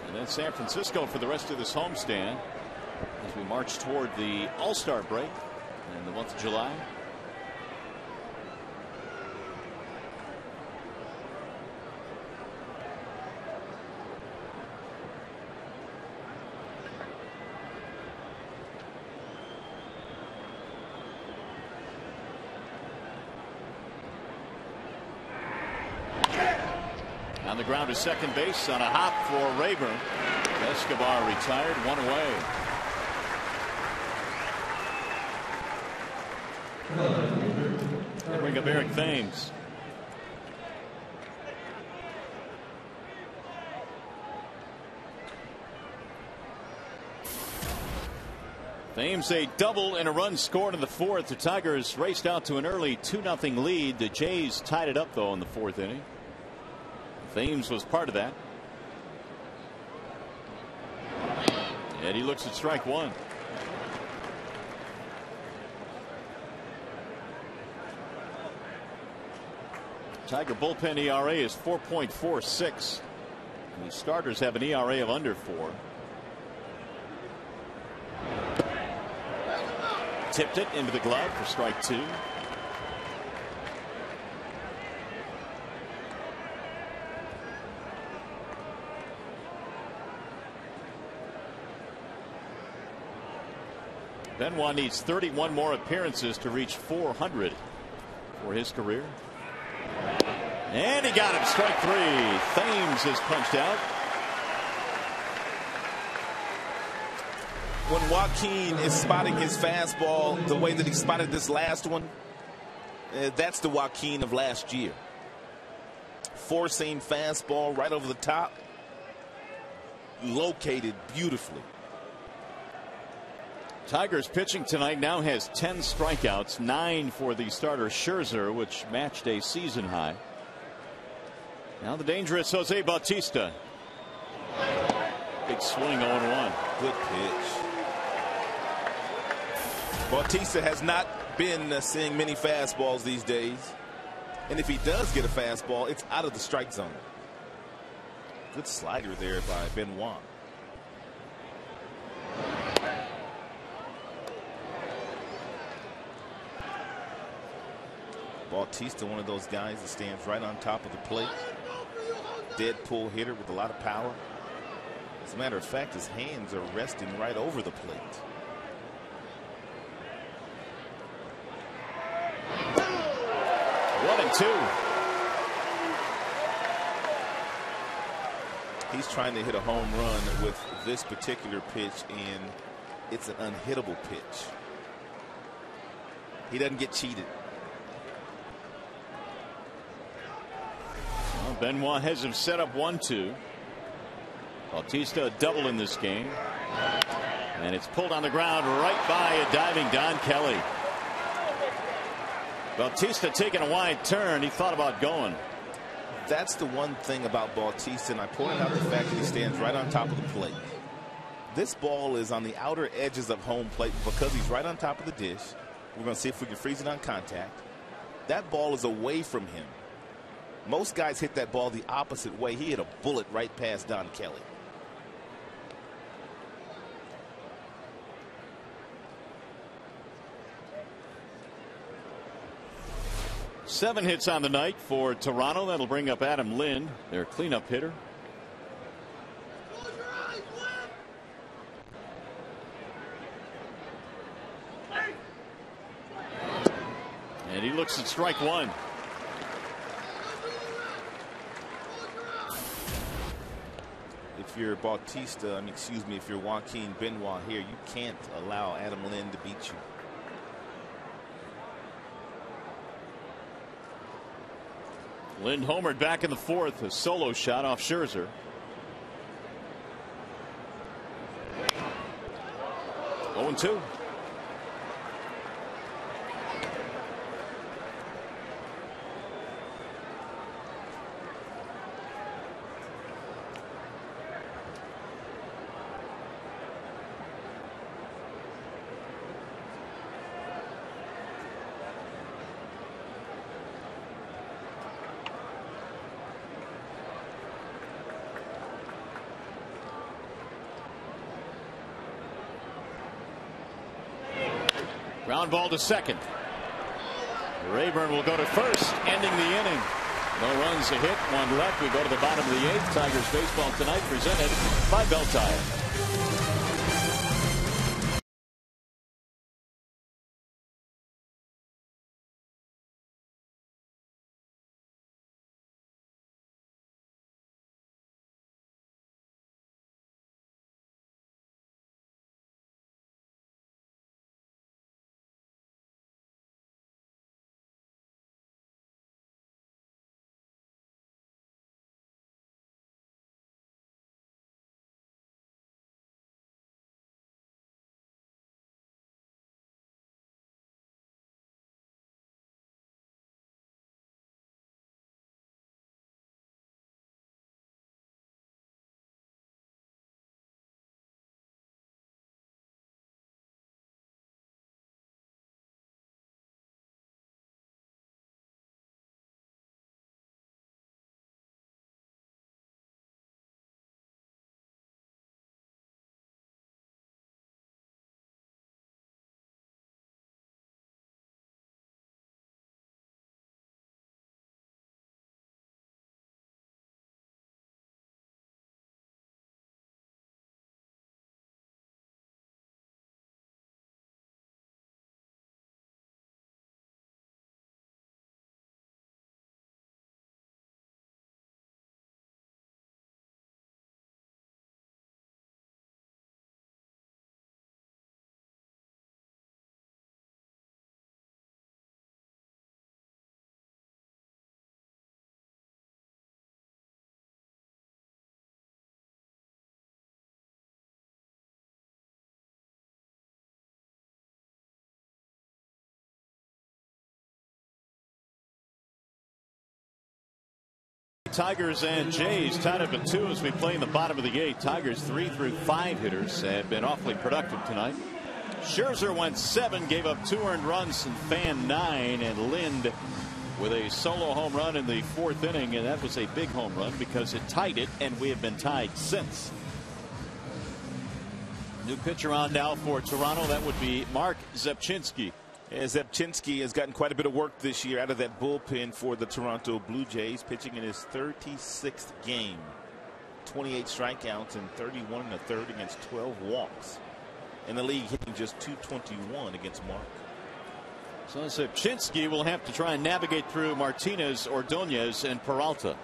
And then San Francisco for the rest of this homestand as we march toward the All-Star break in the month of July. On the ground to second base on a hop for Rayburn. Escobar retired, 1 away. They bring up Eric Thames. Thames a double and a run scored in the 4th. The Tigers raced out to an early 2-0 lead. The Jays tied it up though in the 4th inning. Thames was part of that. And he looks at strike 1. Tiger bullpen ERA is 4.46. The starters have an ERA of under 4. Tipped it into the glove for strike 2. Benoit needs 31 more appearances to reach 400 for his career. And he got him, strike 3. Thames is punched out. When Joaquin is spotting his fastball the way that he spotted this last one, that's the Joaquin of last year. 4-seam fastball right over the top, located beautifully. Tigers pitching tonight now has 10 strikeouts, 9 for the starter Scherzer, which matched a season high. Now the dangerous Jose Bautista. Big swing, 0-1. Good pitch. Bautista has not been seeing many fastballs these days. And if he does get a fastball, it's out of the strike zone. Good slider there by Benoit. Bautista, one of those guys that stands right on top of the plate. Dead pull hitter with a lot of power. As a matter of fact, his hands are resting right over the plate. One and two. He's trying to hit a home run with this particular pitch, and it's an unhittable pitch. He doesn't get cheated. Well, Benoit has him set up 1-2. Bautista a double in this game. And it's pulled on the ground right by a diving Don Kelly. Bautista taking a wide turn. He thought about going. That's the one thing about Bautista, and I pointed out the fact that he stands right on top of the plate. This ball is on the outer edges of home plate because he's right on top of the dish. We're going to see if we can freeze it on contact. That ball is away from him. Most guys hit that ball the opposite way. He hit a bullet right past Don Kelly. Seven hits on the night for Toronto. That'll bring up Adam Lind, their cleanup hitter. And he looks at strike one. If you're Bautista, if you're Joaquin Benoit here, you can't allow Adam Lind to beat you. Lind homered back in the fourth, a solo shot off Scherzer. Oh, 0-2. Ground ball to second. Rayburn will go to first, ending the inning. No runs, a hit, one left. We go to the bottom of the eighth. Tigers baseball tonight presented by Bell Tire. Tigers and Jays tied up at 2 as we play in the bottom of the eighth. Tigers 3 through 5 hitters have been awfully productive tonight. Scherzer went 7, gave up 2 earned runs and fanned 9, and Lind with a solo home run in the 4th inning, and that was a big home run because it tied it, and we have been tied since. New pitcher on now for Toronto. That would be Mark Zepchinski. Zepchinski has gotten quite a bit of work this year out of that bullpen for the Toronto Blue Jays, pitching in his 36th game. 28 strikeouts and 31 1/3 against 12 walks. In the league, hitting just .221 against Mark. So Zepchinski will have to try and navigate through Martinez, Ordonez, and Peralta.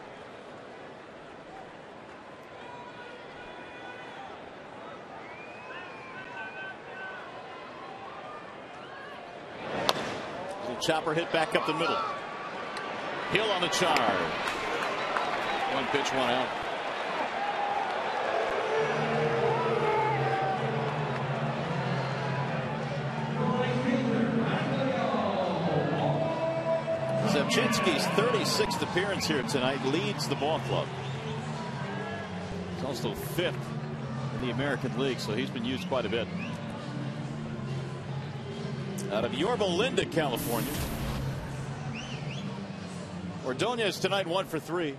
Chopper hit back up the middle. Hill on the charge. One pitch, one out. Zepchinski's 36th appearance here tonight leads the ball club. He's also 5th in the American League, so he's been used quite a bit. Out of Yorba Linda, California. Ordonez tonight 1 for 3.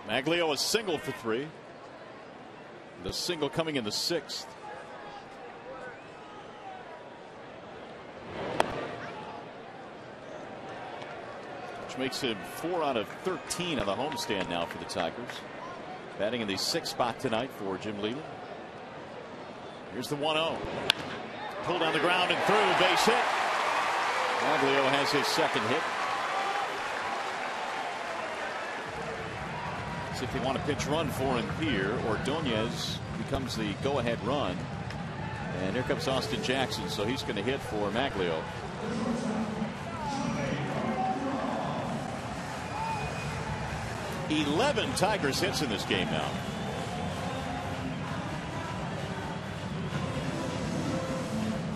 Maglio a single for 3. The single coming in the 6th. Which makes him 4 out of 13 on the homestand now for the Tigers. Batting in the 6th spot tonight for Jim Leyland. Here's the 1-0. Pulled on the ground and through, base hit. Maglio has his 2nd hit. So if they want a pinch run for him here, Ordonez becomes the go-ahead run. And here comes Austin Jackson, so he's going to hit for Maglio. $11 Tigers hits in this game now.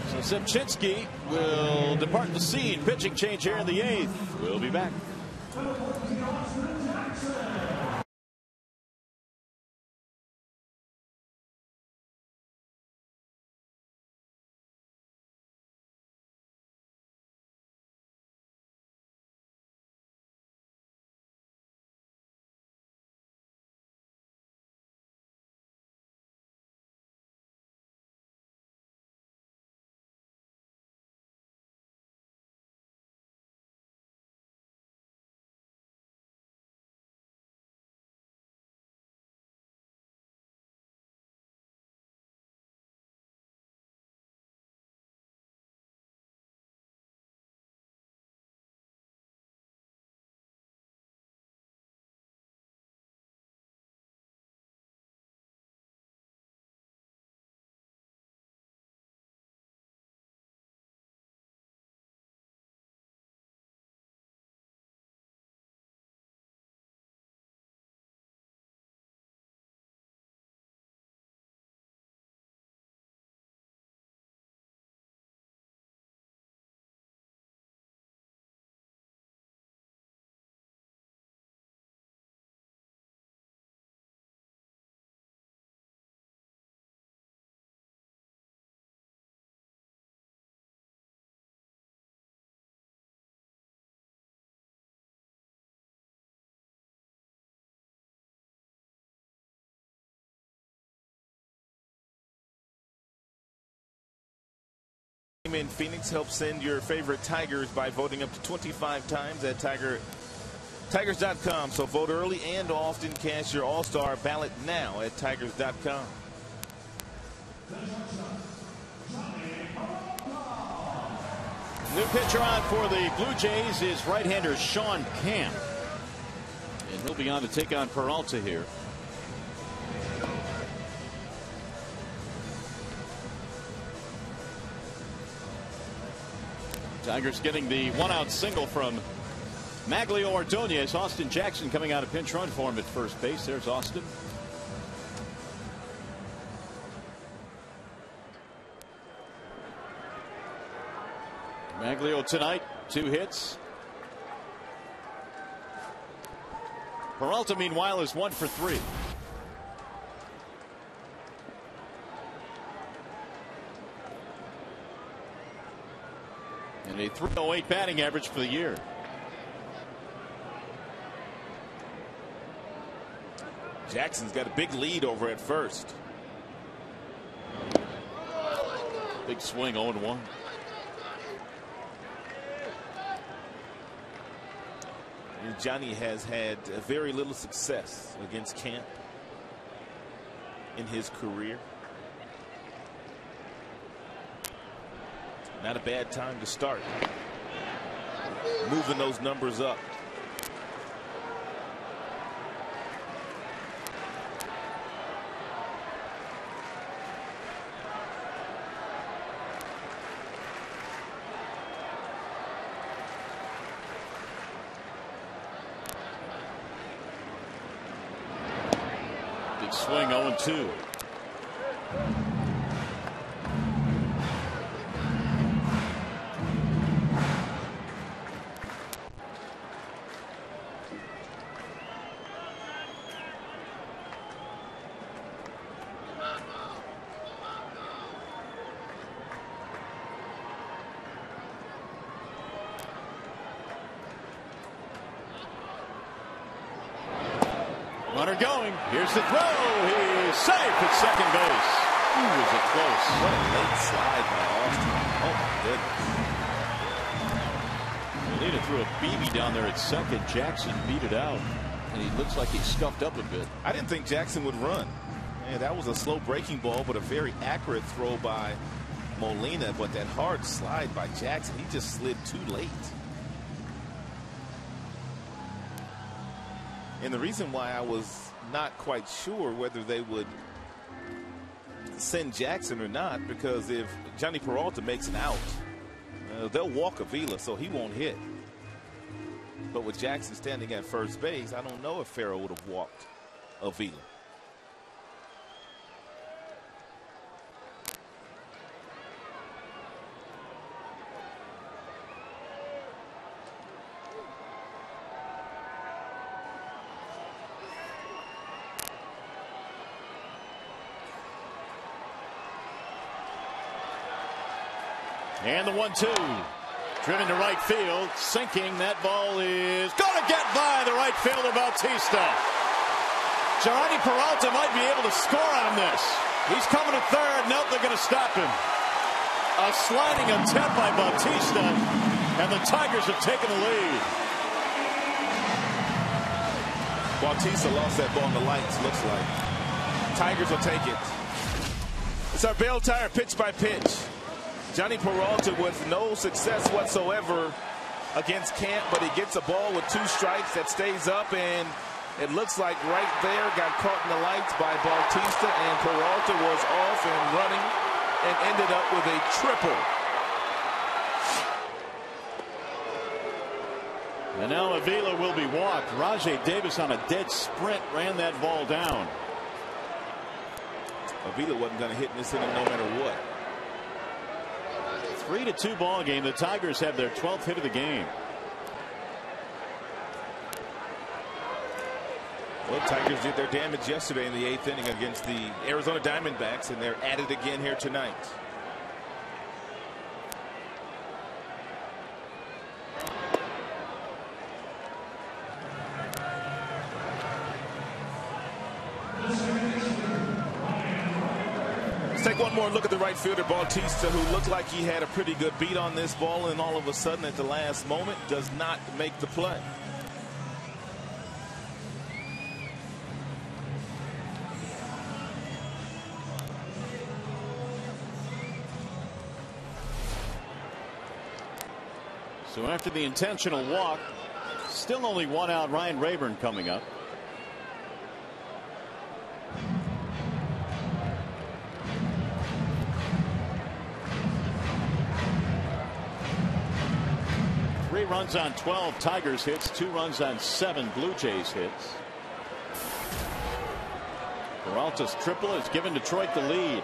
So Zepchinski will depart the scene. Pitching change here in the 8th. We'll be back. In Phoenix, help send your favorite Tigers by voting up to 25 times at Tigers.com. So vote early and often. Cast your all-star ballot now at Tigers.com. New pitcher on for the Blue Jays is right-hander Sean Camp. And he'll be on to take on Peralta here. Tigers getting the 1-out single from Maglio Ordonez. Austin Jackson coming out a pinch run for him at first base. There's Austin. Maglio tonight 2 hits. Peralta meanwhile is 1 for 3. And a .308 batting average for the year. Jackson's got a big lead over at first. Big swing, 0-1. And Johnny has had very little success against Camp in his career. Not a bad time to start moving those numbers up. Big swing, 0-2. Runner going. Here's the throw. He's safe at second base. Ooh, was it close? What a late slide by Austin. Oh, my goodness. Molina threw a BB down there at second. Jackson beat it out. And he looks like he's scuffed up a bit. I didn't think Jackson would run. Man, that was a slow breaking ball, but a very accurate throw by Molina. But that hard slide by Jackson, he just slid too late. And the reason why I was not quite sure whether they would send Jackson or not, because if Johnny Peralta makes an out, they'll walk Avila, so he won't hit. But with Jackson standing at first base, I don't know if Farrell would have walked Avila. And the 1-2. Driven to right field. Sinking. That ball is going to get by the right fielder Bautista. Johnny Peralta might be able to score on this. He's coming to third. Nope, they're going to stop him. A sliding attempt by Bautista. And the Tigers have taken the lead. Bautista lost that ball in the lights, looks like. Tigers will take it. It's our Bell Tire pitch by pitch. Johnny Peralta with no success whatsoever against Camp, but he gets a ball with 2 strikes that stays up, and it looks like right there got caught in the lights by Bautista, and Peralta was off and running and ended up with a triple. And now Avila will be walked. Rajai Davis on a dead sprint ran that ball down. Avila wasn't going to hit in this inning no matter what. 3-2 ball game. The Tigers have their 12th hit of the game. Well, Tigers did their damage yesterday in the 8th inning against the Arizona Diamondbacks, and they're at it again here tonight. Take one more look at the right fielder Bautista, who looked like he had a pretty good beat on this ball, and all of a sudden at the last moment does not make the play. So after the intentional walk, still only 1 out. Ryan Rayburn coming up. Runs on 12 Tigers hits, 2 runs on 7 Blue Jays hits. Peralta's triple has given Detroit the lead.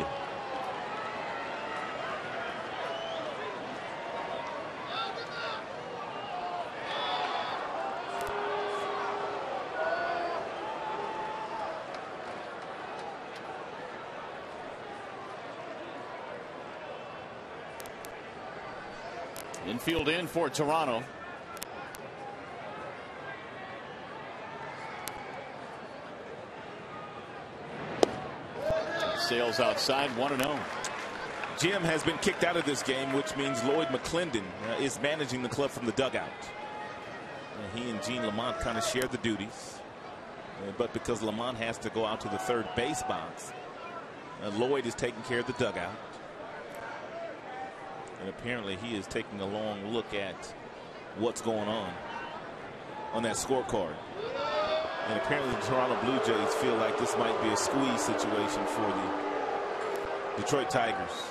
Infield in for Toronto. sails outside 1-0. Jim has been kicked out of this game, which means Lloyd McClendon is managing the club from the dugout. He and Gene Lamont kind of share the duties. But because Lamont has to go out to the third base box, Lloyd is taking care of the dugout. And apparently he is taking a long look at what's going on that scorecard. And apparently the Toronto Blue Jays feel like this might be a squeeze situation for the Detroit Tigers.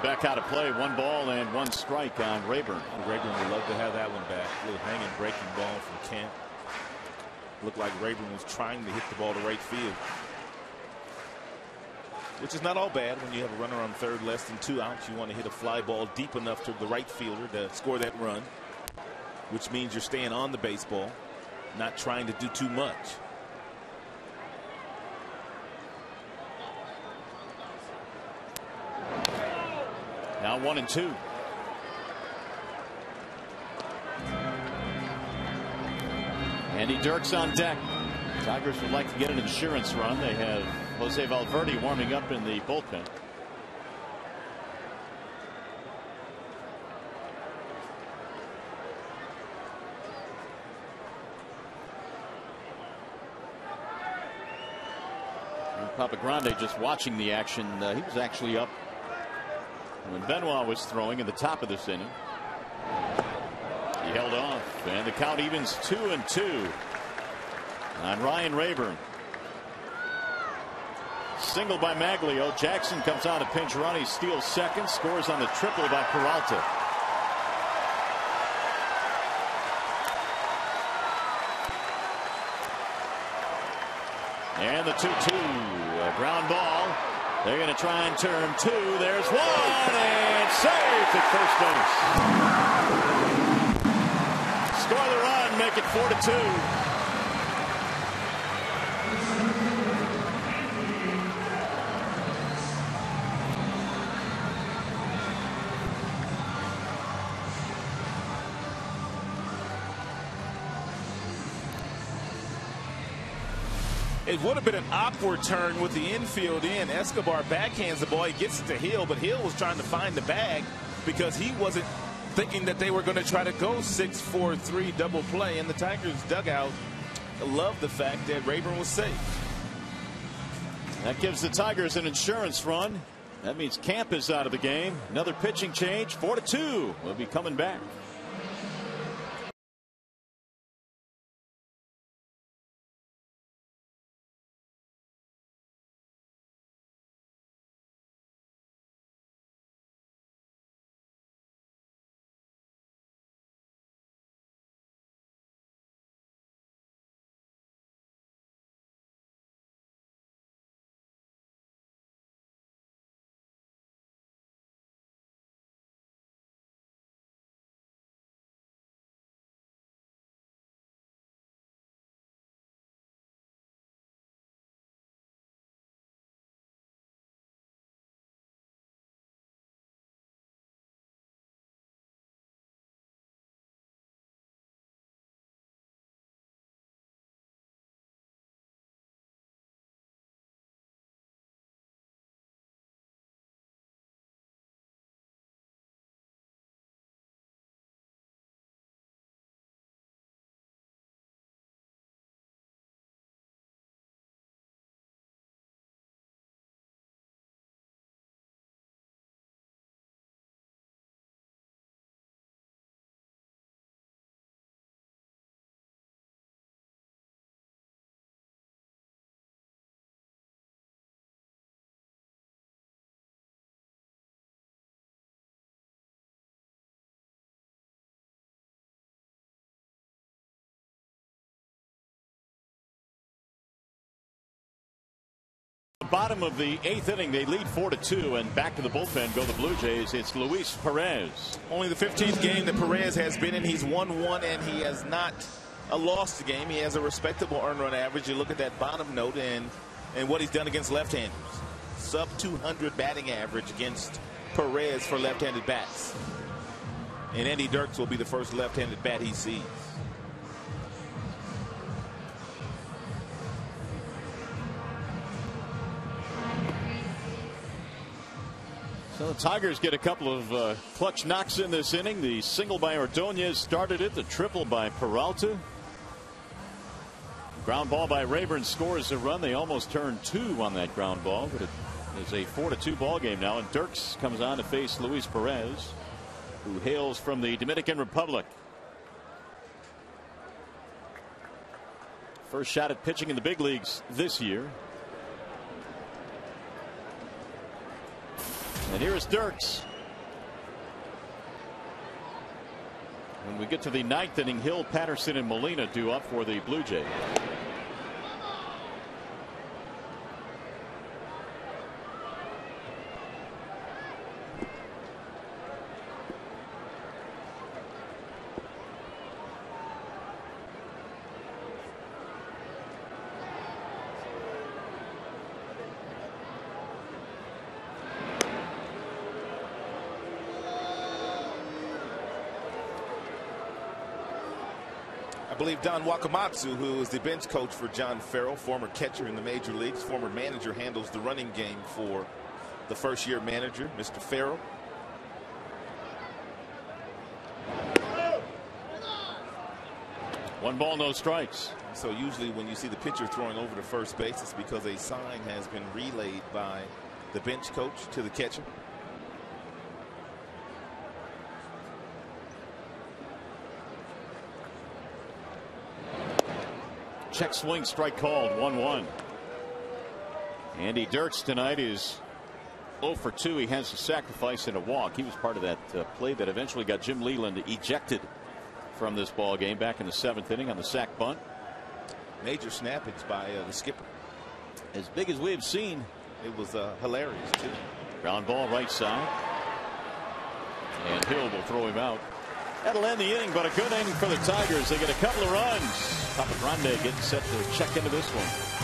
Back out of play. 1 ball and 1 strike on Rayburn. Rayburn would love to have that one back. A little hanging breaking ball from Camp. Looked like Rayburn was trying to hit the ball to right field, which is not all bad when you have a runner on third, less than 2 outs. You want to hit a fly ball deep enough to the right fielder to score that run, which means you're staying on the baseball, not trying to do too much. Now 1-2. Andy Dirks on deck. Tigers would like to get an insurance run. They have Jose Valverde warming up in the bullpen. And Papa Grande just watching the action. He was actually up when Benoit was throwing in the top of this inning. He held off, and the count evens 2-2 on Ryan Rayburn. Single by Maglio. Jackson comes on a pinch run. He steals second, scores on the triple by Peralta. And the 2-2, a ground ball. They're going to try and turn 2. There's 1 and safe at first base. Score the run, make it 4-2. It would have been an awkward turn with the infield in. Escobar backhands the ball. He gets it to Hill, but Hill was trying to find the bag because he wasn't thinking that they were going to try to go 6-4-3 double play. And the Tigers dugout loved the fact that Rayburn was safe. That gives the Tigers an insurance run. That means Camp is out of the game. Another pitching change. 4-2. We'll be coming back. Bottom of the 8th inning, they lead 4-2, and back to the bullpen go the Blue Jays. It's Luis Perez. Only the 15th game that Perez has been in. He's won 1, and he has not lost a game. He has a respectable earned run average. You look at that bottom note, and and what he's done against left-handers. Sub 200 batting average against Perez for left-handed bats. And Andy Dirks will be the first left-handed bat he sees. So the Tigers get a couple of clutch knocks in this inning. The single by Ordonez started it. The triple by Peralta. Ground ball by Rayburn scores a run. They almost turned 2 on that ground ball, but it is a 4-2 ball game now. And Dirks comes on to face Luis Perez, who hails from the Dominican Republic. First shot at pitching in the big leagues this year. And here is Dirks. When we get to the 9th inning, Hill, Patterson, and Molina due up for the Blue Jays. I believe Don Wakamatsu, who is the bench coach for John Farrell, former catcher in the major leagues, former manager, handles the running game for the first-year manager, Mr. Farrell. One ball, no strikes. So usually when you see the pitcher throwing over to first base, it's because a sign has been relayed by the bench coach to the catcher. Check swing, strike called, 1-1. Andy Dirks tonight is 0 for 2. He has a sacrifice and a walk. He was part of that play that eventually got Jim Leland ejected from this ball game back in the 7th inning on the sac bunt. Major snappage by the skipper. As big as we have seen. It was hilarious, too. Ground ball right side. And Hill will throw him out. That'll end the inning, but a good inning for the Tigers. They get a couple of runs. Papa Grande getting set to check into this one.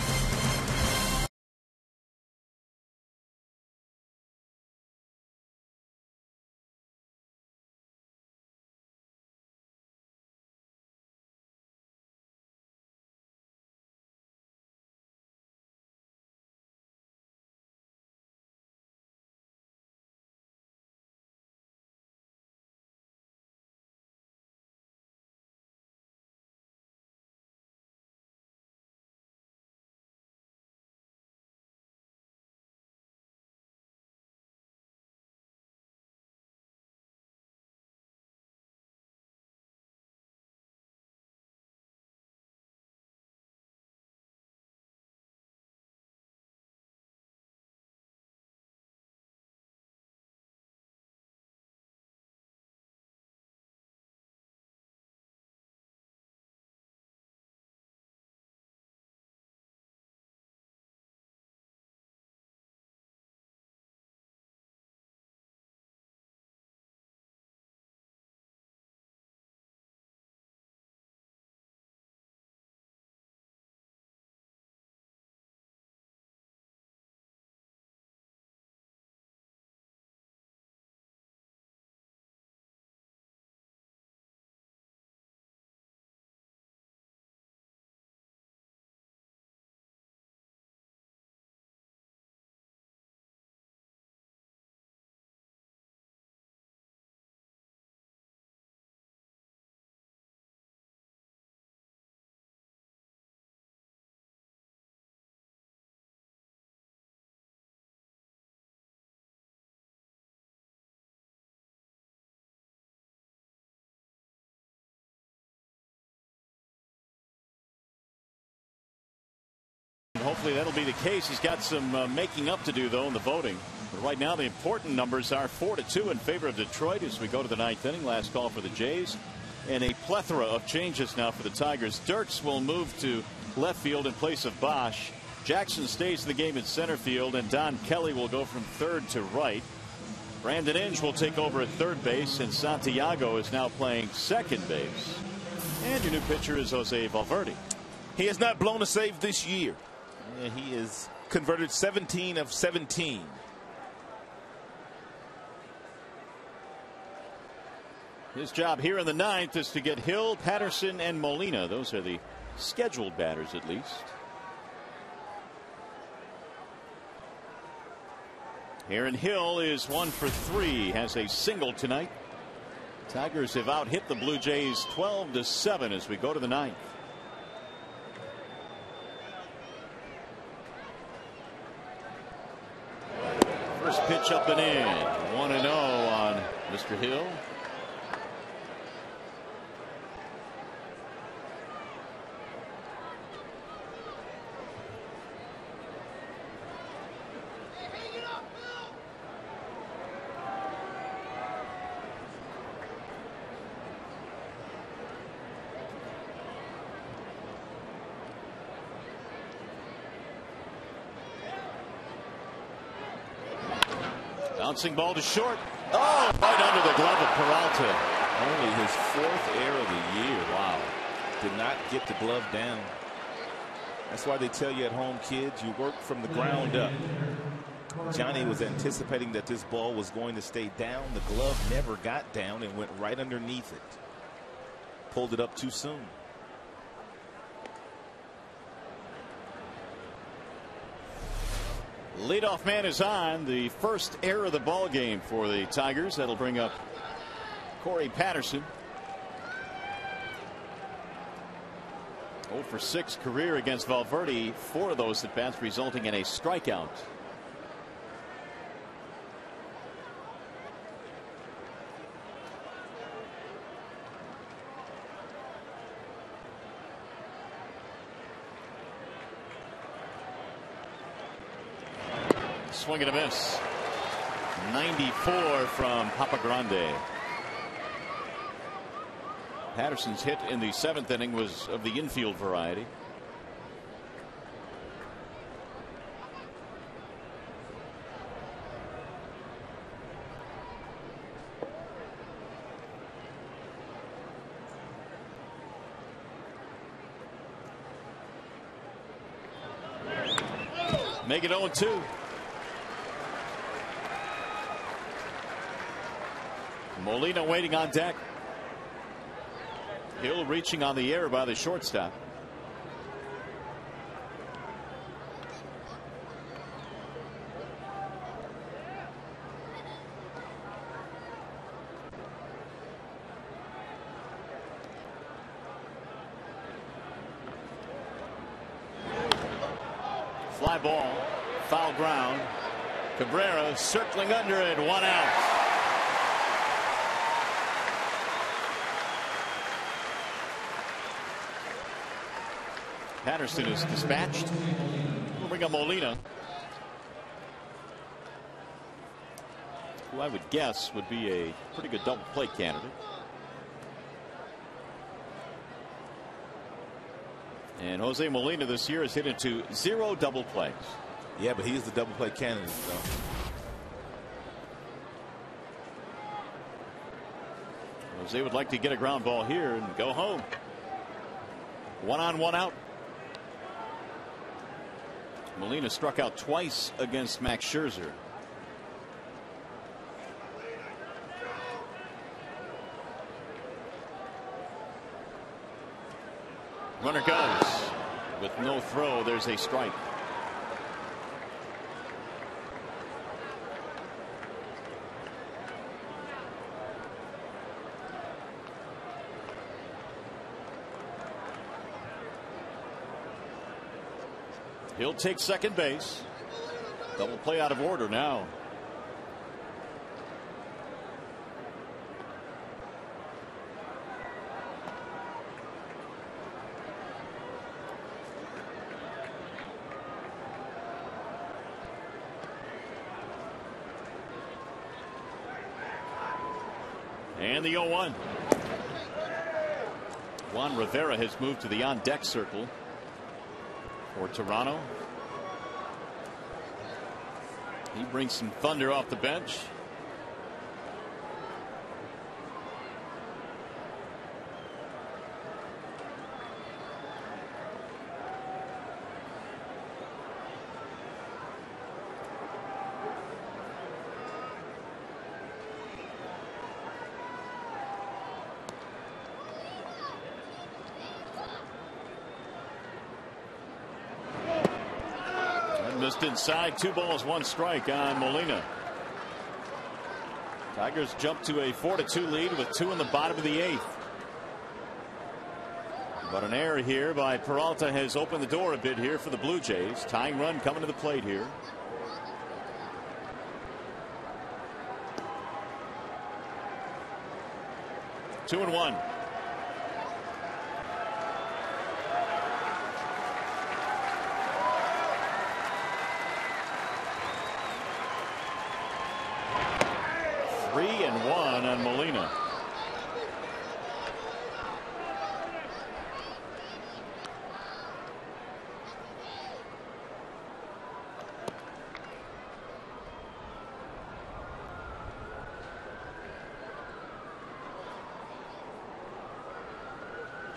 Hopefully that'll be the case. He's got some making up to do, though, in the voting. But right now, the important numbers are 4-2 in favor of Detroit as we go to the 9th inning. Last call for the Jays. And a plethora of changes now for the Tigers. Dirks will move to left field in place of Bosch. Jackson stays in the game at center field, and Don Kelly will go from third to right. Brandon Inge will take over at third base, and Santiago is now playing second base. And your new pitcher is Jose Valverde. He has not blown a save this year. Yeah, he is converted 17 of 17. His job here in the ninth is to get Hill, Patterson, and Molina. Those are the scheduled batters, at least. Aaron Hill is 1 for 3, has a single tonight. Tigers have out-hit the Blue Jays 12-7 as we go to the ninth. First pitch up and in. 1-0 on Mr. Hill. Bouncing ball to short. Oh, right under the glove of Peralta. Only his 4th error of the year. Wow. Did not get the glove down. That's why they tell you at home, kids, you work from the ground up. Johnny was anticipating that this ball was going to stay down. The glove never got down and went right underneath it. Pulled it up too soon. Leadoff man is on. The first error of the ball game for the Tigers. That'll bring up Corey Patterson. 0 for 6 career against Valverde. 4 of those at bats resulting in a strikeout. Swing and a miss. 94 from Papa Grande. Patterson's hit in the 7th inning was of the infield variety. Make it 0-2. Molina waiting on deck. Hill reaching on the air by the shortstop. Fly ball, foul ground. Cabrera circling under it, 1 out. Patterson is dispatched. We'll bring up Molina, who I would guess would be a pretty good double play candidate. And Jose Molina this year has hit into 0 double plays. Yeah, but he's the double play candidate, though. Jose would like to get a ground ball here and go home. 1 on, 1 out. Molina struck out twice against Max Scherzer. Runner goes. With no throw, there's a strike. He'll take second base. Double play out of order now. And the 0-1. Juan Rivera has moved to the on deck circle for Toronto. He brings some thunder off the bench. Just inside, 2 balls, 1 strike on Molina. Tigers jump to a 4-2 lead with 2 in the bottom of the 8th. But an error here by Peralta has opened the door a bit here for the Blue Jays. Tying run coming to the plate here. Two and one. Three and one on Molina.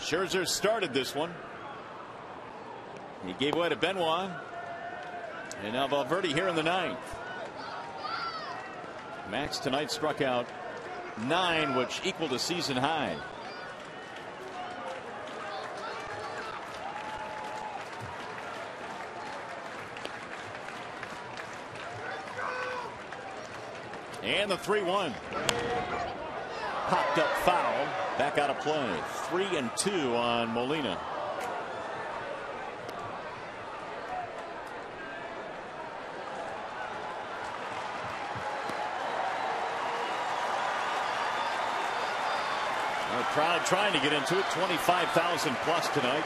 Scherzer started this one. He gave way to Benoit. And now Valverde here in the 9th. Max tonight struck out 9, which equaled a season high. And the 3-1. Popped up foul. Back out of play. 3-2 on Molina. The crowd trying to get into it. 25,000 plus tonight.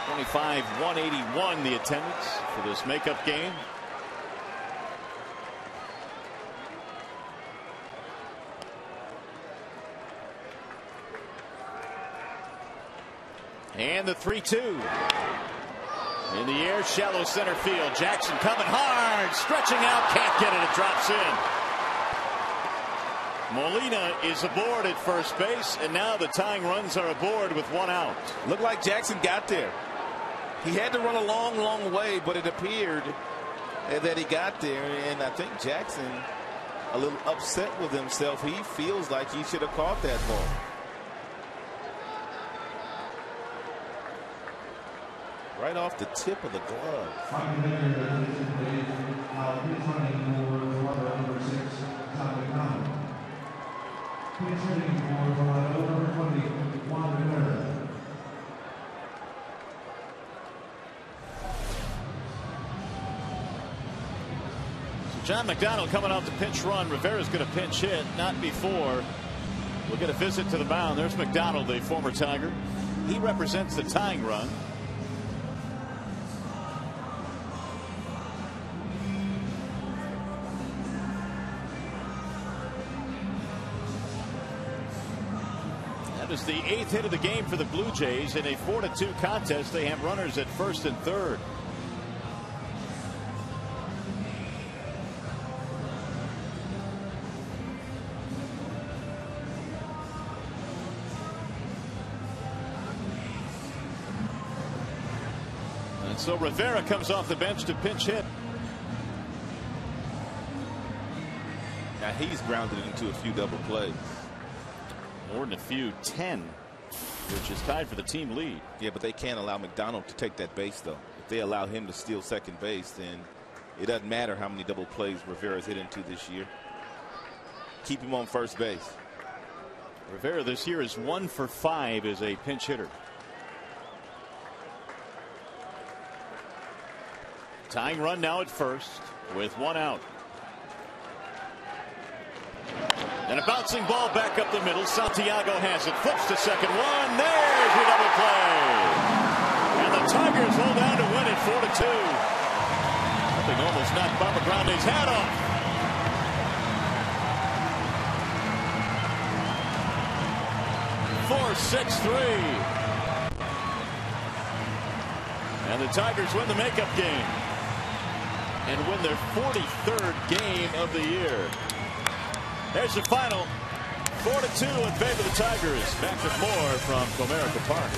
25,181 the attendance for this makeup game. And the 3-2. In the air, shallow center field. Jackson coming hard, stretching out, can't get it. It drops in. Molina is aboard at first base, and now the tying runs are aboard with 1 out. Looked like Jackson got there. He had to run a long, long way, but it appeared that he got there, and I think Jackson a little upset with himself. He feels like he should have caught that ball. Right off the tip of the glove. So John McDonald coming off the pinch run. Rivera's going to pinch hit, not before. We'll get a visit to the mound. There's McDonald, the former Tiger. He represents the tying run. That is the 8th hit of the game for the Blue Jays. In a 4-2 contest, they have runners at first and third. And so Rivera comes off the bench to pinch hit. Now he's grounded into a few double plays. More than a few, 10, which is tied for the team lead. Yeah, but they can't allow McDonald to take that base, though. If they allow him to steal second base, then it doesn't matter how many double plays Rivera's hit into this year. Keep him on first base. Rivera this year is 1 for 5 as a pinch hitter. Tying run now at first with 1 out. And a bouncing ball back up the middle. Santiago has it. Flips to second. 1. There's your double play. And the Tigers hold on to win it 4-2. Something almost knocked Barbara Grande's hat off. Four, 6-3. And the Tigers win the makeup game and win their 43rd game of the year. There's the final. 4-2 in favor of the Tigers. Back with more from Comerica Park.